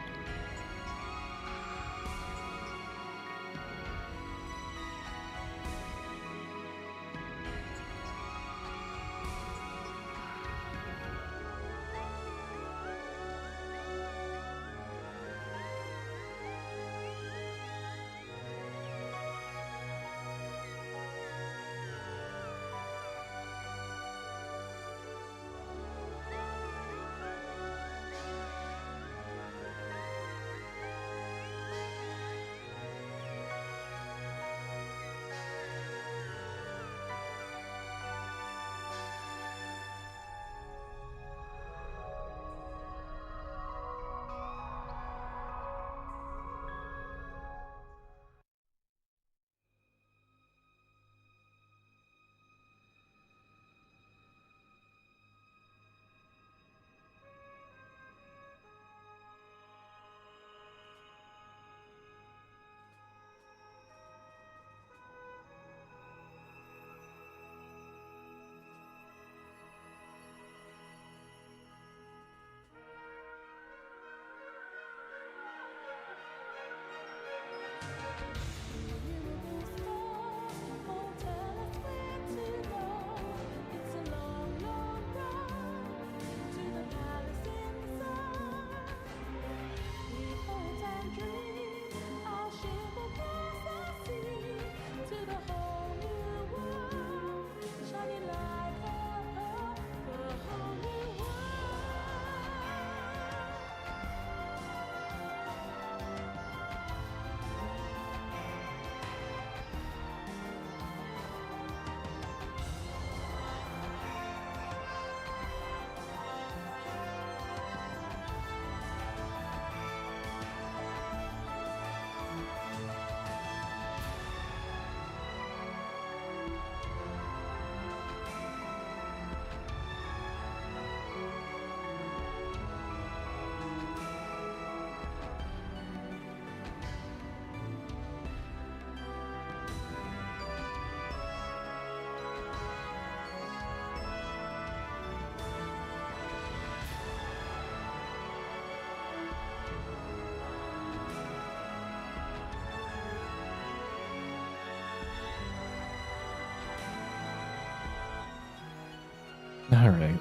Alright.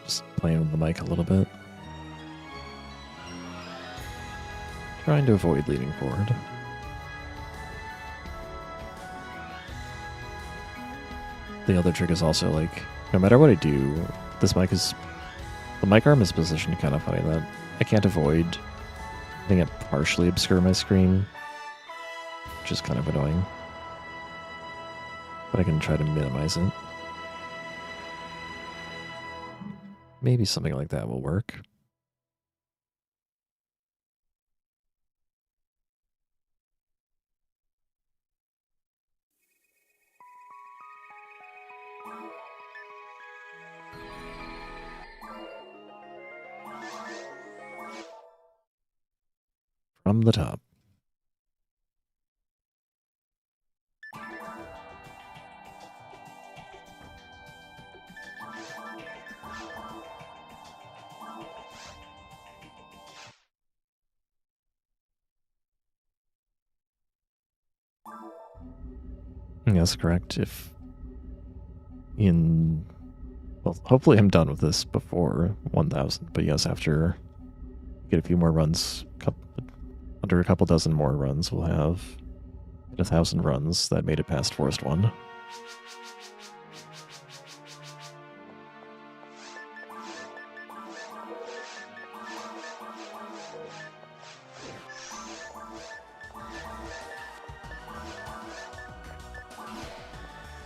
Just playing with the mic a little bit. Trying to avoid leaning forward. The other trick is also, like, no matter what I do, this mic is... The mic arm is positioned kind of funny that I can't avoid having it partially obscure my screen, which is kind of annoying. But I can try to minimize it. Maybe something like that will work. From the top. Yes, correct. If in... Well, hopefully I'm done with this before 1,000, but yes, after get a few more runs, under a couple dozen more runs, we'll have 1,000 runs that made it past Forest 1.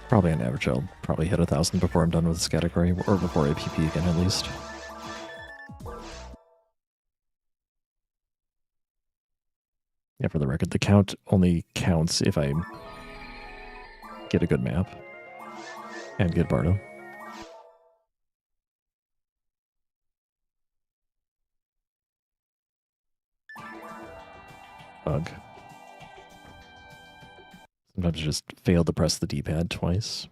Probably on average, I'll probably hit 1,000 before I'm done with this category, or before I PP again at least. Yeah, for the record, the count only counts if I get a good map and get Bardo. Bug. Sometimes I just fail to press the D-pad twice.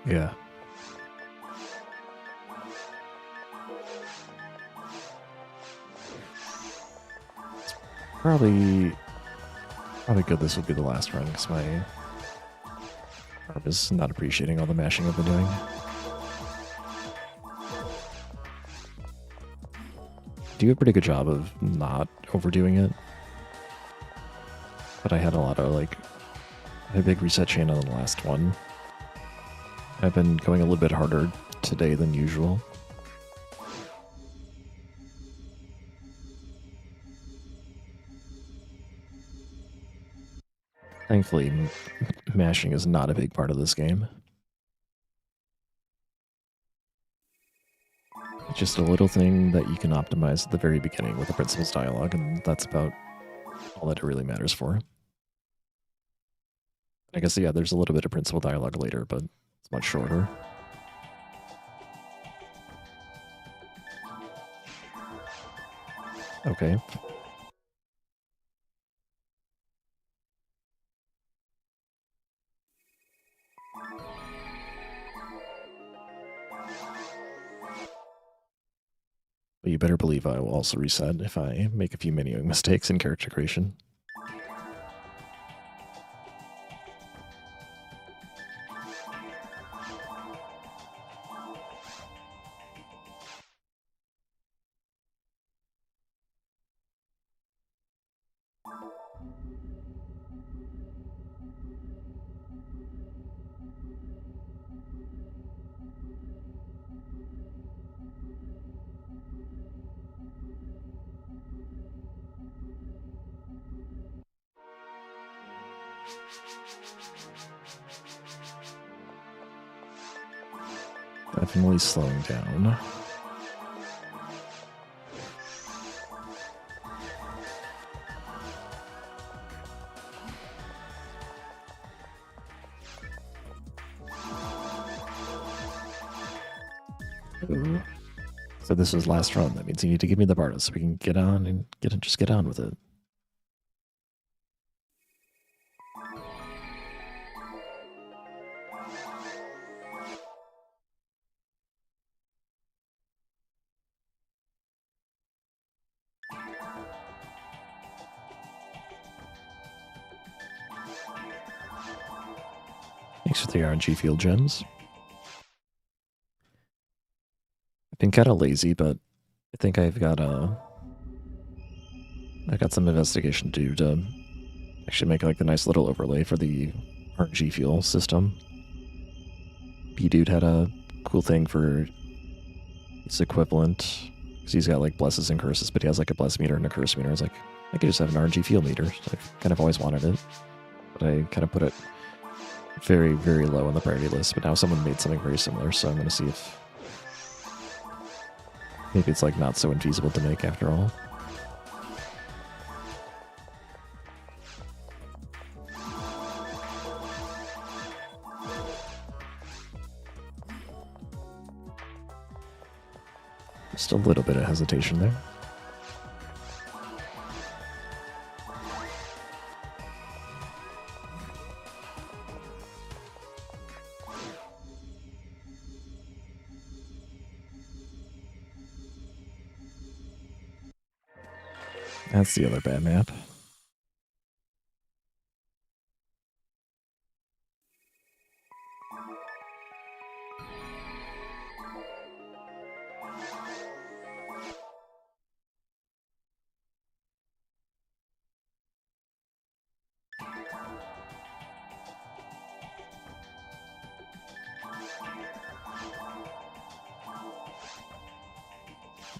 Yeah. It's probably good this would be the last run, because my arm is not appreciating all the mashing I've been doing. Do a pretty good job of not overdoing it. But I had a lot of, like, a big reset chain on the last one. I've been going a little bit harder today than usual. Thankfully, mashing is not a big part of this game. It's just a little thing that you can optimize at the very beginning with the principal's dialogue, and that's about all that it really matters for. I guess, yeah, there's a little bit of principal dialogue later, but it's much shorter. Okay. But you better believe I will also reset if I make a few menuing mistakes in character creation. Definitely slowing down. Ooh. So this was last run. That means you need to give me the Bardo so we can get on and just get on with it. Thanks for the RNG field gems. I've been kind of lazy, but I think I got some investigation to do to actually make like a nice little overlay for the RNG fuel system. B-Dude had a cool thing for his equivalent, because he's got like blesses and curses, but he has like a bless meter and a curse meter. I was like, I could just have an RNG fuel meter. So I've kind of always wanted it, but I kind of put it very, very low on the priority list. But now someone made something very similar, so I'm going to see if maybe it's like not so infeasible to make after all. Just a little bit of hesitation there. That's the other bad map.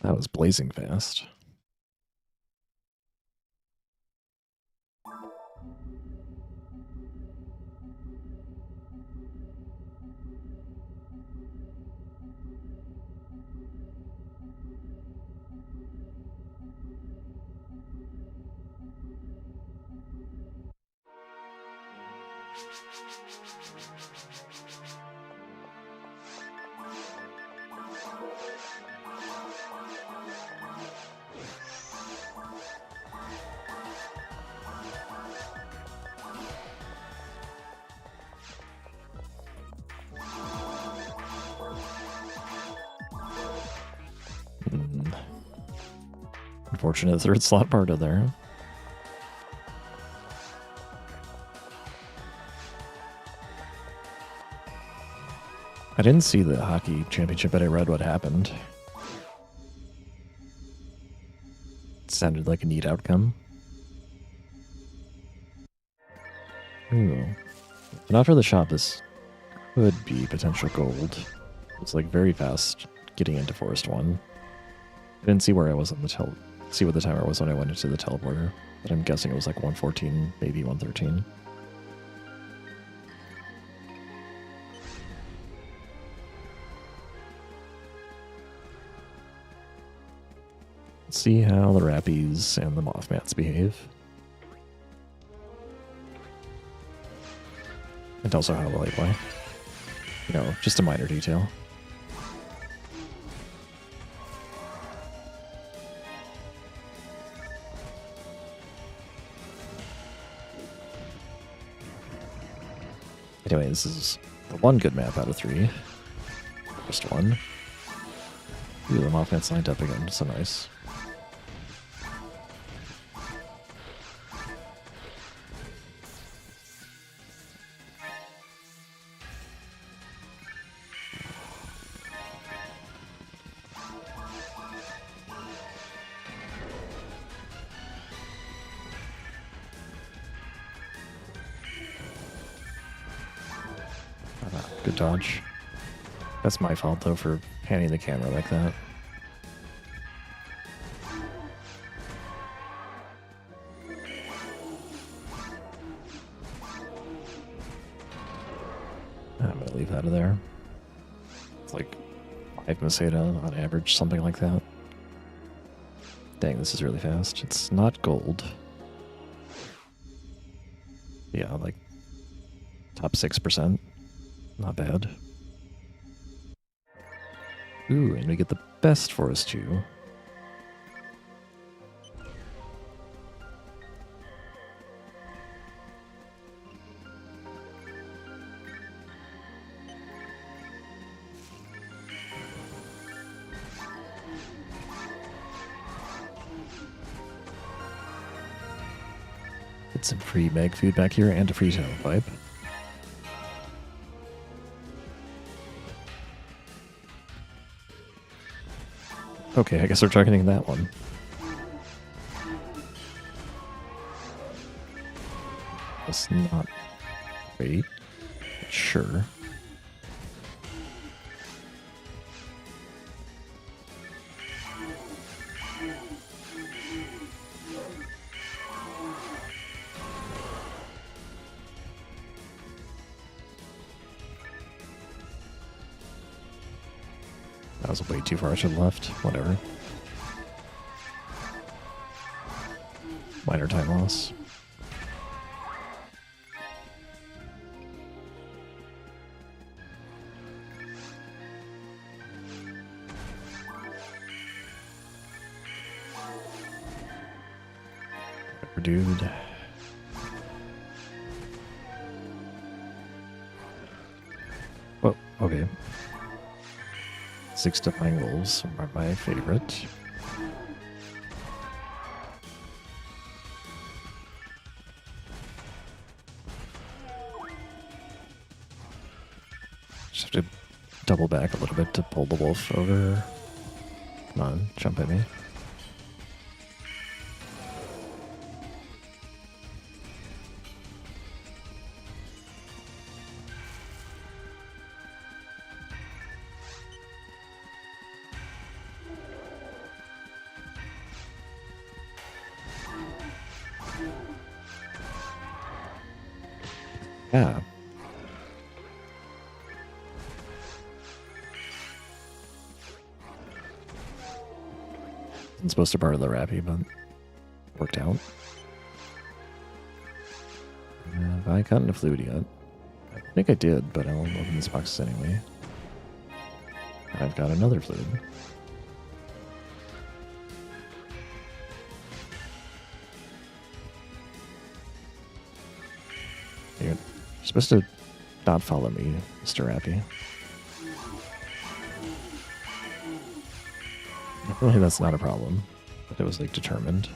That was blazing fast. Unfortunate third slot Bardo there. I didn't see the hockey championship, but I read what happened. It sounded like a neat outcome. Ooh. But not for the shop, this could be potential gold. It's like very fast getting into Forest 1. I didn't see where I was on the see what the timer was when I went into the teleporter, but I'm guessing it was like 114, maybe 113. Let's see how the Rappies and the Mothmats behave. And also how well they play. You know, just a minor detail. Anyway, this is the one good map out of 3. Just one. Ooh, the Mothman's lined up again, so nice. Good dodge. That's my fault, though, for panning the camera like that. I'm gonna leave that in there. It's like 5 Meseta on average, something like that. Dang, this is really fast. It's not gold. Yeah, like top 6%. Not bad. Ooh, and we get the best Forest 2. Get some free mag food back here and a free tail pipe. Okay, I guess we're targeting that one. That's not great. Sure. That was way too far to the left. Whatever. Minor time loss. Whatever, dude. Oh, okay. 6 defying wolves are my favorite. Just have to double back a little bit to pull the wolf over. Come on, jump at me. Yeah. I'm supposed to borrow the Rappy, but worked out. Have I gotten a fluid yet? I think I did, but I'll open this box anyway. I've got another fluid. You're supposed to not follow me, Mr. Rappy. Really, that's not a problem. But it was, like, determined.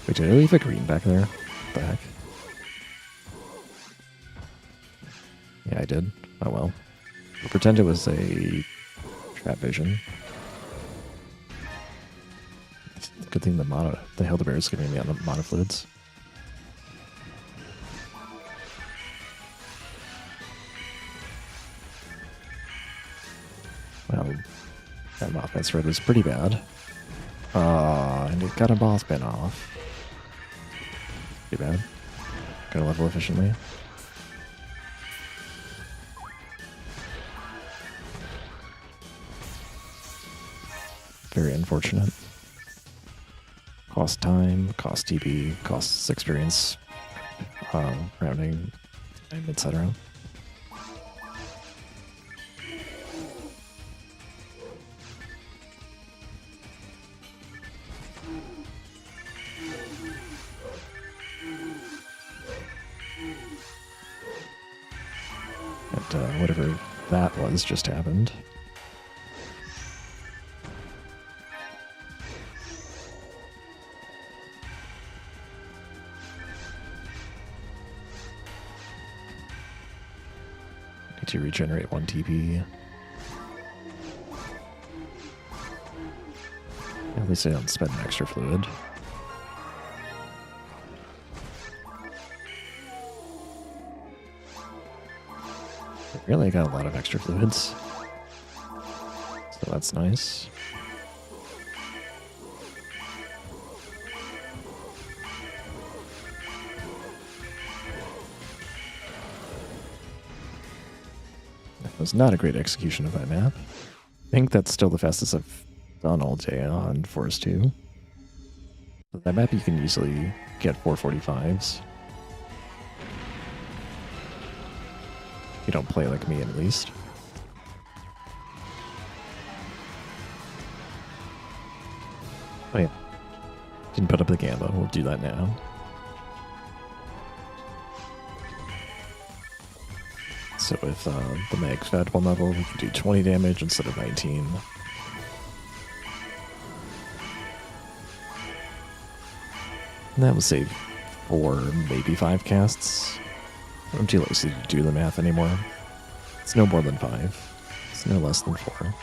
Wait, did I leave a green back there? What the heck? Yeah, I did. Oh well. We'll pretend it was a trap vision. Good thing the Hildebeer is giving me on the monofluids. Well, that Mothman spread was pretty bad. And it got a boss bin off. Pretty bad. Gonna level efficiently. Very unfortunate. Cost time, cost TP, costs experience, rounding, etc. And whatever that was just happened. Need to regenerate 1 TP. At least I don't spend an extra fluid. Really, I got a lot of extra fluids. So that's nice. It was not a great execution of that map. I think that's still the fastest I've done all day on Forest 2. But that map you can easily get 445s. You don't play like me, at least. Oh yeah. Didn't put up the Gamba. We'll do that now. So with the Mag Fed 1 level, we can do 20 damage instead of 19. And that will save 4, maybe 5 casts. I'm too lazy to do the math anymore. It's no more than 5. It's no less than 4.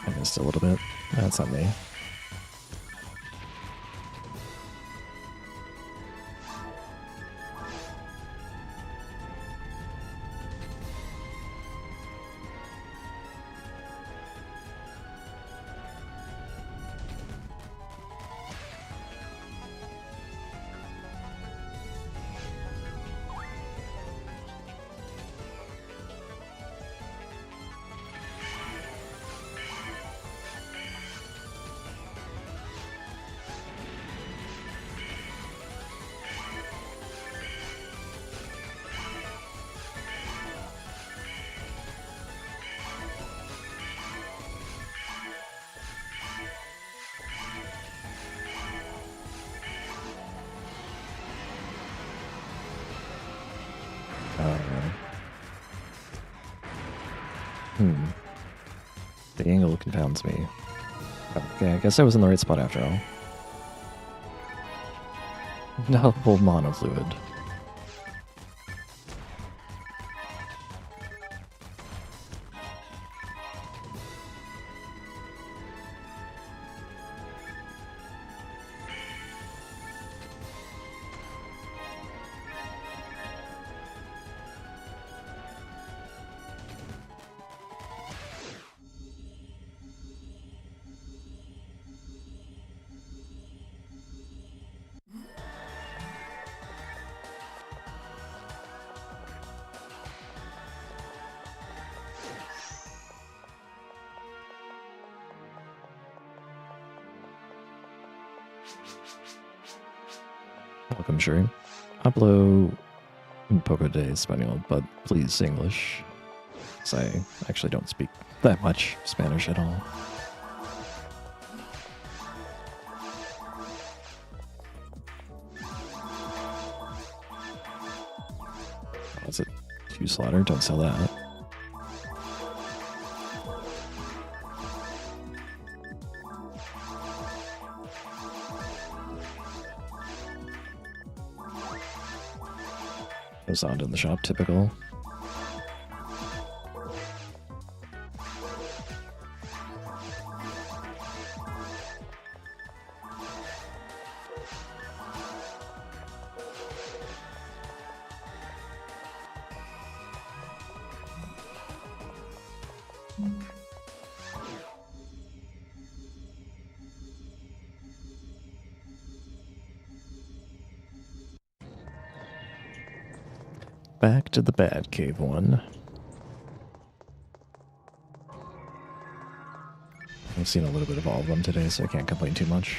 I missed a little bit. That's on me. The angle confounds me. Okay, I guess I was in the right spot after all. Double monofluid. Welcome, Shuri. Hablo un poco de español, but please English. Because I actually don't speak that much Spanish at all. That's it. 2 slaughter, don't sell that. Goes on in the shop, typical. Back to the bad cave one. I've seen a little bit of all of them today, so I can't complain too much.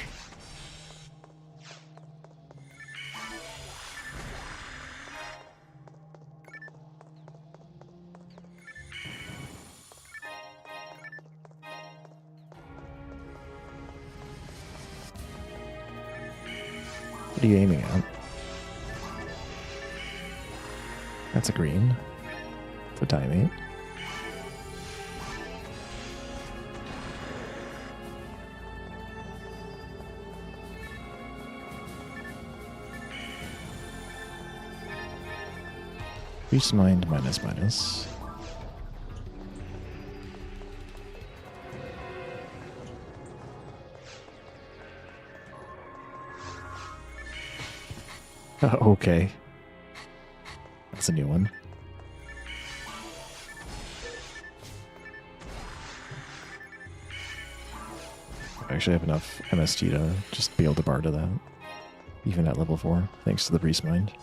What are you aiming at? That's a green. It's a diamond. Increase mind minus. Okay. That's a new one. I actually have enough MST to just be able to bar to that. Even at level 4, thanks to the Priest Mind.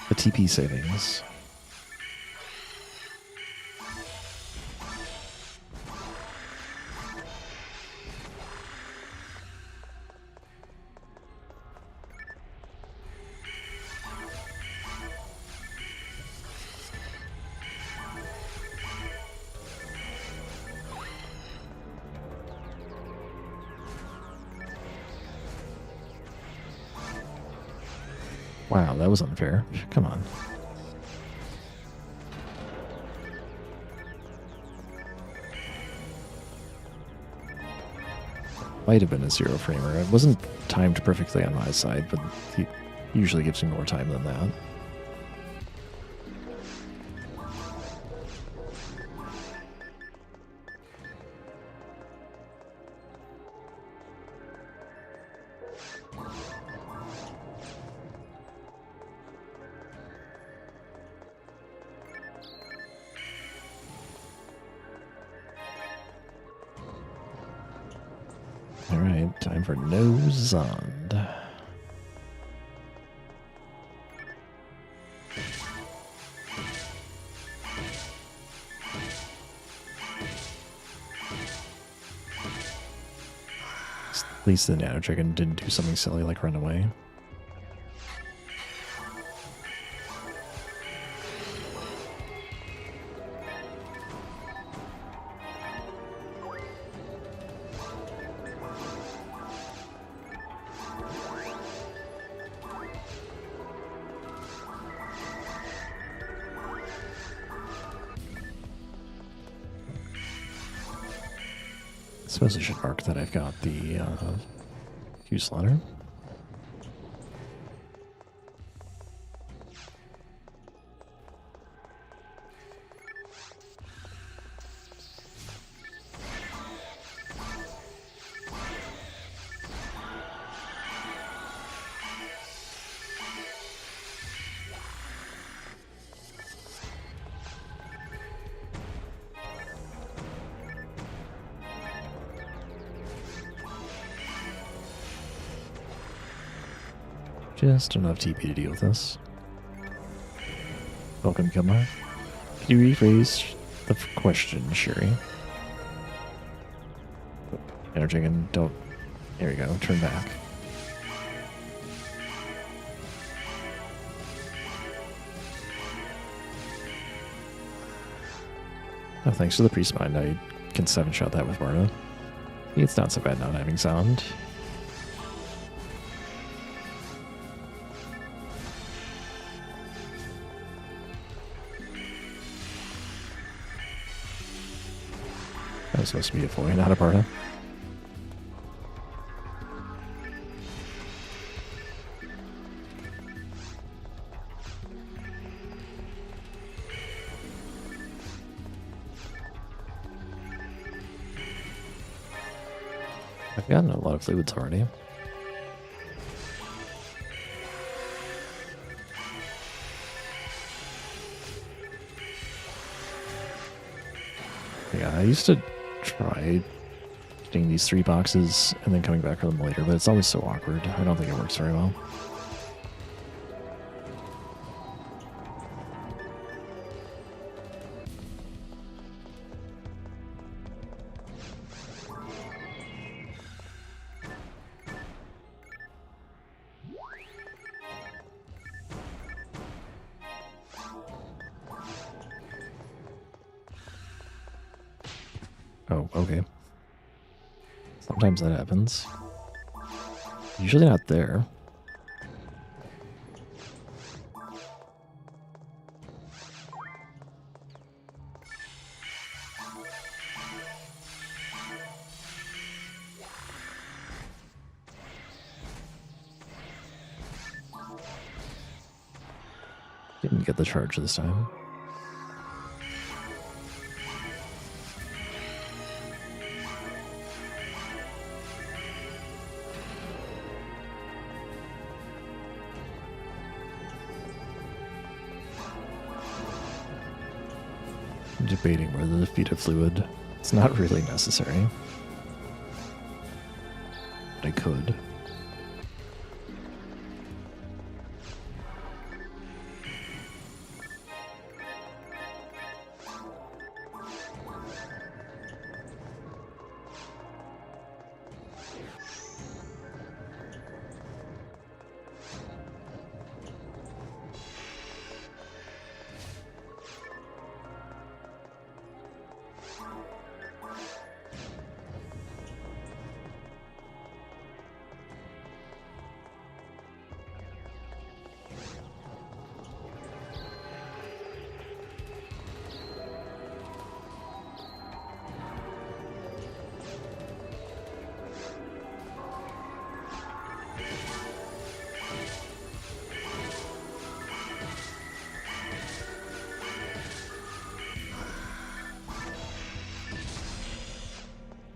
The TP savings. Wow, that was unfair. Come on. Might have been a 0 framer. It wasn't timed perfectly on my side, but he usually gives me more time than that. Alright, time for no Zond. At least the Nano Dragon didn't do something silly like run away. I suppose I should mark that I've got the Q slaughter. Just enough TP to deal with this. Welcome, Kilmar. Can you rephrase the question, Sherry? Energy and don't. There we go. Turn back. Oh, thanks to the Priest Mind, I can 7-shot that with Barda. It's not so bad not having sound. That was supposed to be a Foy, not a Barda. I've gotten a lot of fluids already. Yeah, I used to try getting these 3 boxes and then coming back for them later, but it's always so awkward. I don't think it works very well. Oh, okay. Sometimes that happens. Usually not there. Didn't get the charge this time. I'm debating whether to feed a fluid. It's not really necessary. But I could.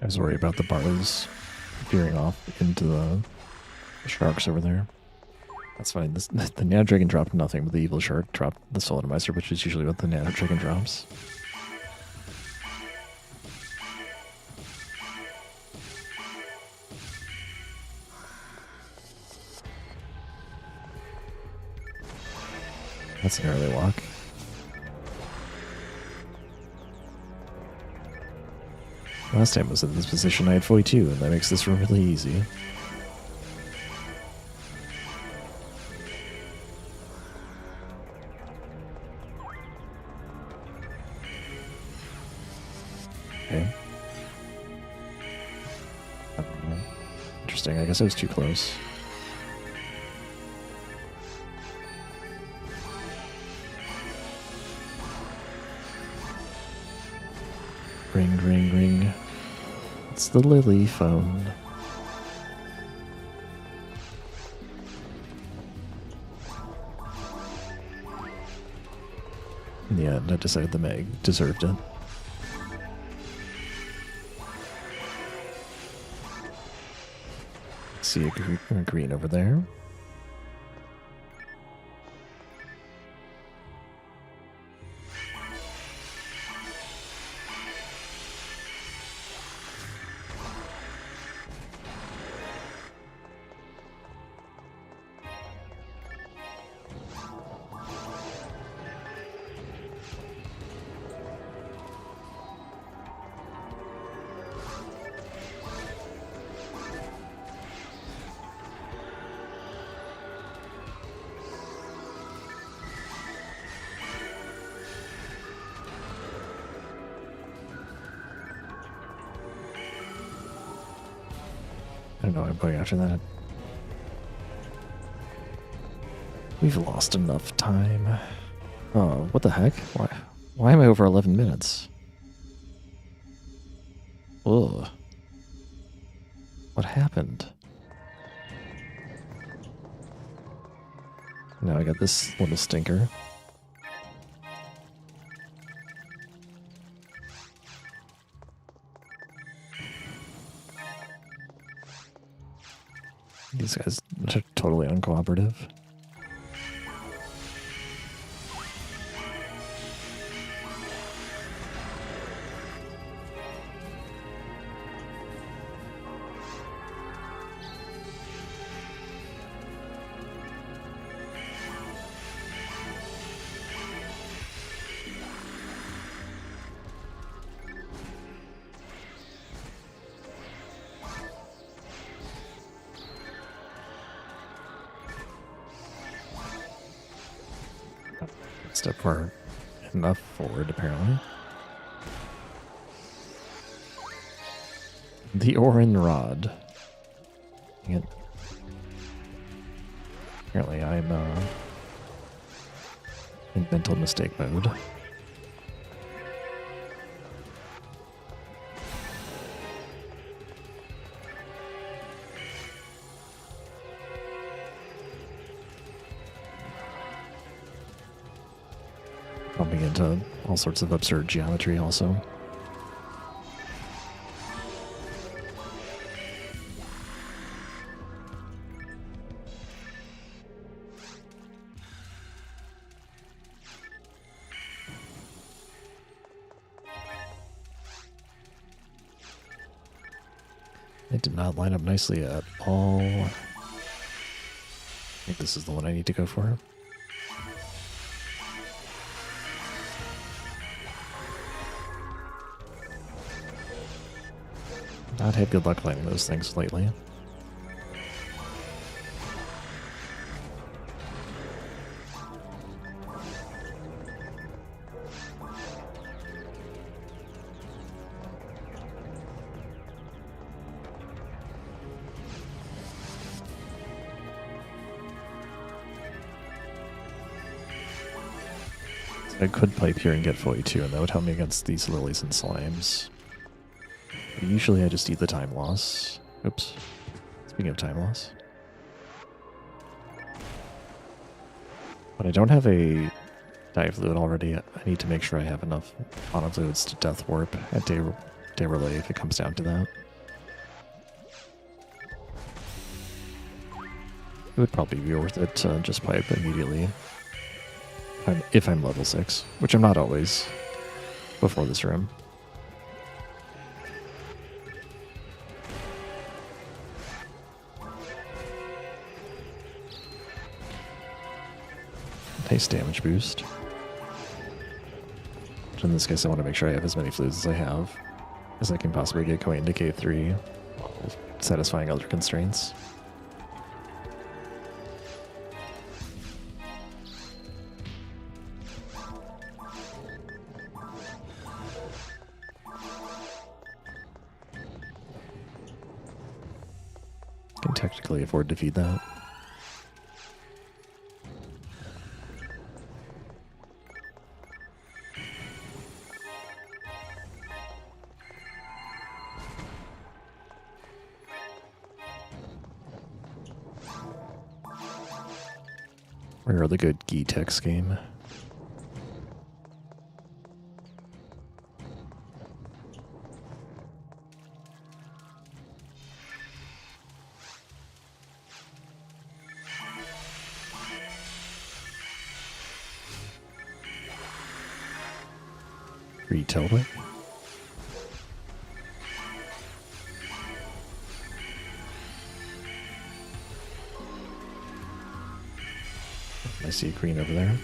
I was worried about the bars veering off into the sharks over there. That's fine. The Nano Dragon dropped nothing, but the Evil Shark dropped the Solidimizer, which is usually what the Nano Dragon drops. That's an early walk. Last time I was in this position, I had 42, and that makes this room really easy. Okay. Interesting, I guess I was too close. Ring, ring, ring. It's the Lily phone. In the end, I decided the Meg deserved it. See a green over there. I don't know, I'm going after that. We've lost enough time. Oh, what the heck? Why am I over 11 minutes? Ugh. What happened? Now I got this little stinker. These guys are totally uncooperative. Step far enough forward, apparently. The Orin Rod. Dang it. Apparently I'm in mental mistake mode. Bumping into all sorts of absurd geometry also. It did not line up nicely at all. I think this is the one I need to go for. Not had good luck finding those things lately. I could pipe here and get fully too, and that would help me against these lilies and slimes. But usually I just eat the time loss. Oops. Speaking of time loss. But I don't have a dive fluid already. I need to make sure I have enough auto fluids to death warp at day relay if it comes down to that. It would probably be worth it to just pipe immediately. If I'm level 6, which I'm not always before this room. Nice damage boost. In this case, I want to make sure I have as many fluids as I have as I can possibly get going into Cave 3 while satisfying other constraints. Can technically afford to feed that. Where are the good G-Tex game? Retail it. I see a green over there.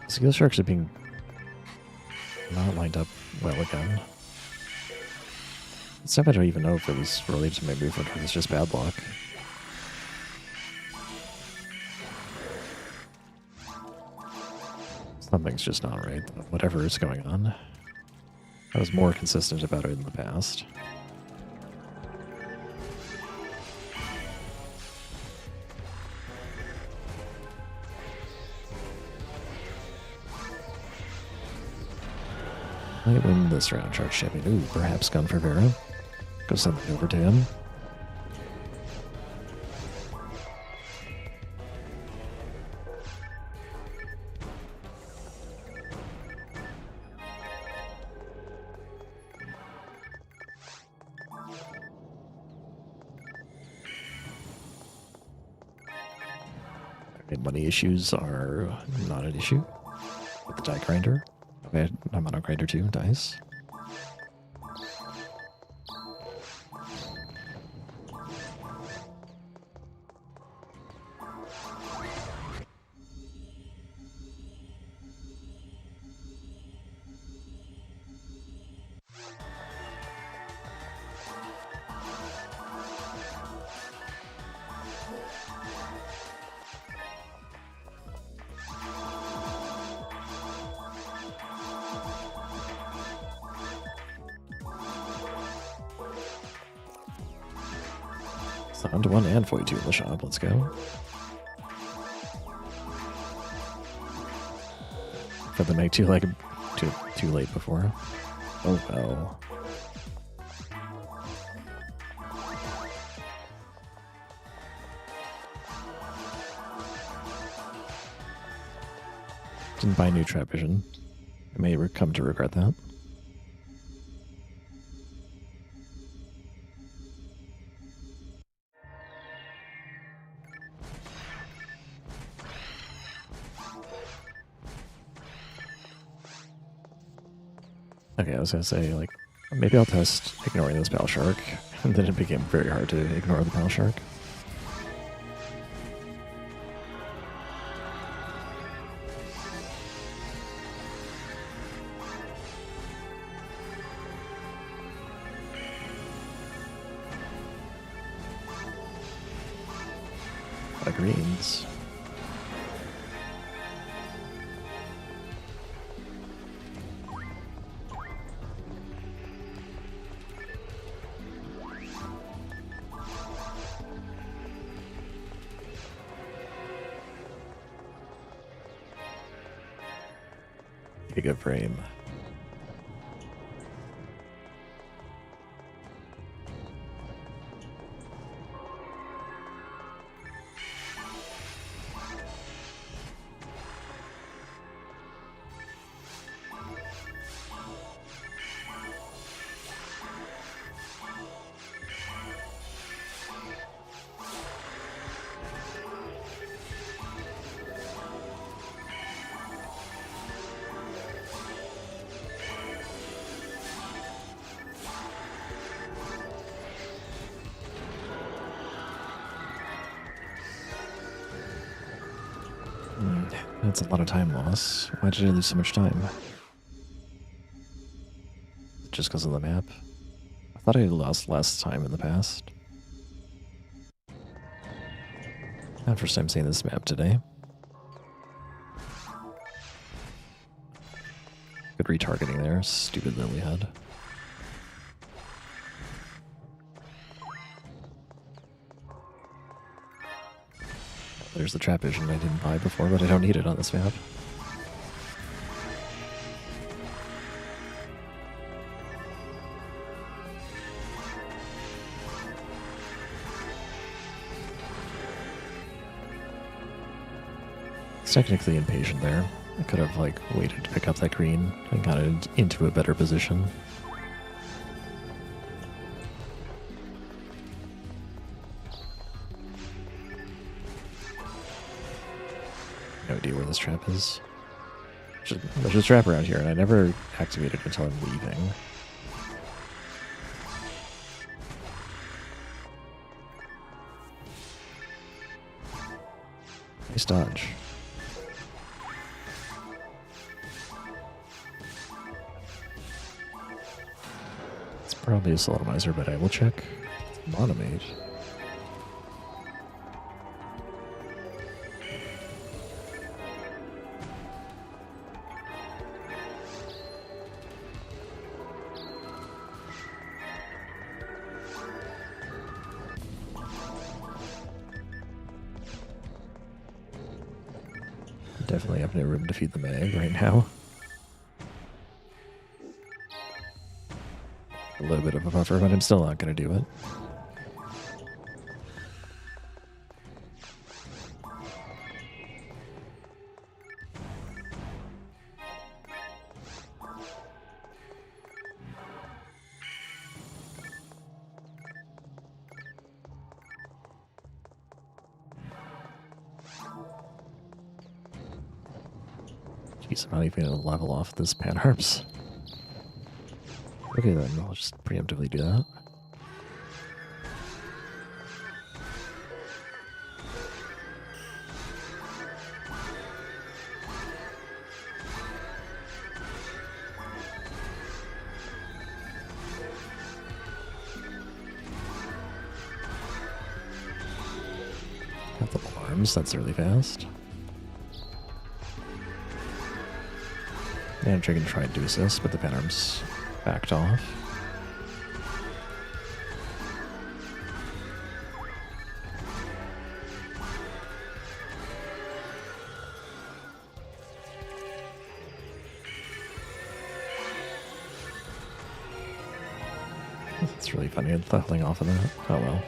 Skill sharks are being not lined up well again. This time I don't even know if it was related to my movement or it's just bad luck. Something's just not right. Whatever is going on. I was more consistent about it in the past. Might win this round, charge champion. Ooh, perhaps gun for Vera. Go send it over to him. Okay, money issues are not an issue with the die grinder. Okay, I'm on a grinder too, dice. On to 1 and 42 in the shop. Let's go. But the make too late before. Oh well. Didn't buy new trap vision. I may come to regret that. Okay, I was gonna say, like, maybe I'll test ignoring this Battle Shark, and then it became very hard to ignore the Battle Shark. Greens. A good frame. That's a lot of time loss. Why did I lose so much time? Just because of the map? I thought I had lost less time in the past. Not first time seeing this map today. Good retargeting there. Stupid Lily head. There's the trap vision I didn't buy before, but I don't need it on this map. It's technically impatient there. I could have, like, waited to pick up that green and got it into a better position. No idea where this trap is. There's a trap around here, and I never activate it until I'm leaving. Nice dodge. It's probably a sodomizer, but I will check. Monomate. Definitely have no room to feed the mag right now. A little bit of a buffer, but I'm still not going to do it. Jeez, I'm not even going to level off this pan harps. Okay then, I'll just preemptively do that. Got the alarms, that's really fast. And I'm trying to try and do assist, but the pan arms backed off. It's really funny throttling off of that. Oh well.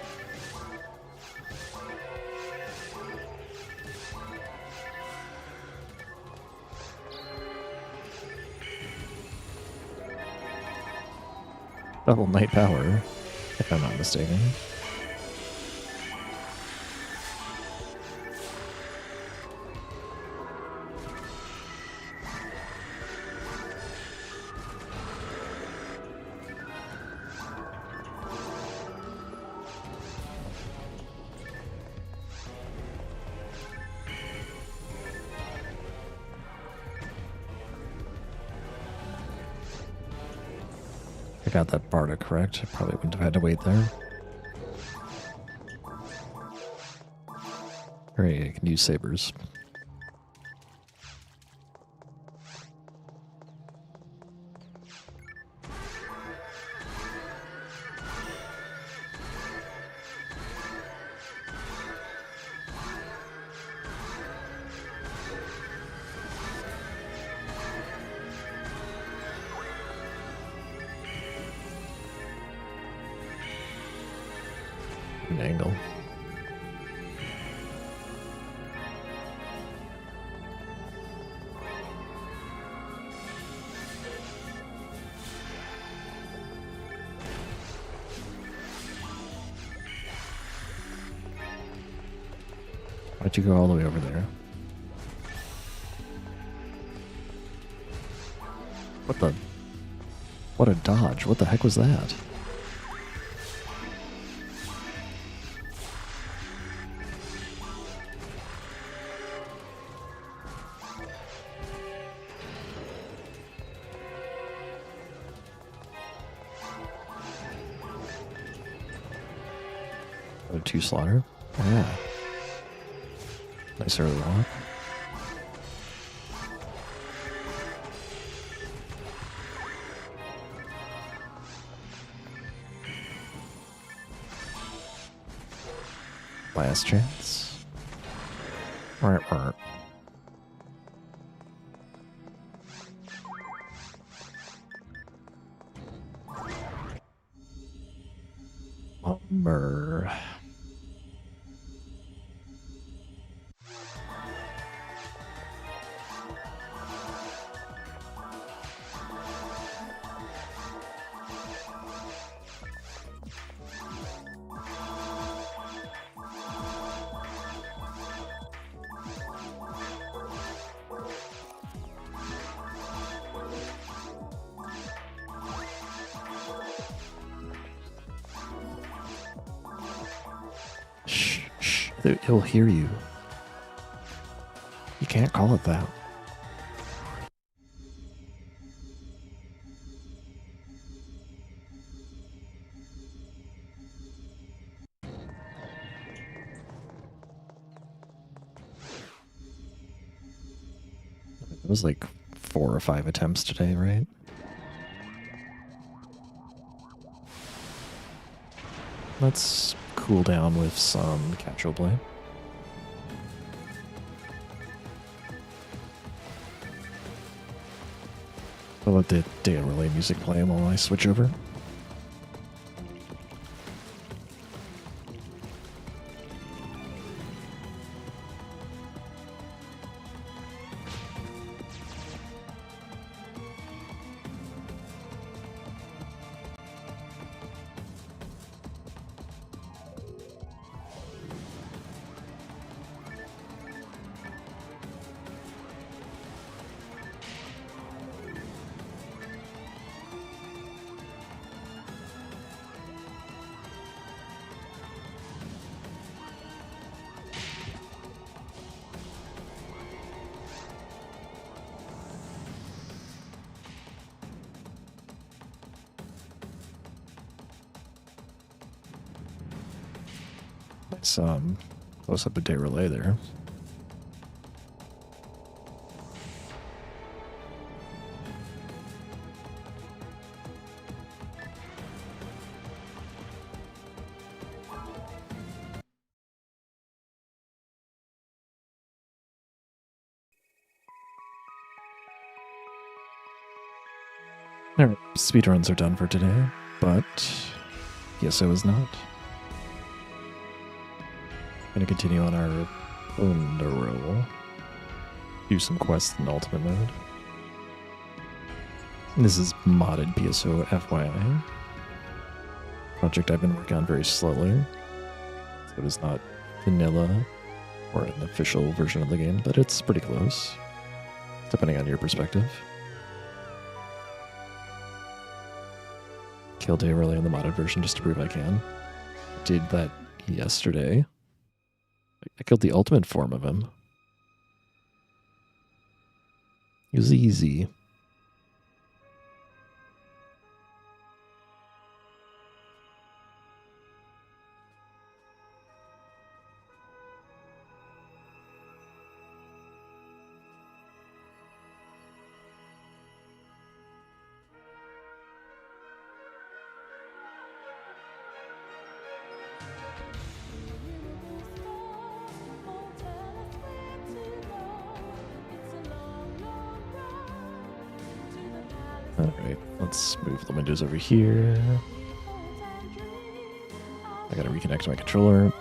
Double night power, if I'm not mistaken. I got that Barda correct. I probably wouldn't have had to wait there. Great, I can use sabers. An angle. Why'd you go all the way over there? What the? What a dodge. What the heck was that? A 2 slaughter? Yeah. Nice early walk. Last chance. Bummer. He'll hear you. You can't call it that. It was like 4 or 5 attempts today, right? Let's cool down with some casual play. I'll let the data relay music play while I switch over. Nice, close up a day relay there. Alright, speedruns are done for today, but PSO is not. Gonna continue on our roll. Do some quests in ultimate mode. And this is modded PSO FYI. Project I've been working on very slowly. So it is not vanilla or an official version of the game, but it's pretty close, depending on your perspective. Killed day early on the modded version just to prove I can. Did that yesterday. I killed the ultimate form of him. It was easy. Alright, let's move the windows over here. I gotta reconnect my controller.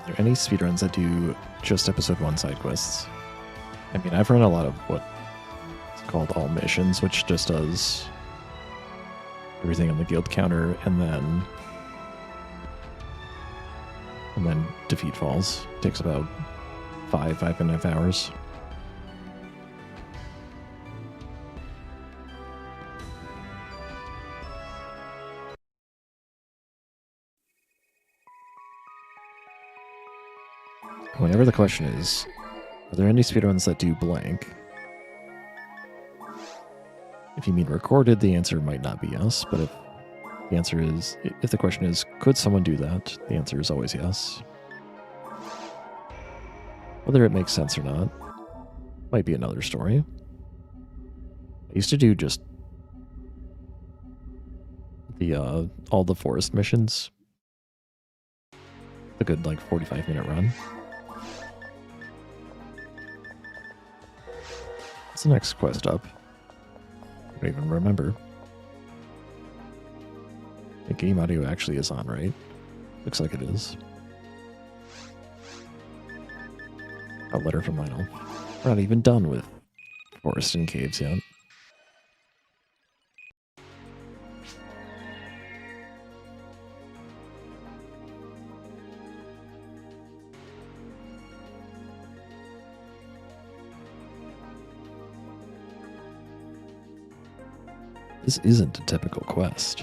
Are there any speedruns that do just episode 1 side quests? I mean, I've run a lot of what is called all missions, which just does everything on the guild counter and then defeat falls. Takes about 5.5 hours. Whenever the question is, are there any speedruns that do blank? If you mean recorded, the answer might not be yes, but if the question is, could someone do that? The answer is always yes. Whether it makes sense or not might be another story. I used to do just all the forest missions. A good 45-minute run. What's the next quest up? I don't even remember. The game audio actually is on, right? Looks like it is. A letter from Lionel. We're not even done with forest and caves yet. This isn't a typical quest.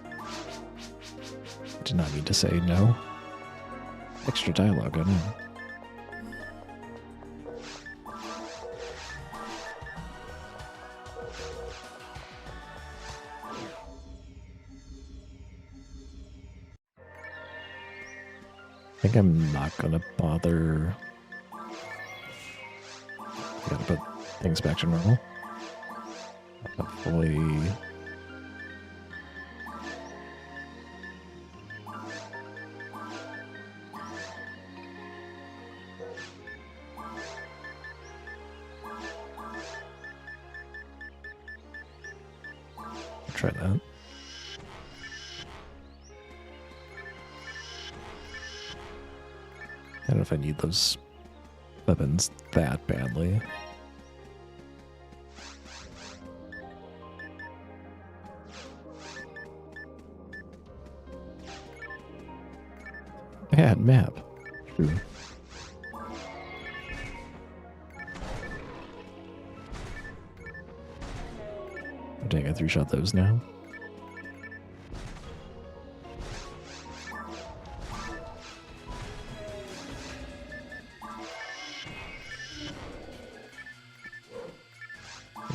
I did not mean to say no. Extra dialogue, I know. I think I'm not gonna bother. I gotta put things back to normal. Hopefully. Try that. I don't know if I need those weapons that badly. Add map. True. Oh, dang, I 3-shot those now.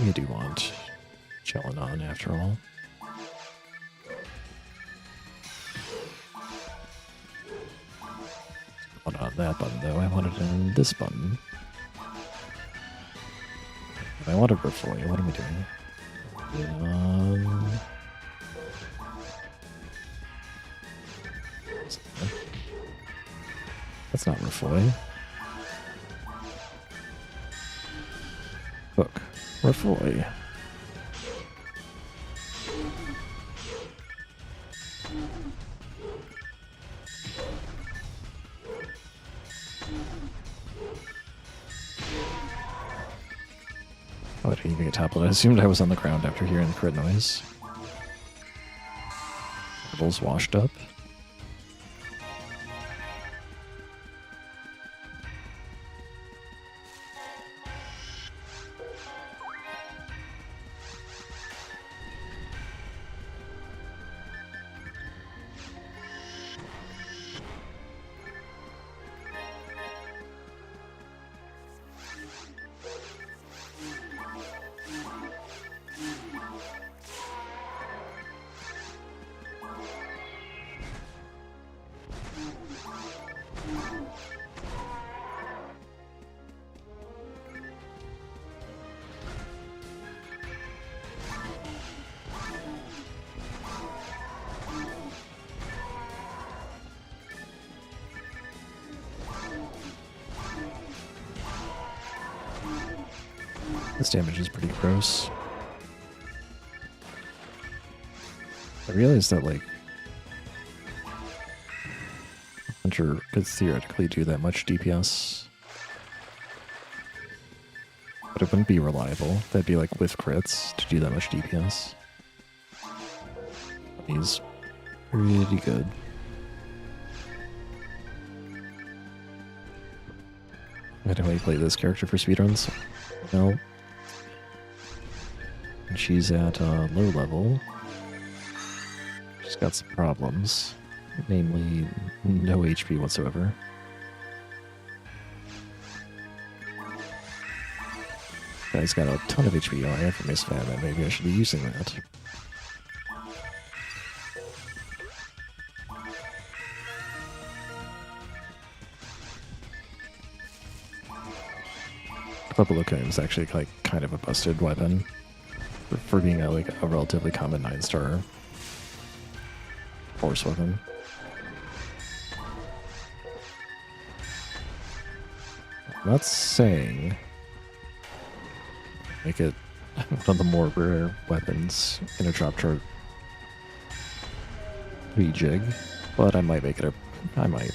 You do want chilling on after all. I want it on that button though. I want it on this button. I want to Refoy. What am I doing? That's not Refoy. Hook. Refoy. Oh, I didn't even get toppled. I assumed I was on the ground after hearing the crit noise. Rebels washed up. This damage is pretty gross. I realized that, like, Hunter could theoretically do that much DPS, but it wouldn't be reliable. That'd be like with crits to do that much DPS. He's pretty good. I don't really play this character for speedruns. No. And she's at low level. She's got some problems, namely no HP whatsoever. Guy's got a ton of HP. Oh, I have from his famine. Maybe I should be using that. Clubaloka is actually like kind of a busted weapon for being a relatively common 9-star force weapon. I'm not saying make it one of the more rare weapons in a drop chart rejig, but I might make it I might.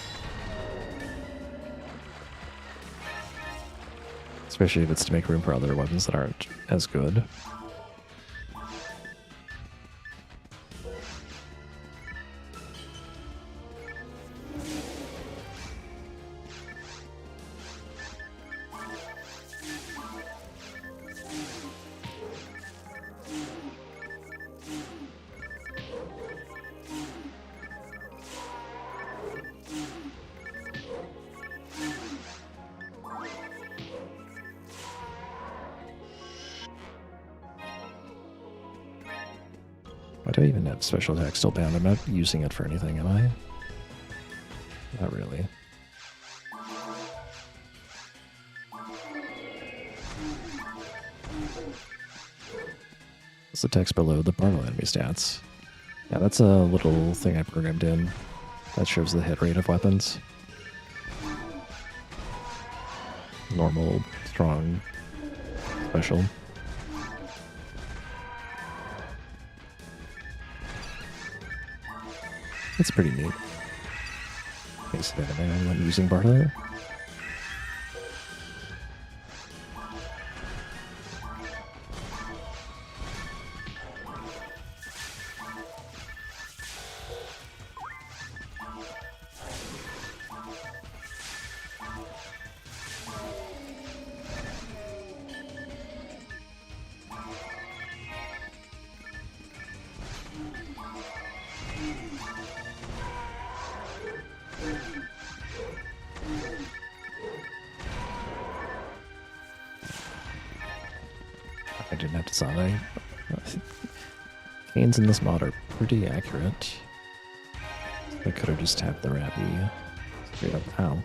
Especially if it's to make room for other weapons that aren't as good. Why do I even have special attack still bound? I'm not using it for anything, am I? Not really. What's the text below the Barlow enemy stats? Yeah, that's a little thing I programmed in that shows the hit rate of weapons. Normal, strong, special. It's pretty neat. Basically, I'm not using Barlow. I didn't have to Sane. Canes in this mod are pretty accurate. I could have just tapped the Rappy straight up. Ow.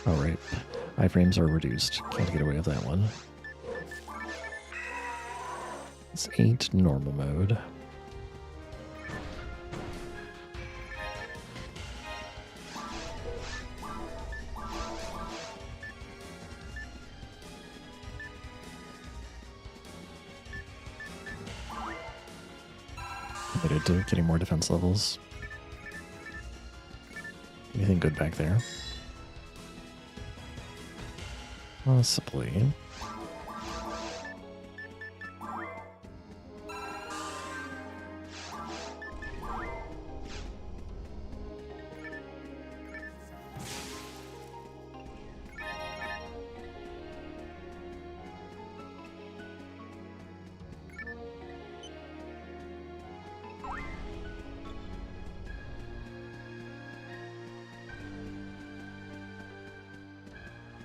Alright, iframes are reduced. Can't get away with that one. This ain't normal mode. Committed to getting more defense levels. Anything good back there? Possibly.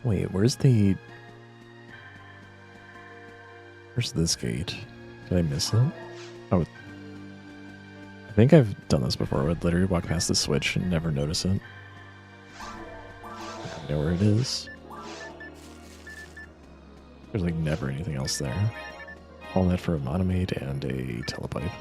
Wait, where's this gate? Did I miss it? Oh, I think I've done this before. I would literally walk past the switch and never notice it. I know where it is. There's like never anything else there. All that for a monomate and a telepipe.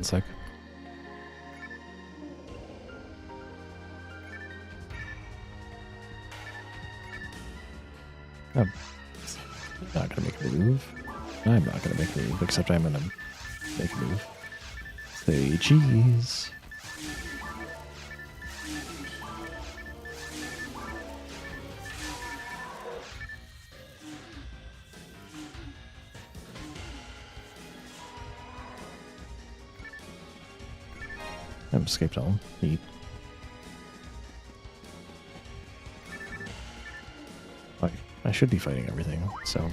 One sec. I'm not gonna make a move. I'm not gonna make a move, except I'm gonna make a move. Say cheese. I've escaped all. Neat. I should be fighting everything, so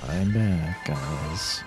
I'm back, guys.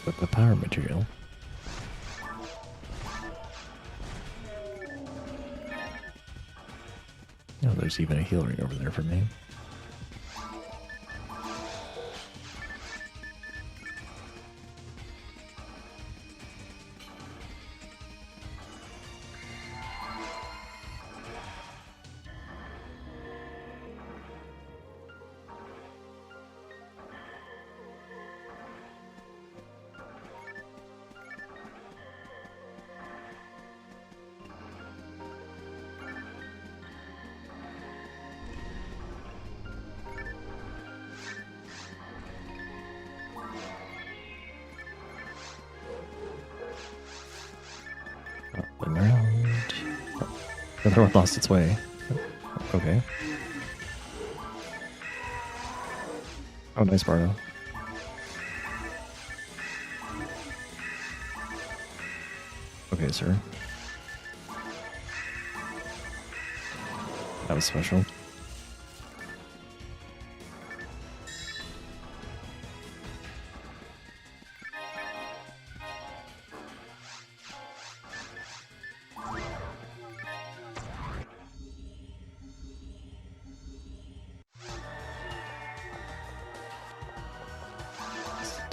But the power material. Oh, there's even a heal ring over there for me. Around. Oh, the other one lost its way. Okay. Oh, nice Bardo. Okay, sir. That was special.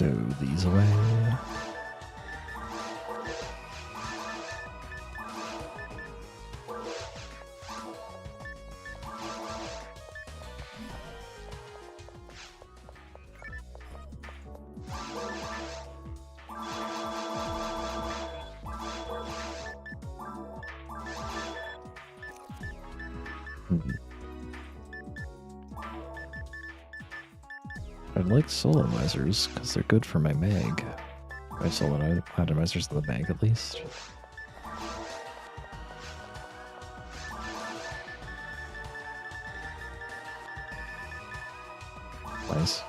stow these away. I like solemnizers because they're good for my mag. I have solemnizers in the bag at least. Nice.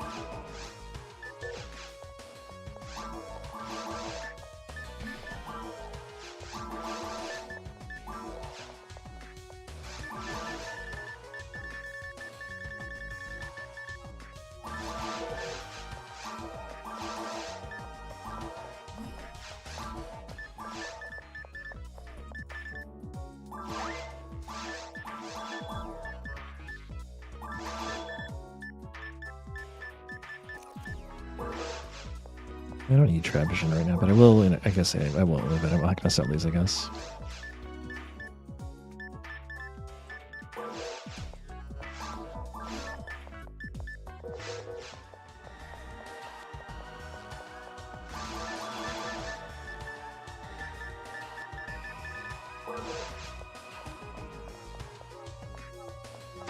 I don't need trap vision right now, but I will. I guess I will, but I'm not gonna sell these, I guess.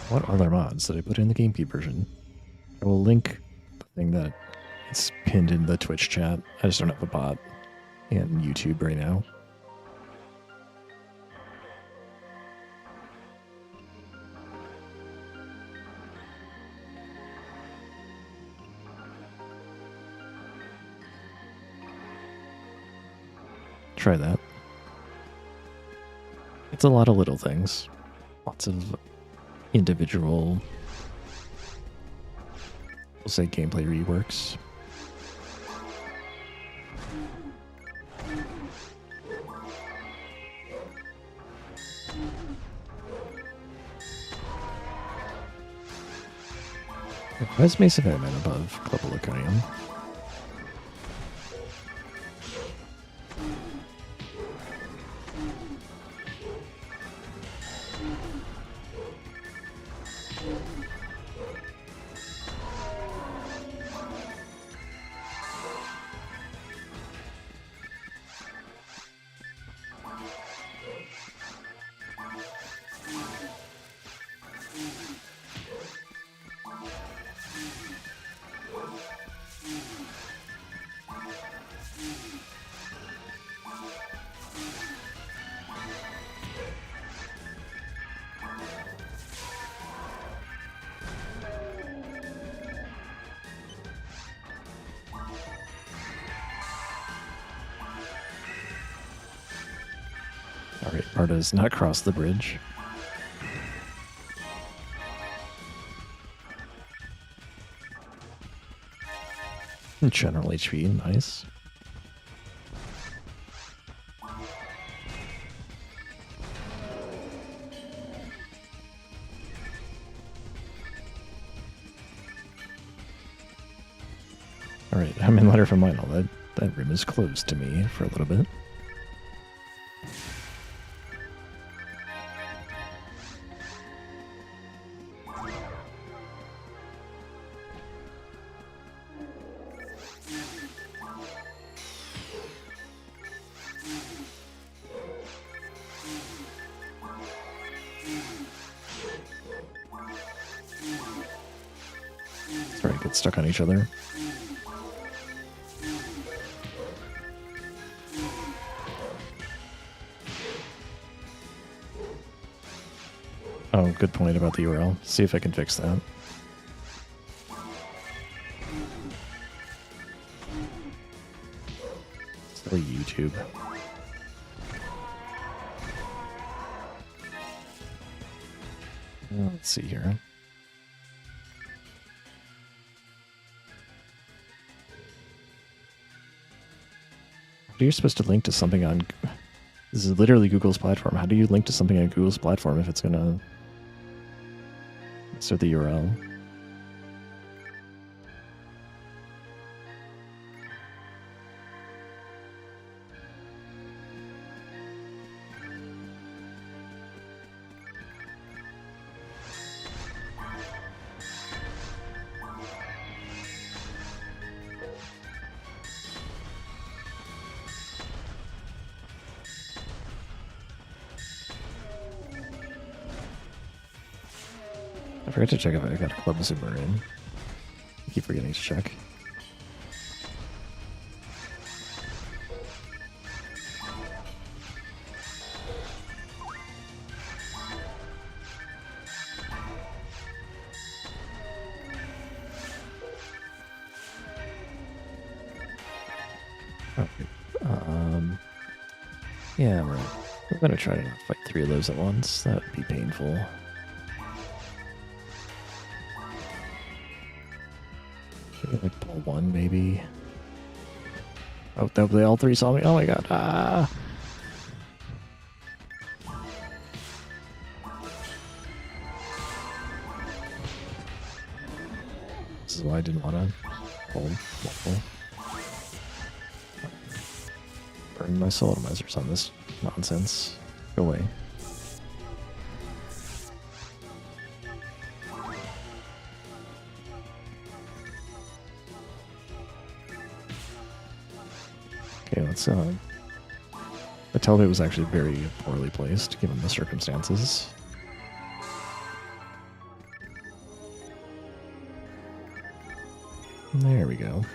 What other mods did I put in the GameCube version? I will link the thing that it's pinned in the Twitch chat. I just don't have a bot in YouTube right now. Try that. It's a lot of little things. Lots of individual, we'll say, gameplay reworks. Why is Mesa Batman above Global Iconium? Alright, Barda does not cross the bridge. General HP, nice. Alright, I'm in letter from Lionel. That room is closed to me for a little bit. Sorry, get stuck on each other. Oh, good point about the URL. See if I can fix that. Silly YouTube. Let's see here. You're supposed to link to something on... This is literally Google's platform. How do you link to something on Google's platform if it's gonna... Insert the URL. I forgot to check if I got a club zoomer in. I keep forgetting to check. Okay. Yeah, right. I'm gonna try to not fight 3 of those at once. That would be painful. Should we like pull 1 maybe? Oh, they all 3 saw me. Oh my god. Ah! This is why I didn't want to pull multiple. Burn my soul atomizers on this nonsense. Go away. Okay, let's the teleport was actually very poorly placed given the circumstances. There we go.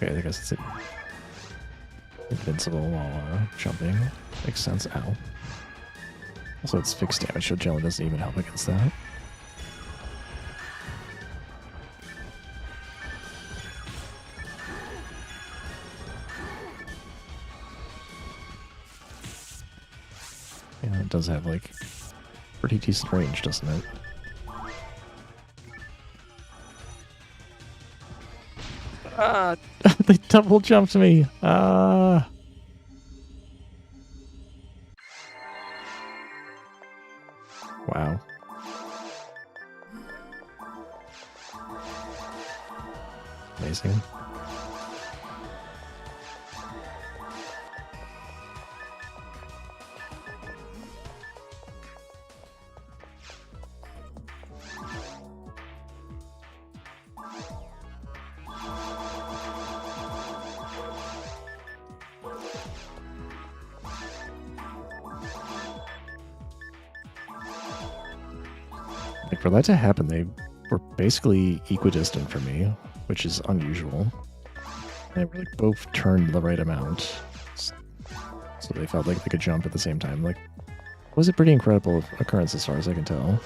Okay, I guess it's invincible while jumping. Makes sense. Ow. Also, it's fixed damage, so generally doesn't even help against that. Yeah, it does have, like, pretty decent range, doesn't it? Ah! They double jumped me! Ah! Wow. Amazing. Like, for that to happen, they were basically equidistant for me, which is unusual. They were like both turned the right amount, so they felt like they could jump at the same time. Like, it was a pretty incredible occurrence as far as I can tell.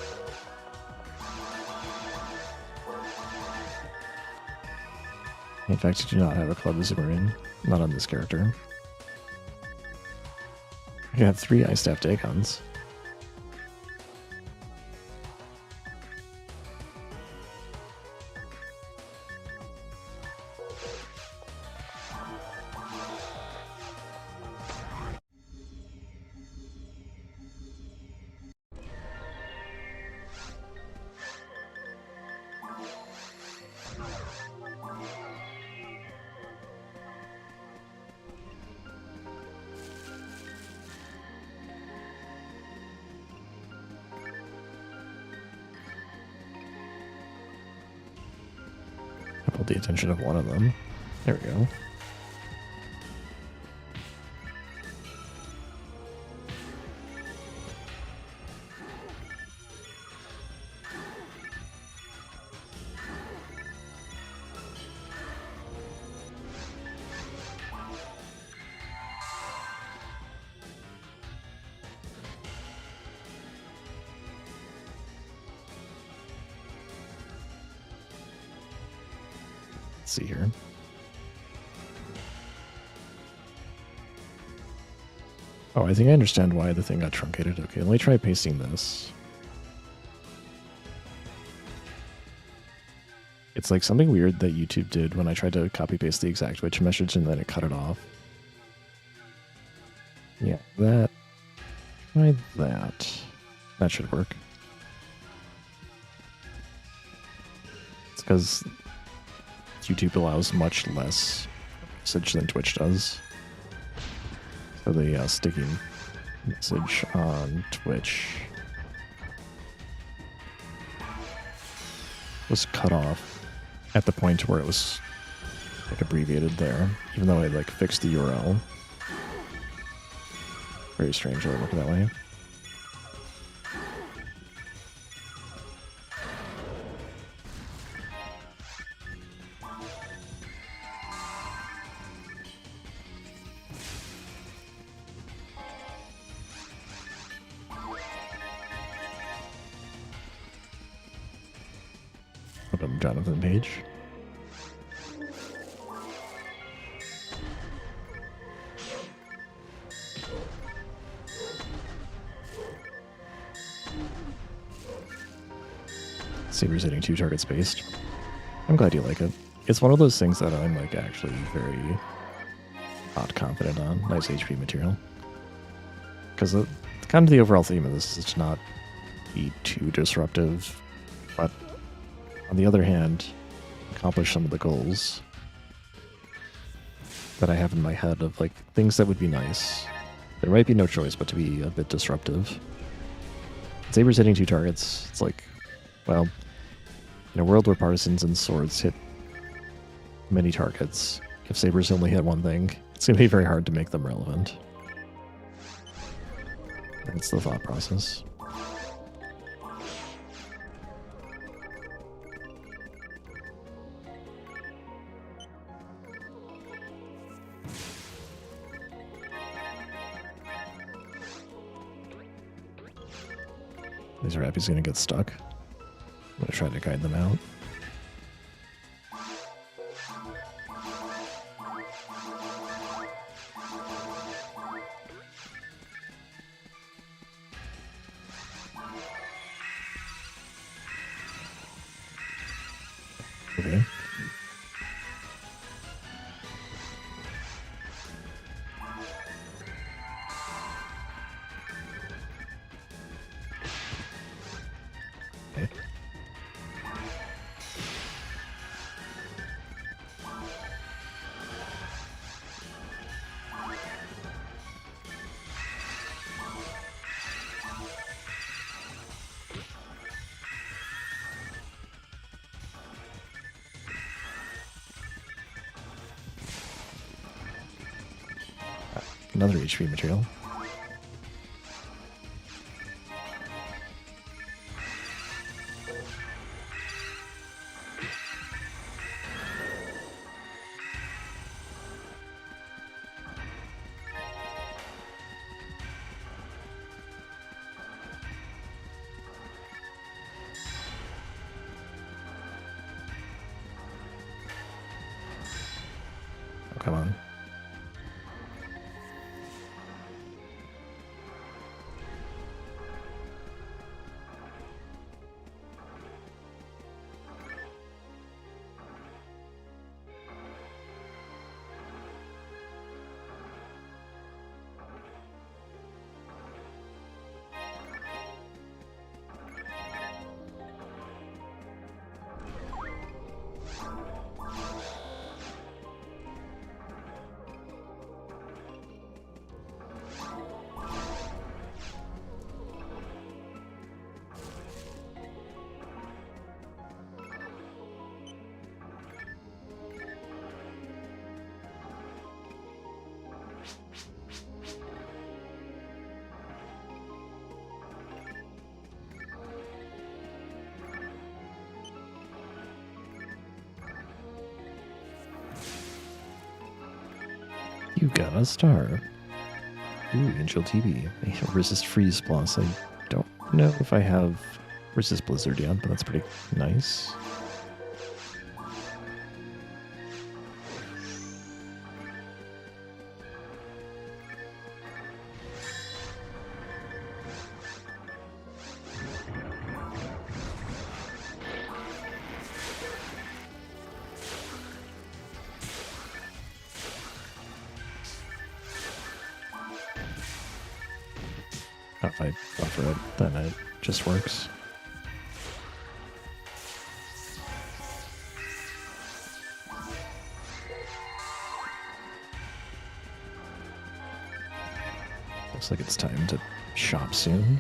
In fact, I do not have a club zoomer in, not on this character. I have 3 Ice Staff Dagons. I pulled the attention of one of them. There we go. Let's see here. Oh, I think I understand why the thing got truncated. Okay, let me try pasting this. It's like something weird that YouTube did when I tried to copy paste the exact Twitch message and then it cut it off. Yeah, that. Try that. That should work. It's because YouTube allows much less usage than Twitch does. So the sticking message on Twitch was cut off at the point where it was like abbreviated there, even though I like fixed the URL. Very strange that it looked that way. Welcome, Jonathan Page. Saber's hitting 2 targets spaced. I'm glad you like it. It's one of those things that I'm like actually very not confident on. Nice HP material. Because kind of the overall theme of this is to not be too disruptive, but on the other hand, accomplish some of the goals that I have in my head of like things that would be nice. There might be no choice but to be a bit disruptive. Saber's hitting 2 targets. It's like, well, in a world where partisans and swords hit many targets, if sabers only hit one thing, it's going to be very hard to make them relevant. That's the thought process. These rappies going to get stuck. I'm going to try to guide them out. Okay. Okay. Another HP material. Oh, come on. You got a star. Ooh, Angel TV. Resist Freeze Plus. I don't know if I have Resist Blizzard yet, but that's pretty nice. If I buffer it, then it just works. Looks like it's time to shop soon.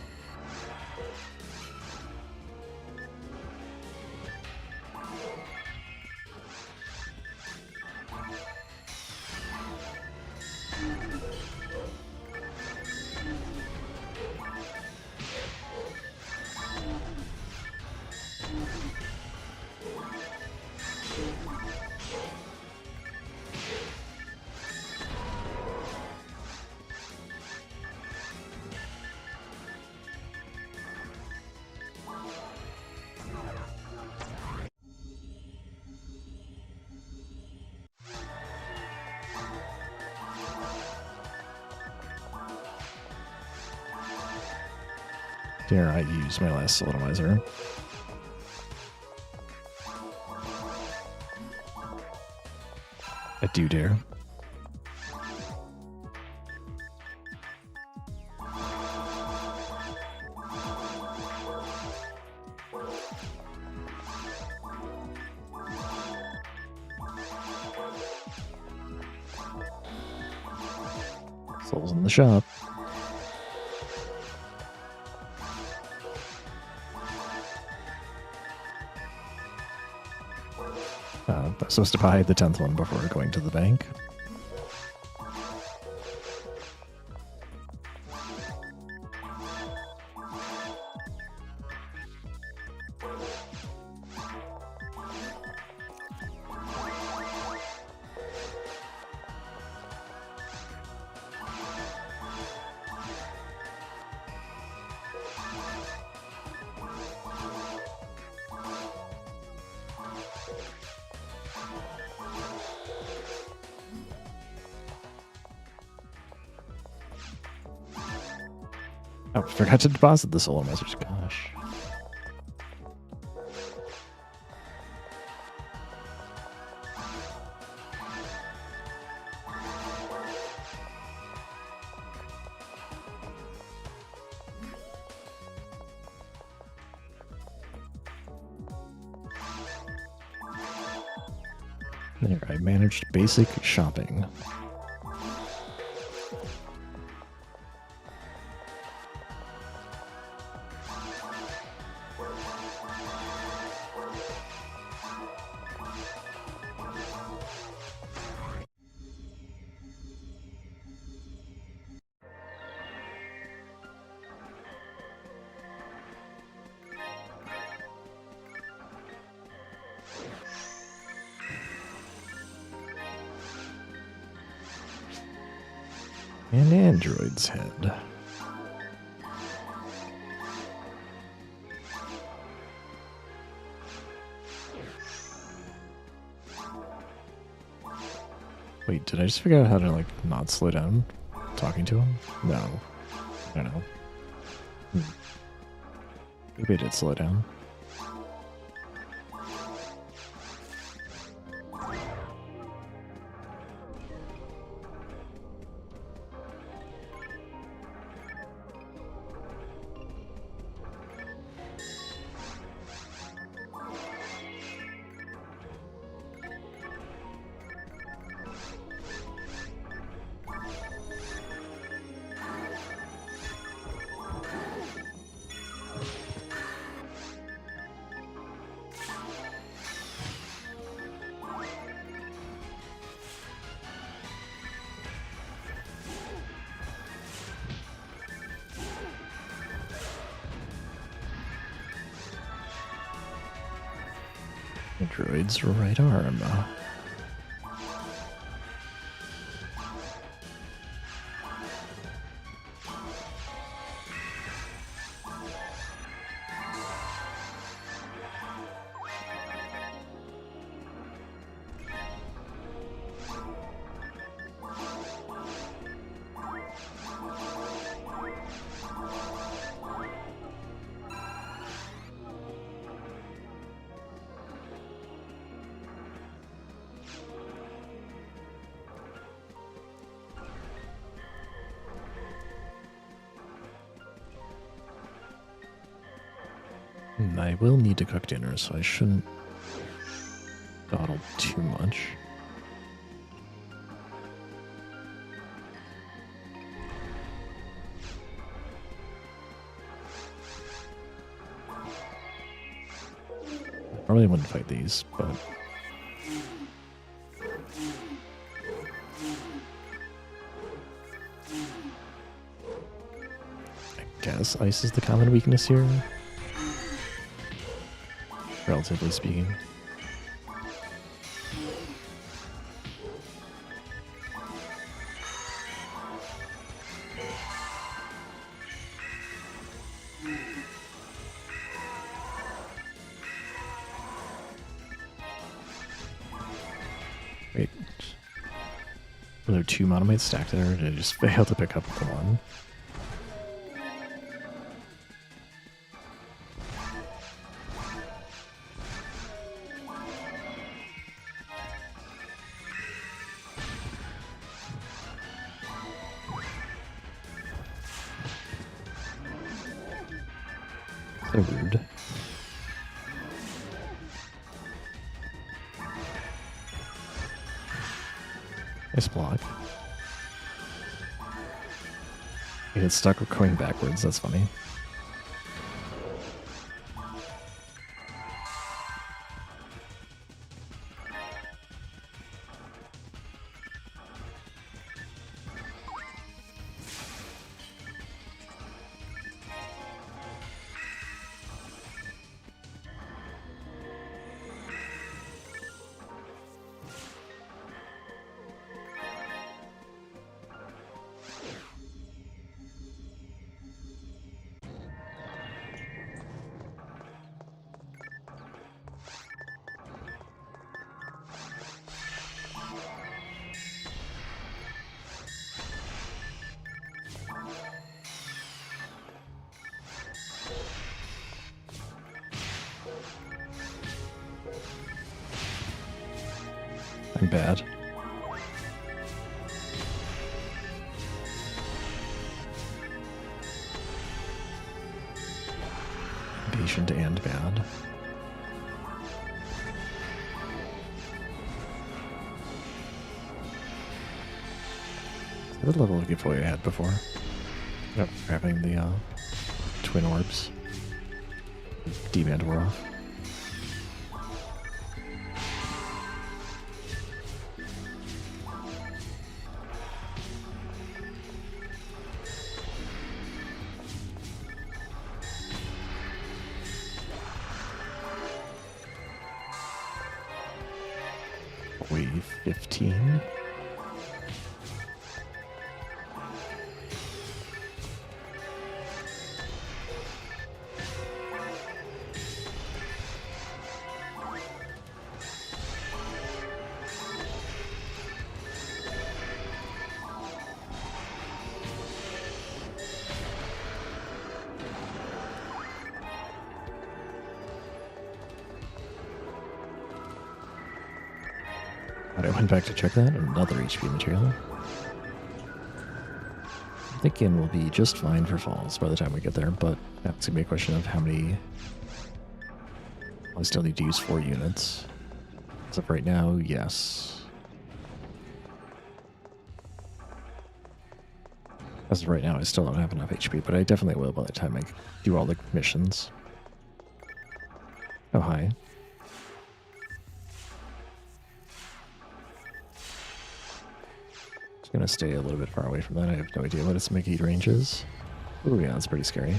Dare I use my last Solidimizer? I do dare. Souls in the shop. I'm supposed to buy the 10th one before going to the bank. Oh, I forgot to deposit the Solidimizers. Gosh. There, I managed basic shopping. An android's head. Wait, did I just figure out how to, like, not slow down talking to him? No. I don't know. Maybe I did slow down. Droid's right arm. I will need to cook dinner, so I shouldn't dawdle too much. Normally I wouldn't fight these, but... I guess ice is the common weakness here. Relatively speaking. Wait. Were there 2 monomates stacked there, or did I just fail to pick up the one? So rude. Nice block. You get stuck going backwards, that's funny. I'm bad. Impatient and bad. What level of giveaway I had before? Yep, grabbing the twin orbs. D-band wore off. Wave 15. I went back to check that. Another HP material. I'm thinking we'll be just fine for falls by the time we get there, but it's going to be a question of how many... I still need to use 4 units. As of right now, yes. As of right now, I still don't have enough HP, but I definitely will by the time I do all the missions. Oh, hi. Gonna stay a little bit far away from that. I have no idea what its Mickey range is. Oh yeah, that's pretty scary.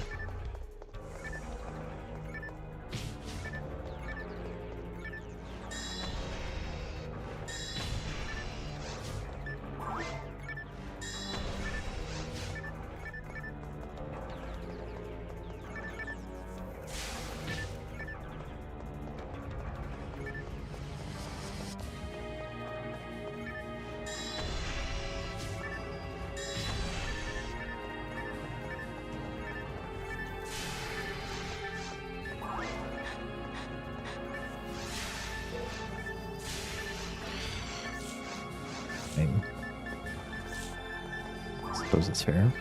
I suppose it's fair.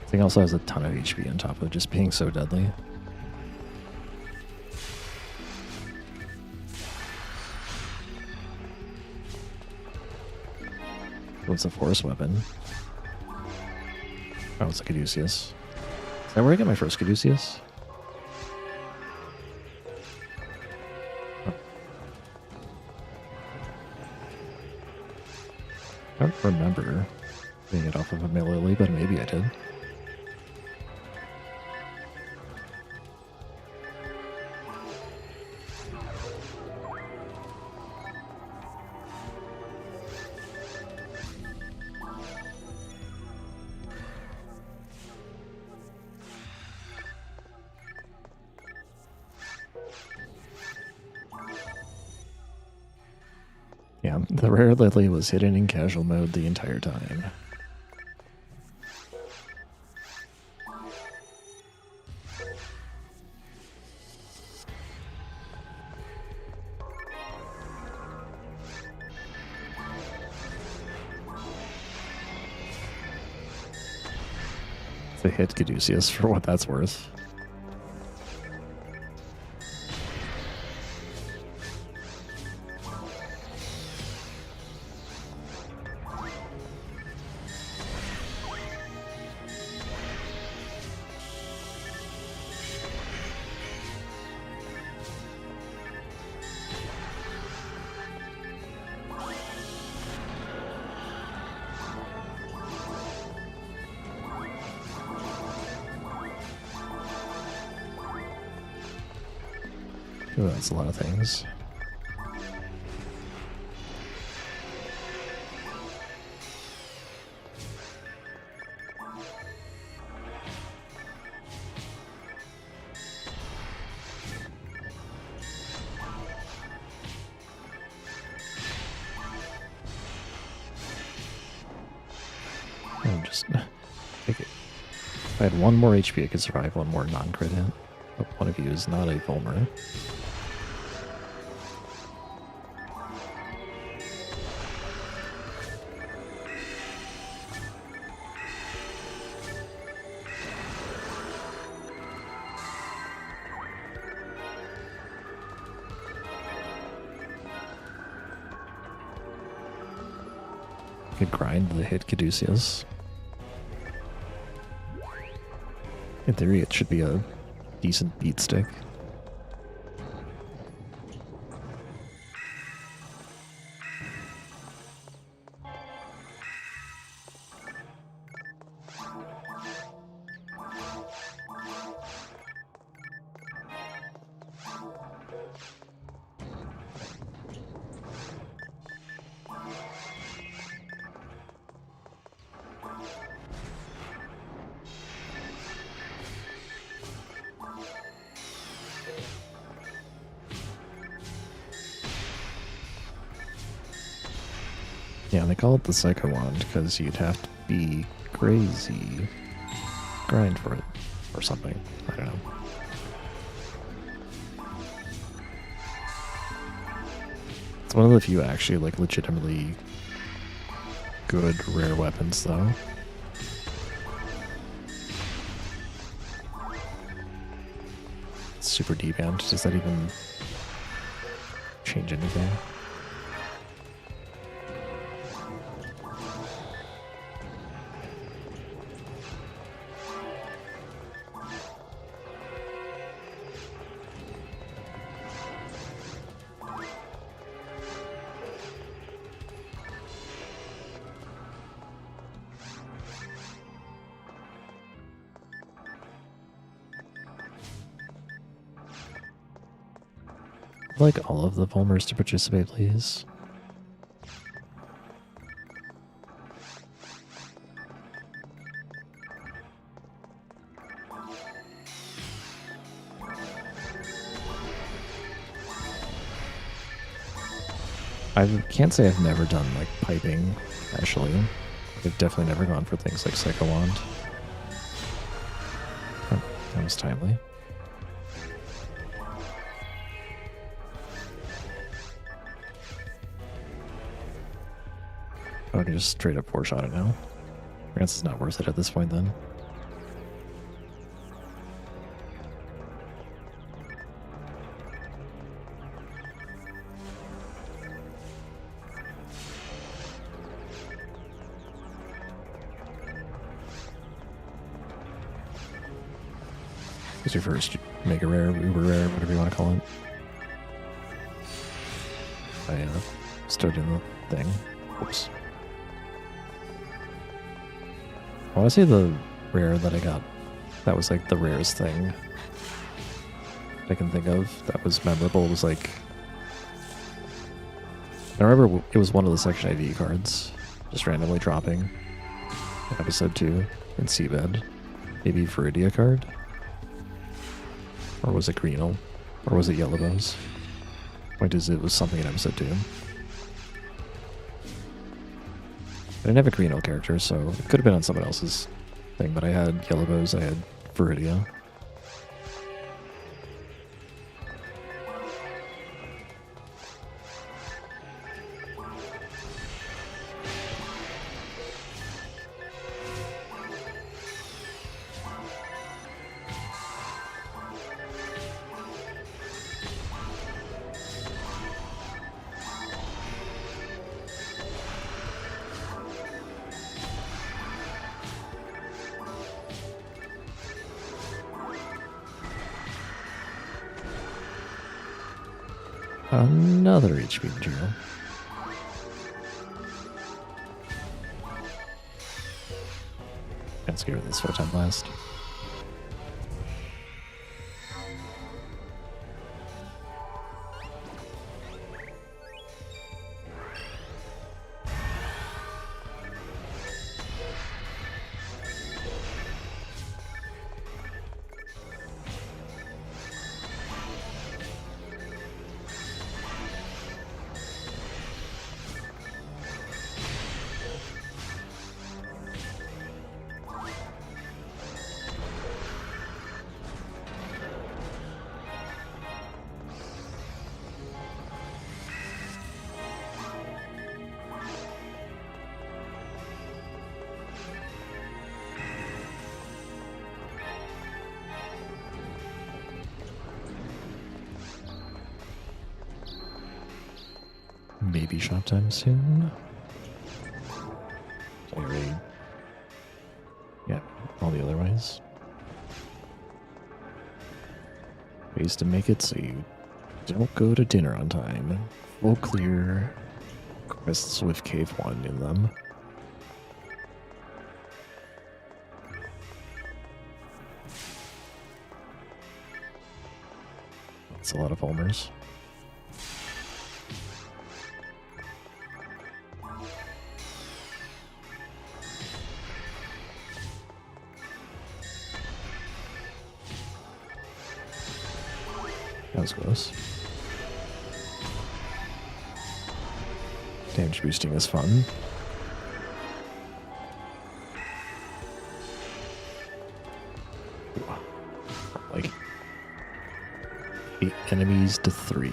This thing also has a ton of HP on top of just being so deadly. What's a force weapon? Oh, it's like a Caduceus. Is that where I get my first Caduceus? I don't remember getting it off of a Lily, but maybe I did. Yeah, the rare Lily was hidden in casual mode the entire time. They hit Caduceus for what that's worth. Oh, that's a lot of things. I'm just take it. If I had one more HP, I could survive one more non-crit hit. But one of you is not a Fulmer. Could grind the hit Caduceus. In theory, it should be a decent beat stick. Yeah, they call it the Psycho Wand because you'd have to be crazy. Grind for it. Or something. I don't know. It's one of the few actually, like, legitimately good rare weapons, though. It's super debuffed. Does that even change anything? I'd like all of the Fulmers to participate, please. I can't say I've never done, like, piping, actually. I've definitely never gone for things like Psycho Wand. Oh, that was timely. Oh, I can just straight up four-shot it now. I guess it's not worth it at this point, then. was your first mega rare, uber rare, whatever you want to call it? I started in the thing. Oops. I want to say the rare that I got, that was like the rarest thing I can think of that was memorable. It was like, I remember it was one of the Section ID cards, just randomly dropping in episode 2 in Seabed. Maybe Viridia card? Or was it Greenel? Or was it Yellowbows? Point is, it was something in episode 2. I didn't have a Greenel character, so it could have been on someone else's thing, but I had Yellowbows, I had Viridia. Another HP material. Let's get rid of this photon blast. Maybe shop time soon. Already. Yeah, all the other ways. Ways to make it so you don't go to dinner on time. Full clear quests with Cave 1 in them. That's a lot of Homers. That was close. Damage boosting is fun. Like 8 enemies to 3.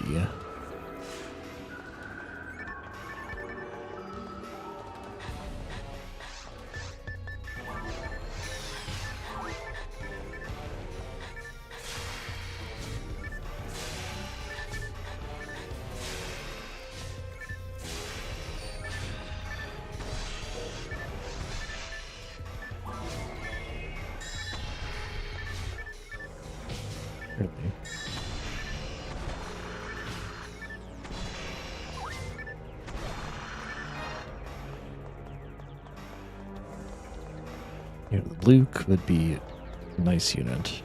Really? You know, the blue could be a nice unit.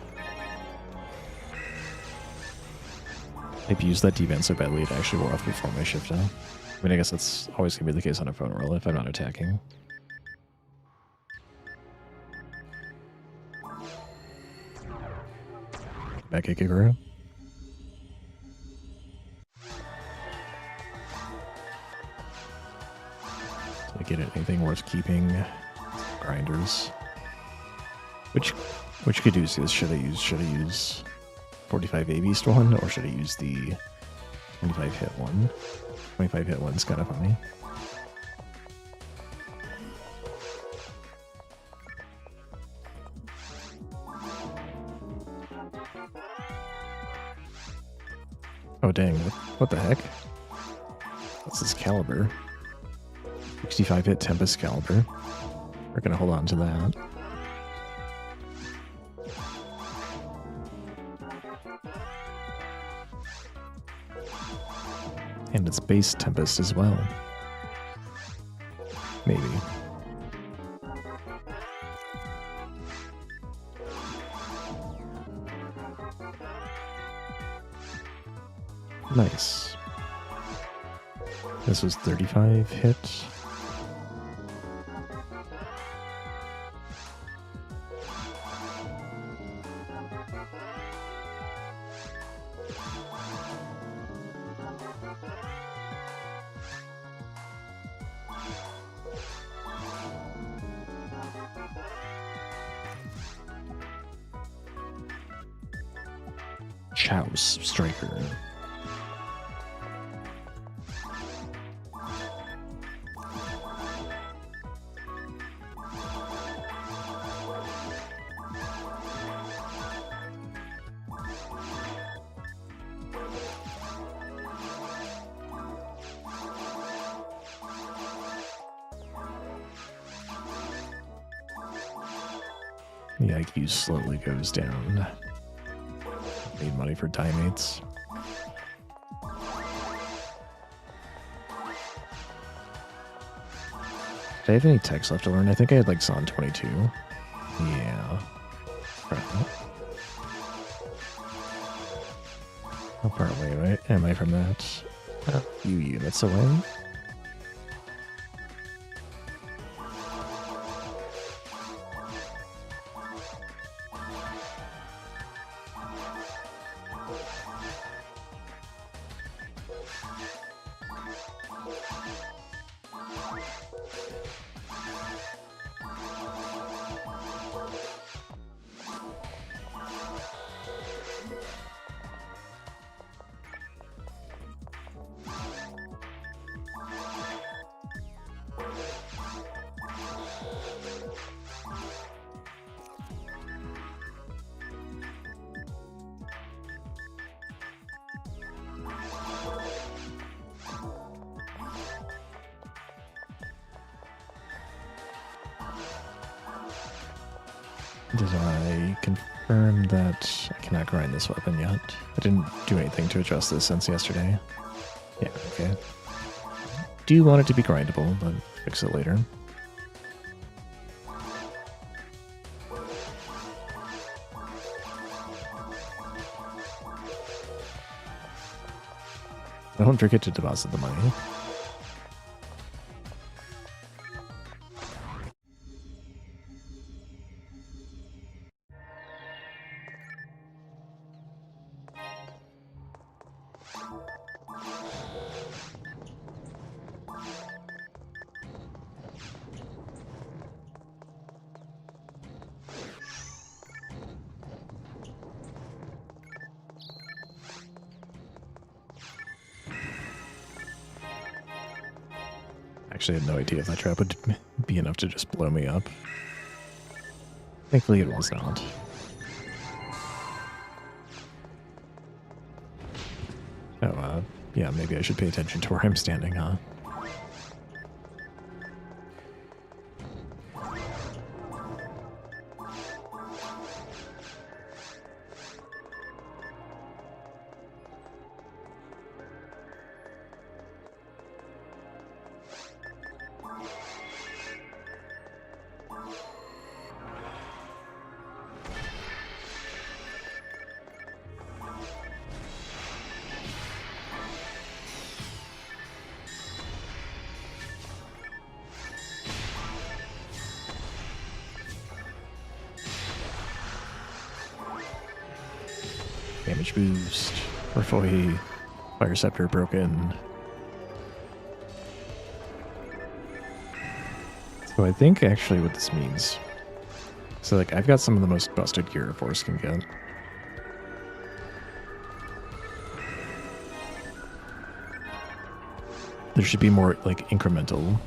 I've used that defense so badly it actually wore off before my shift out. I mean, I guess that's always going to be the case on a phone roll if I'm not attacking. Back at Kiguru. Did I get anything worth keeping? Grinders. Which Caduceus should I use? Should I use 45 A Beast one, or should I use the 25 hit one? 25 hit one's kind of funny. Oh dang, what the heck? What's this caliber? 65 hit Tempest caliber. We're gonna hold on to that. it's base Tempest as well. Maybe. Nice. This was 35 hits. Chouse Striker. The IQ slowly goes down. Need money for diemates. Did I have any text left to learn? I think I had like Zon 22. Yeah. How far away am I from that? A few units away. Did I confirm that I cannot grind this weapon yet? I didn't do anything to adjust this since yesterday. Yeah, okay. Do want it to be grindable, but fix it later. Don't drink it to deposit the money. Actually, I had no idea if that trap would be enough to just blow me up. Thankfully, it was not. Oh, yeah, maybe I should pay attention to where I'm standing, huh? Damage boost. Refoy. Fire scepter broken. So I think actually what this means. So like I've got some of the most busted gear a force can get. There should be more like incremental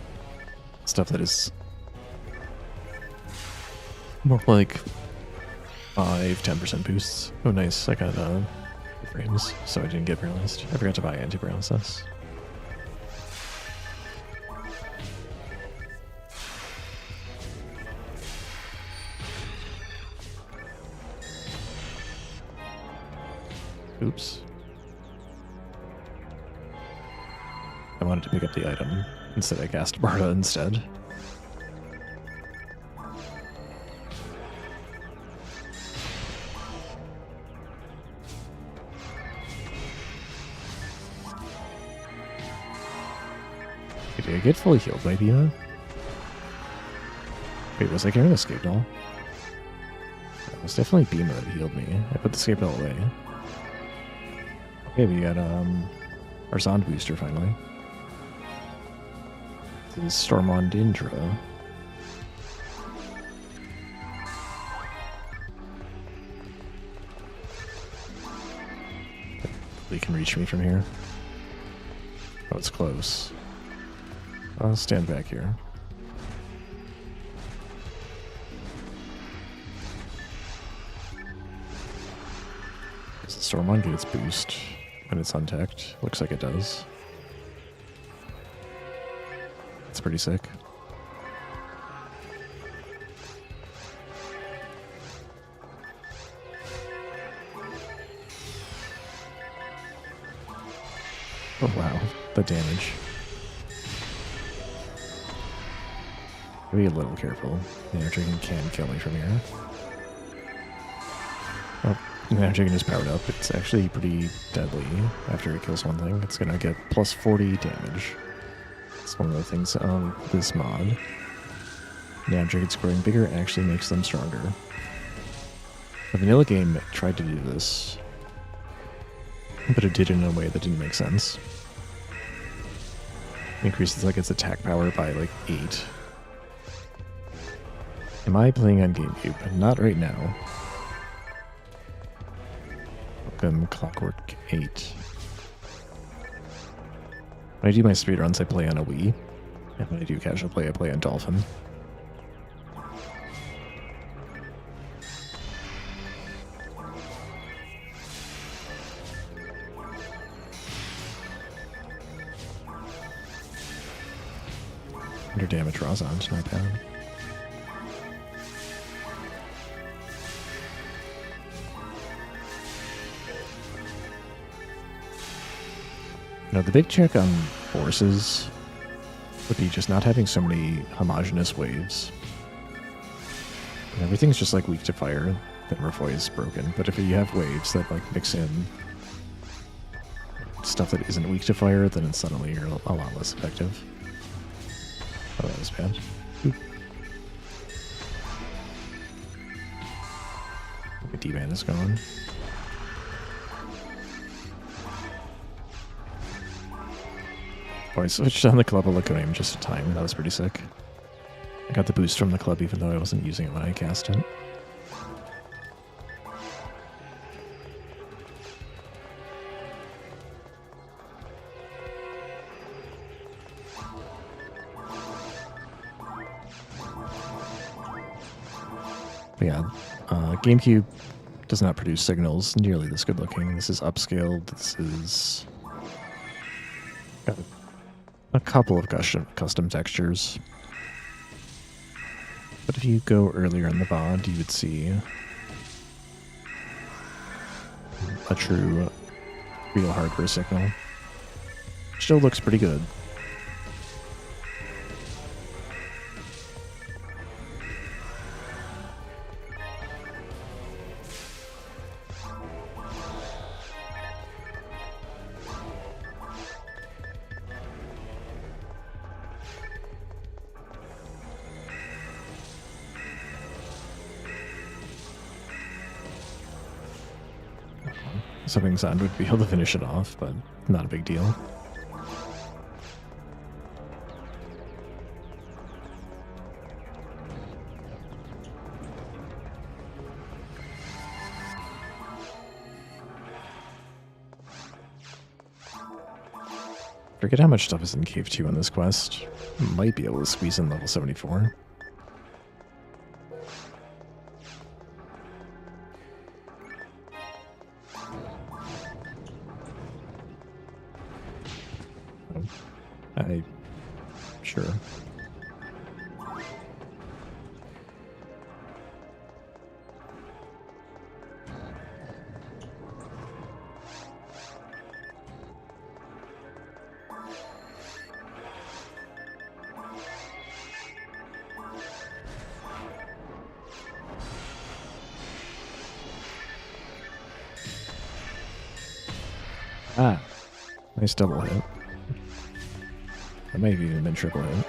stuff that is more like 5-10% boosts. Oh nice, I got frames, so I didn't get paralyzed. I forgot to buy anti-paralysis. Oops. wanted to pick up the item. Instead, I cast Barda instead. Did I get fully healed by Bima? Wait, was I carrying a escape doll? It was definitely Bima that healed me. I put the escape doll away. Okay, we got our Zond booster finally. This is Stormon Dindra. They can reach me from here. Oh, it's close. I'll stand back here. Does the Stormon get its boost when it's untacked? Looks like it does. It's pretty sick. Oh wow, the damage. Be a little careful. Nanotrinken can kill me from here. Oh, Nanotrinken is powered up. It's actually pretty deadly after it kills one thing. It's gonna get plus 40 damage. It's one of the things of this mod. Nanotrinken's growing bigger actually makes them stronger. The vanilla game tried to do this, but it did it in a way that didn't make sense. Increases like its attack power by like 8. Am I playing on GameCube? Not right now. Welcome, Clockwork 8. When I do my speedruns, I play on a Wii. And when I do casual play, I play on Dolphin. Under damage Razon's not bad. Now, the big check on forces would be just not having so many homogeneous waves. When everything's just like weak to fire, then Refoy is broken. But if you have waves that like mix in stuff that isn't weak to fire, then it's suddenly a lot less effective. Oh, that was bad. Oop. The D-man is gone. Oh, I switched on the Club of Laconia just in time. That was pretty sick. I got the boost from the club even though I wasn't using it when I cast it. But yeah, GameCube does not produce signals nearly this good looking. This is upscaled. This is got a couple of custom textures. But if you go earlier in the VOD, you would see a true real hardware signal. Still looks pretty good. Something Zond would be able to finish it off, but not a big deal. Forget how much stuff is in Cave 2 on this quest. Might be able to squeeze in level 74. Sure. Ah, nice double hit. That may have even been triple hit.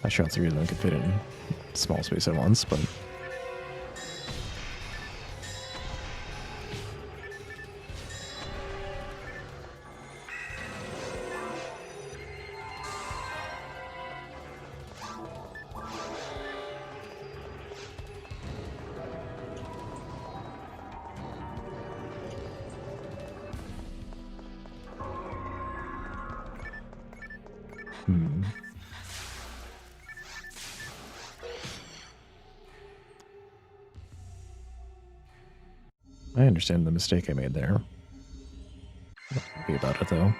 I shot 3 of them could fit in small space at once, but... I understand the mistake I made there. I'm not happy about it, though.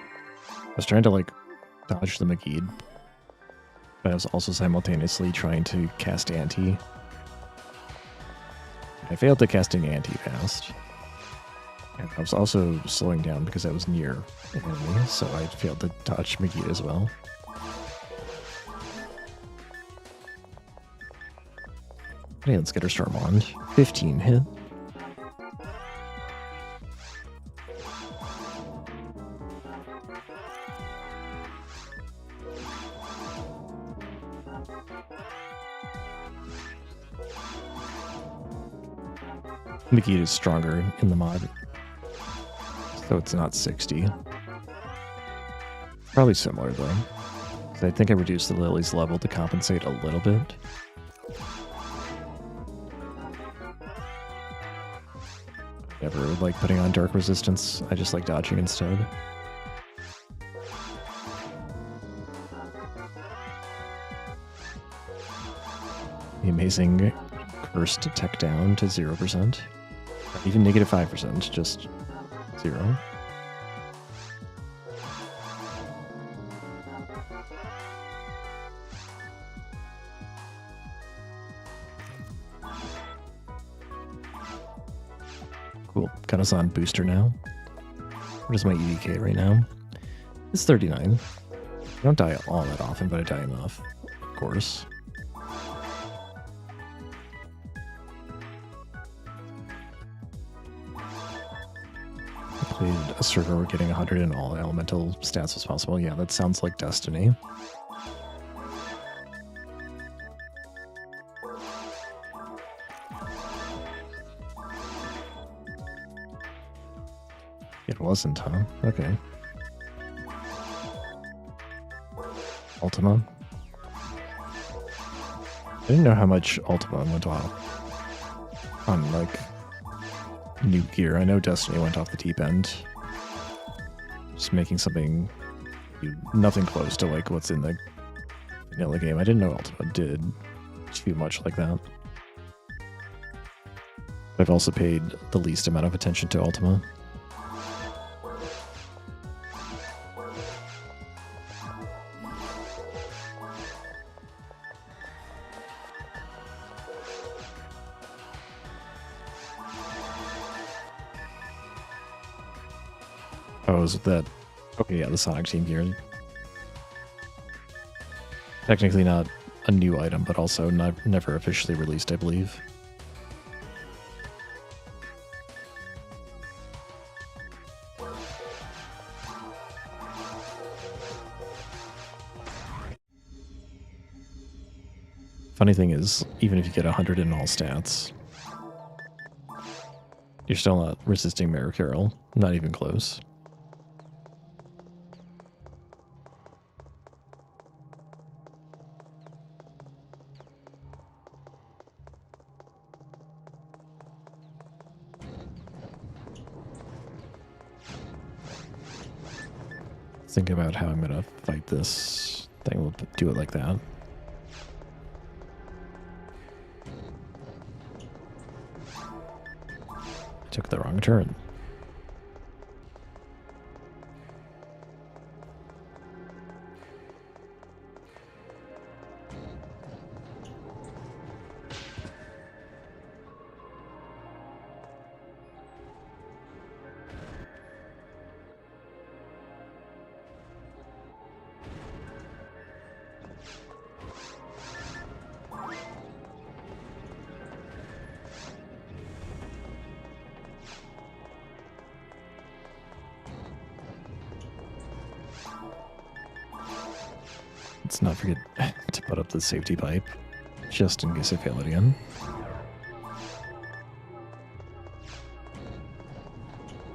I was trying to, like, dodge the Magid, but I was also simultaneously trying to cast Anti. I failed to casting Anti fast. And I was also slowing down because I was near an enemy, so I failed to dodge Magid as well. Okay, let's get our Storm on. 15 hit. Magid is stronger in the mod, so it's not 60. Probably similar though. I think I reduced the Lily's level to compensate a little bit. Never like putting on dark resistance, I just like dodging instead. The amazing cursed tech down to 0%. Not even negative 5%, just 0. Cool. Got us on booster now. What is my EDK right now? It's 39. I don't die all that often, but I die enough, of course. Played a server where getting 100 in all elemental stats was possible. Yeah, that sounds like Destiny. It wasn't, huh? Okay. Ultima. I didn't know how much Ultima went off on, like, new gear. I know Destiny went off the deep end. Just making something nothing close to like what's in the vanilla game. I didn't know Ultima did too much like that. I've also paid the least amount of attention to Ultima. Oh, is it that? Okay, yeah, the Sonic Team gear. Technically not a new item, but also never officially released, I believe. Funny thing is, even if you get 100 in all stats, you're still not resisting Mary Carroll. Not even close. Think about how I'm gonna fight this thing. We'll do it like that. I took the wrong turn. let's not forget to put up the safety pipe, just in case I fail it again.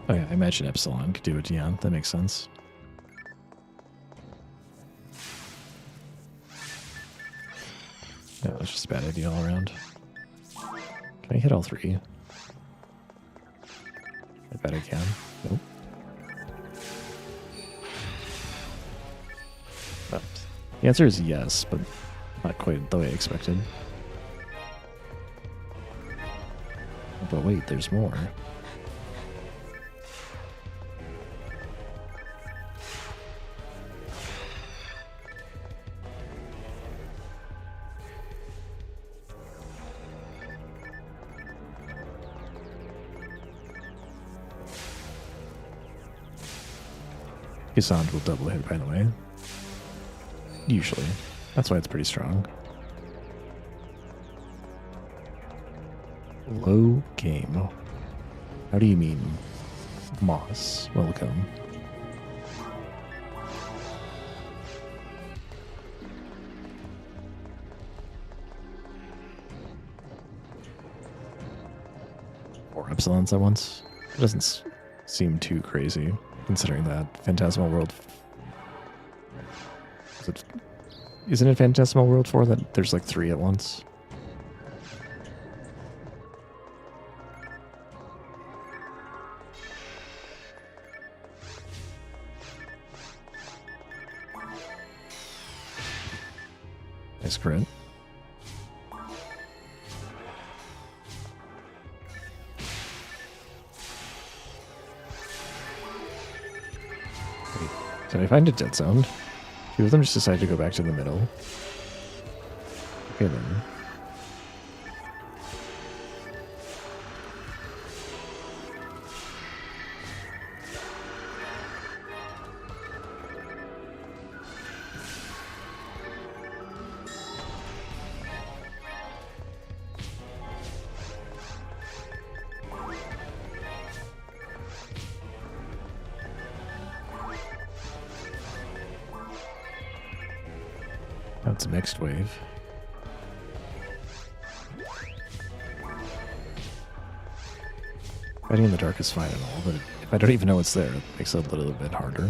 Oh yeah, I imagine Epsilon could do it, yeah, that makes sense. No, it's just a bad idea all around. Can I hit all three? I bet I can. Nope. But the answer is yes, but not quite the way I expected. But wait, there's more. Sound will double hit, by the way. Usually. That's why it's pretty strong. Low game. How do you mean? Moss, welcome. Four epsilons at once? It doesn't seem too crazy. Considering that Phantasmal World... Isn't it Phantasmal World 4 that there's like 3 at once? Nice crit. Did I find a dead zone? Two of them just decided to go back to the middle. Okay then. That's a mixed wave. Fighting in the dark is fine and all, but if I don't even know it's there, it makes it a little bit harder.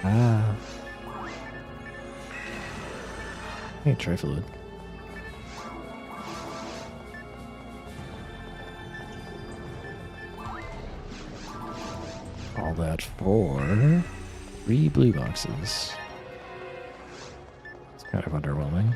Ah. Hey, Trifluid. All that for 3 blue boxes. It's kind of underwhelming.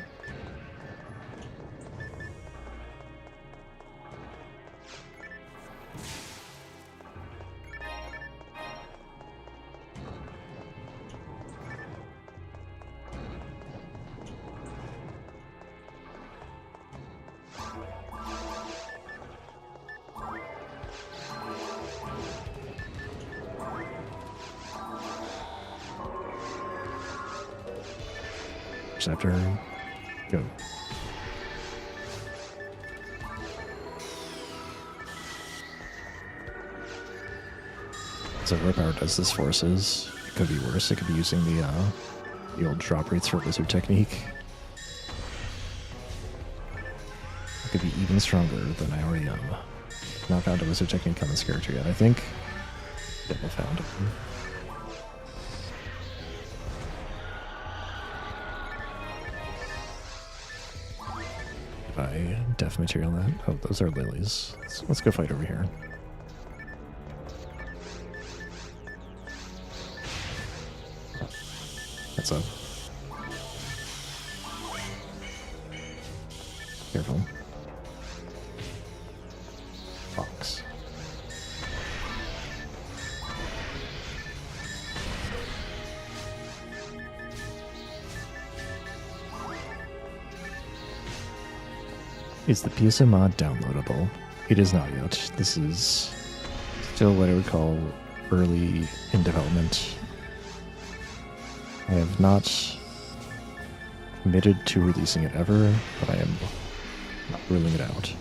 After go. So Power does this forces. It could be worse. It could be using the old drop rates for wizard technique. It could be even stronger than I already am. Not found a wizard technique on this character yet, I think. Yeah, I found it. I def material that. Oh, those are lilies. Let's go fight over here. What's up? Careful. Fox. Is the PSO mod downloadable? It is not yet. This is still what I would call early in development. I have not committed to releasing it ever, but I am not ruling it out.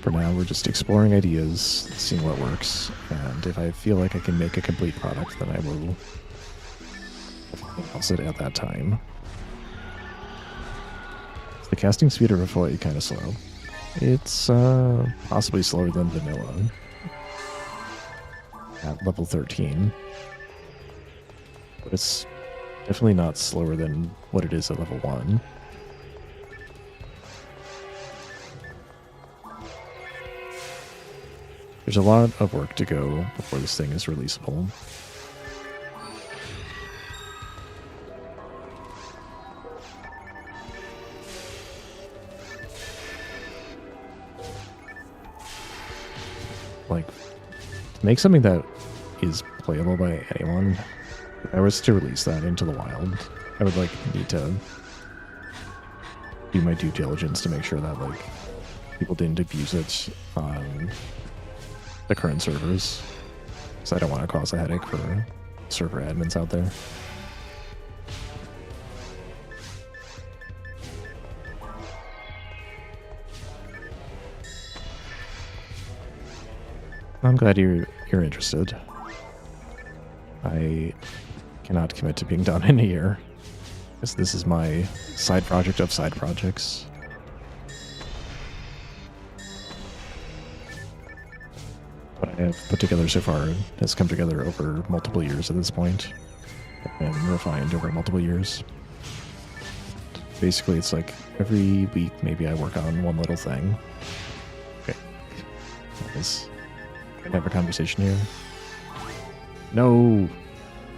For now, we're just exploring ideas, seeing what works, and if I feel like I can make a complete product, then I will announce it at that time. The casting speed of Rafoy kind of slow. It's possibly slower than vanilla at level 13, but it's definitely not slower than what it is at level 1. There's a lot of work to go before this thing is releasable. Like, to make something that is playable by anyone, if I was to release that into the wild, I would need to do my due diligence to make sure that people didn't abuse it on the current servers, because I don't want to cause a headache for server admins out there. I'm glad you're interested. I cannot commit to being done in a year, because this is my side project of side projects. What I have put together so far has come together over multiple years at this point, and refined over multiple years. Basically, it's like every week maybe I work on one little thing. Okay. Can I have a conversation here? No!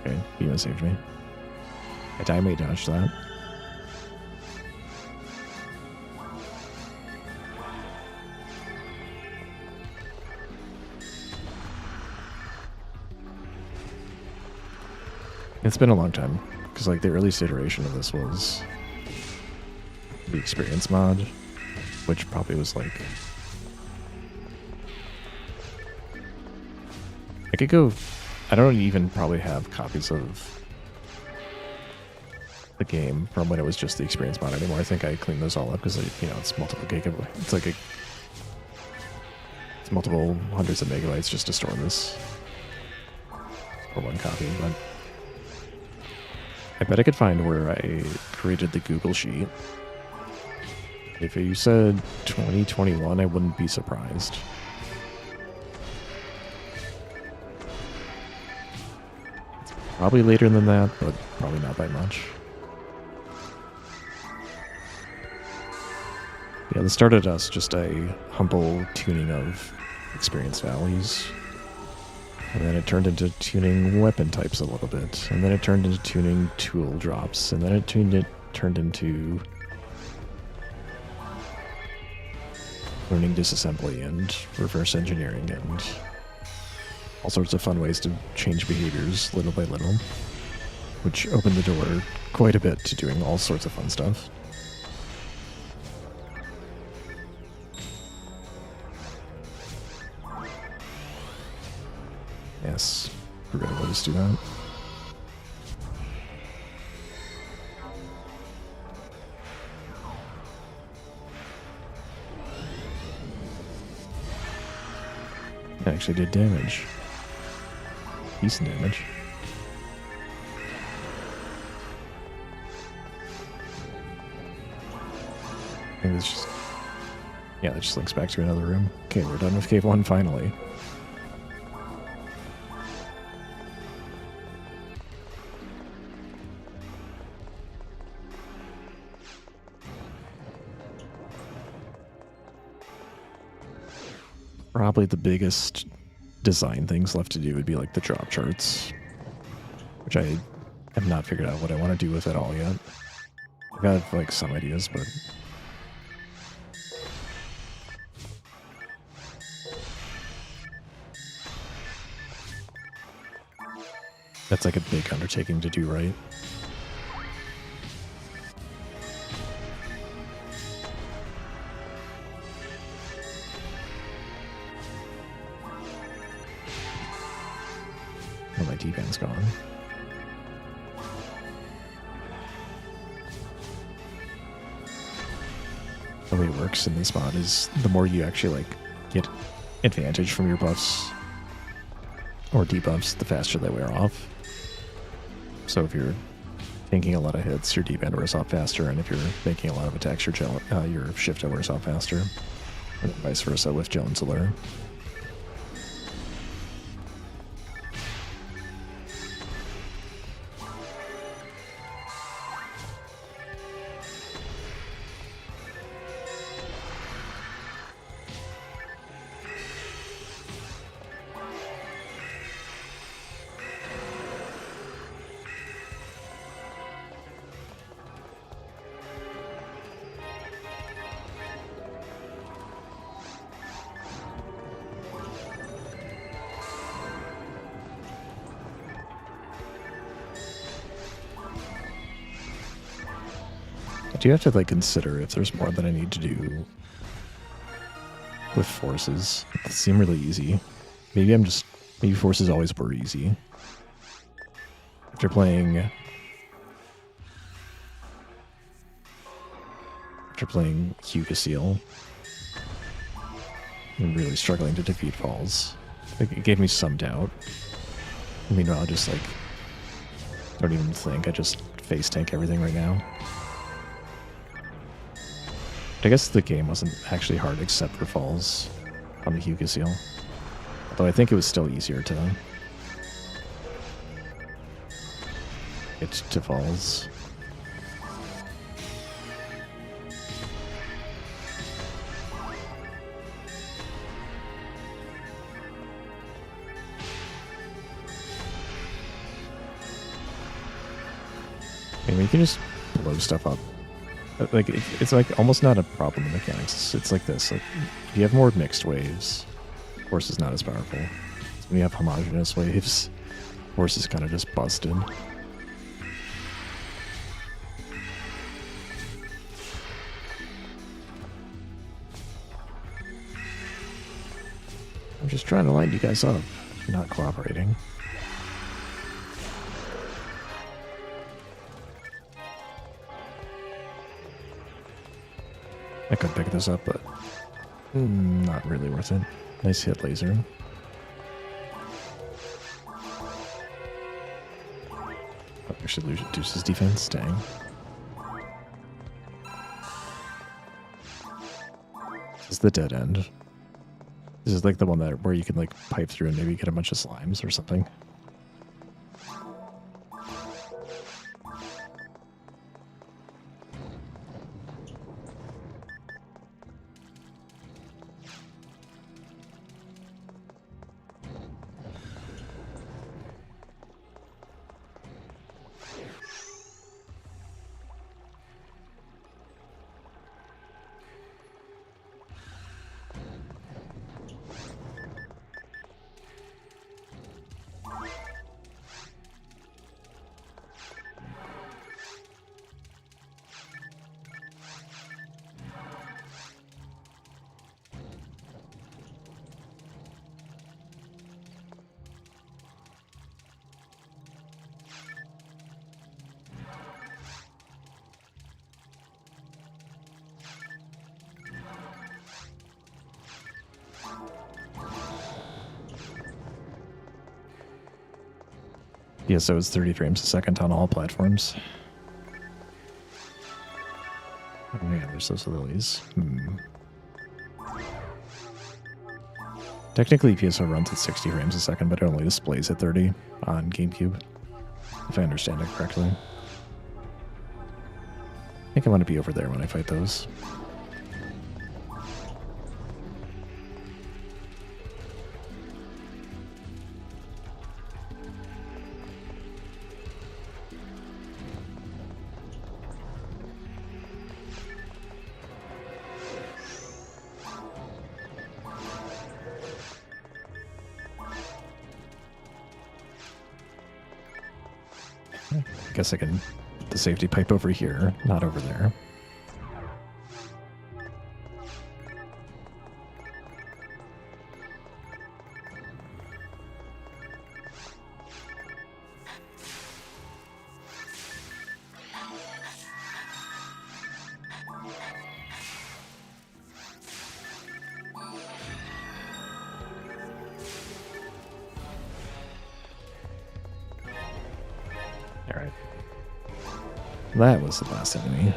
Okay, Beema saved me. I may dodge that. It's been a long time, because the earliest iteration of this was the experience mod, which probably was I could go... I don't even probably have copies of the game from when it was just the experience mod anymore. I think I cleaned those all up because, it's multiple gigabytes. It's multiple hundreds of megabytes just to store this for one copy. But I bet I could find where I created the Google Sheet. If you said 2021, I wouldn't be surprised. Probably later than that, but probably not by much. Yeah, this started us just a humble tuning of experience values. And then it turned into tuning weapon types a little bit. And then it turned into tuning tool drops. And then it turned into learning disassembly and reverse engineering and all sorts of fun ways to change behaviors little by little, which opened the door quite a bit to doing all sorts of fun stuff. Yes, we're gonna let us do that. It actually did damage. Decent damage. I think it's just... yeah, that just links back to another room. Okay, we're done with Cave 1 finally. Probably the biggest design things left to do would be the drop charts, which I have not figured out what I want to do with it all yet. I've got some ideas, but that's a big undertaking to do right. Oh, my D-band's gone. The way it works in this mod is the more you actually like get advantage from your buffs or debuffs, the faster they wear off. So if you're taking a lot of hits, your D-band wears off faster, and if you're making a lot of attacks, your shift wears off faster, and vice versa with Jones Allure. I do have to like consider if there's more that I need to do with forces. They seem really easy. Maybe forces always were easy. After playing Hugh Casil and really struggling to defeat falls, it gave me some doubt. Meanwhile, I just like don't even think. I just face tank everything right now. I guess the game wasn't actually hard except for falls on the Hugh Casil. Although I think it was still easier to get to falls. I mean, you can just blow stuff up. Like, it's like almost not a problem in mechanics. It's like this. Like, if you have more mixed waves, Force is not as powerful. So when you have homogeneous waves, Force is kind of just busted. I'm just trying to light you guys up. You're not cooperating. I could pick this up, but not really worth it. Nice hit, laser. Oh, actually reduces defense. Dang. This is the dead end. This is like the one where you can like pipe through and maybe get a bunch of slimes or something. PSO is 30 frames a second on all platforms. Oh yeah, there's those lilies. Technically, PSO runs at 60 frames a second, but it only displays at 30 on GameCube, if I understand it correctly. I think I want to be over there when I fight those. I guess I can put the safety pipe over here, not over there. That was the last enemy.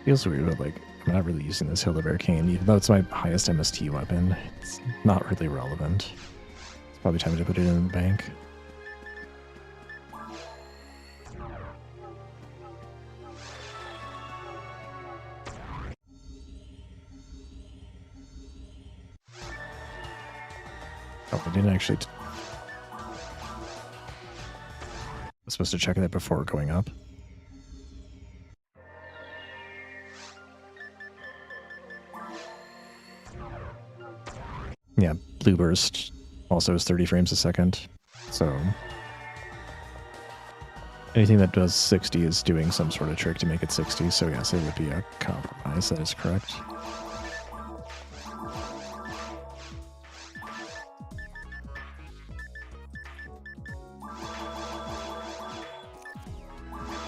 Feels weird, but like I'm not really using this Hill of Arcane, even though it's my highest MST weapon. It's not really relevant. It's probably time to put it in the bank. Oh, I didn't actually. I was supposed to check that before going up. Yeah, blue burst also is 30 frames a second, so anything that does 60 is doing some sort of trick to make it 60, so yes, it would be a compromise, that is correct.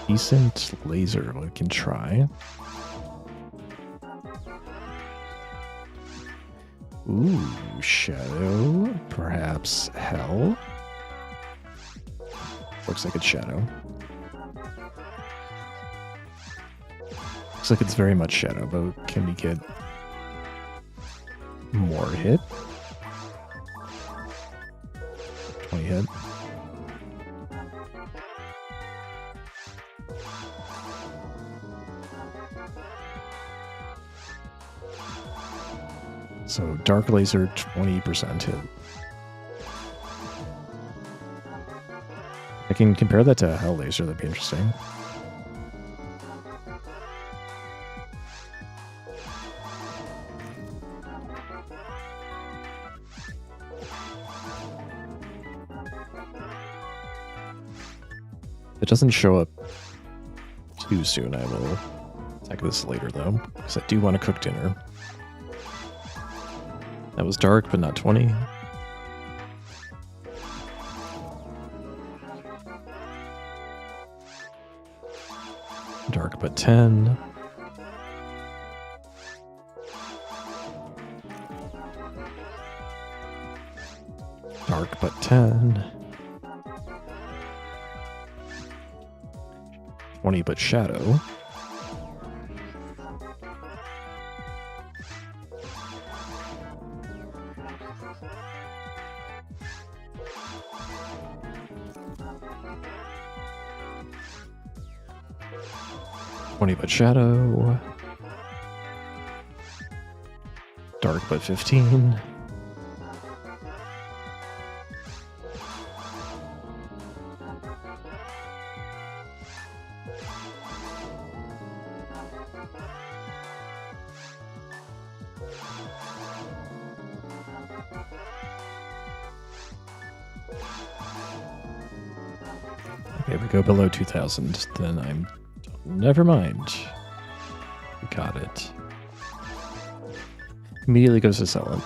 Decent laser we can try. Ooh, shadow. Perhaps hell. Looks like it's shadow. Looks like it's very much shadow, but can we get more hit? 20 hit. So dark laser, 20% hit. I can compare that to hell laser, that'd be interesting. If it doesn't show up too soon, I will attack this later though, because I do want to cook dinner. That was dark, but not 20. Dark, but 10. Dark, but 10. 20, but shadow. But shadow. Dark but 15. Okay, we go below 2000, then I'm... Never mind. Got it. Immediately goes to sell it.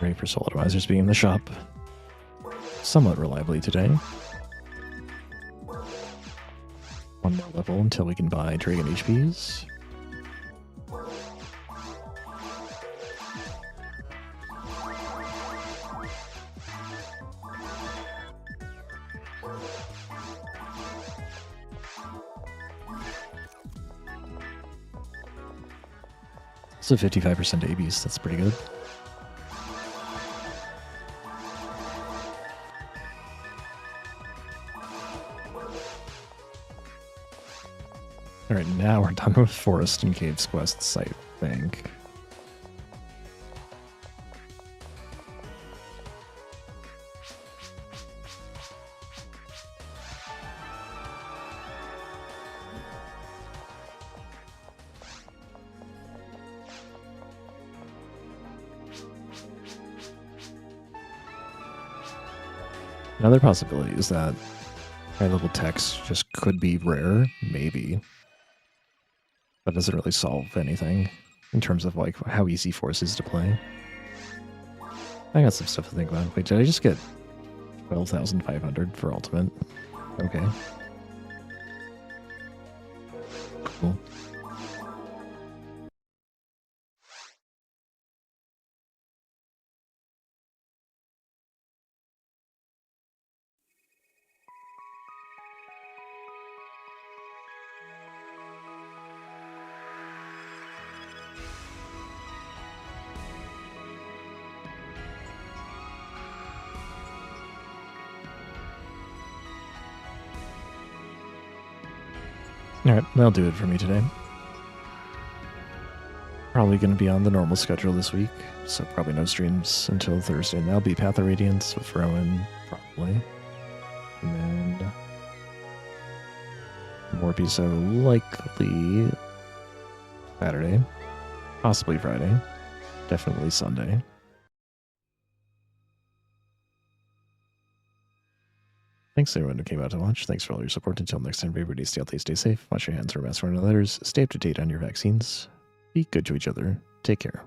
Ready for soul advisors being in the shop somewhat reliably today. One more level until we can buy Dragon HPs. So 55% ABs, that's pretty good. Alright, now we're done with Forest and Caves quests, I think. Another possibility is that high-level text just could be rare, maybe. That doesn't really solve anything in terms of like how easy Force is to play. I got some stuff to think about. Wait, did I just get 12,500 for Ultimate? Okay. Cool. Alright, that'll do it for me today. Probably going to be on the normal schedule this week, so probably no streams until Thursday. And that'll be Path of Radiance with Rowan, probably. And then Morpy, so likely Saturday, possibly Friday, definitely Sunday. Thanks to everyone who came out to watch. Thanks for all your support. Until next time, everybody stay healthy, stay safe, wash your hands, wear masks, wear others, stay up to date on your vaccines, be good to each other, take care.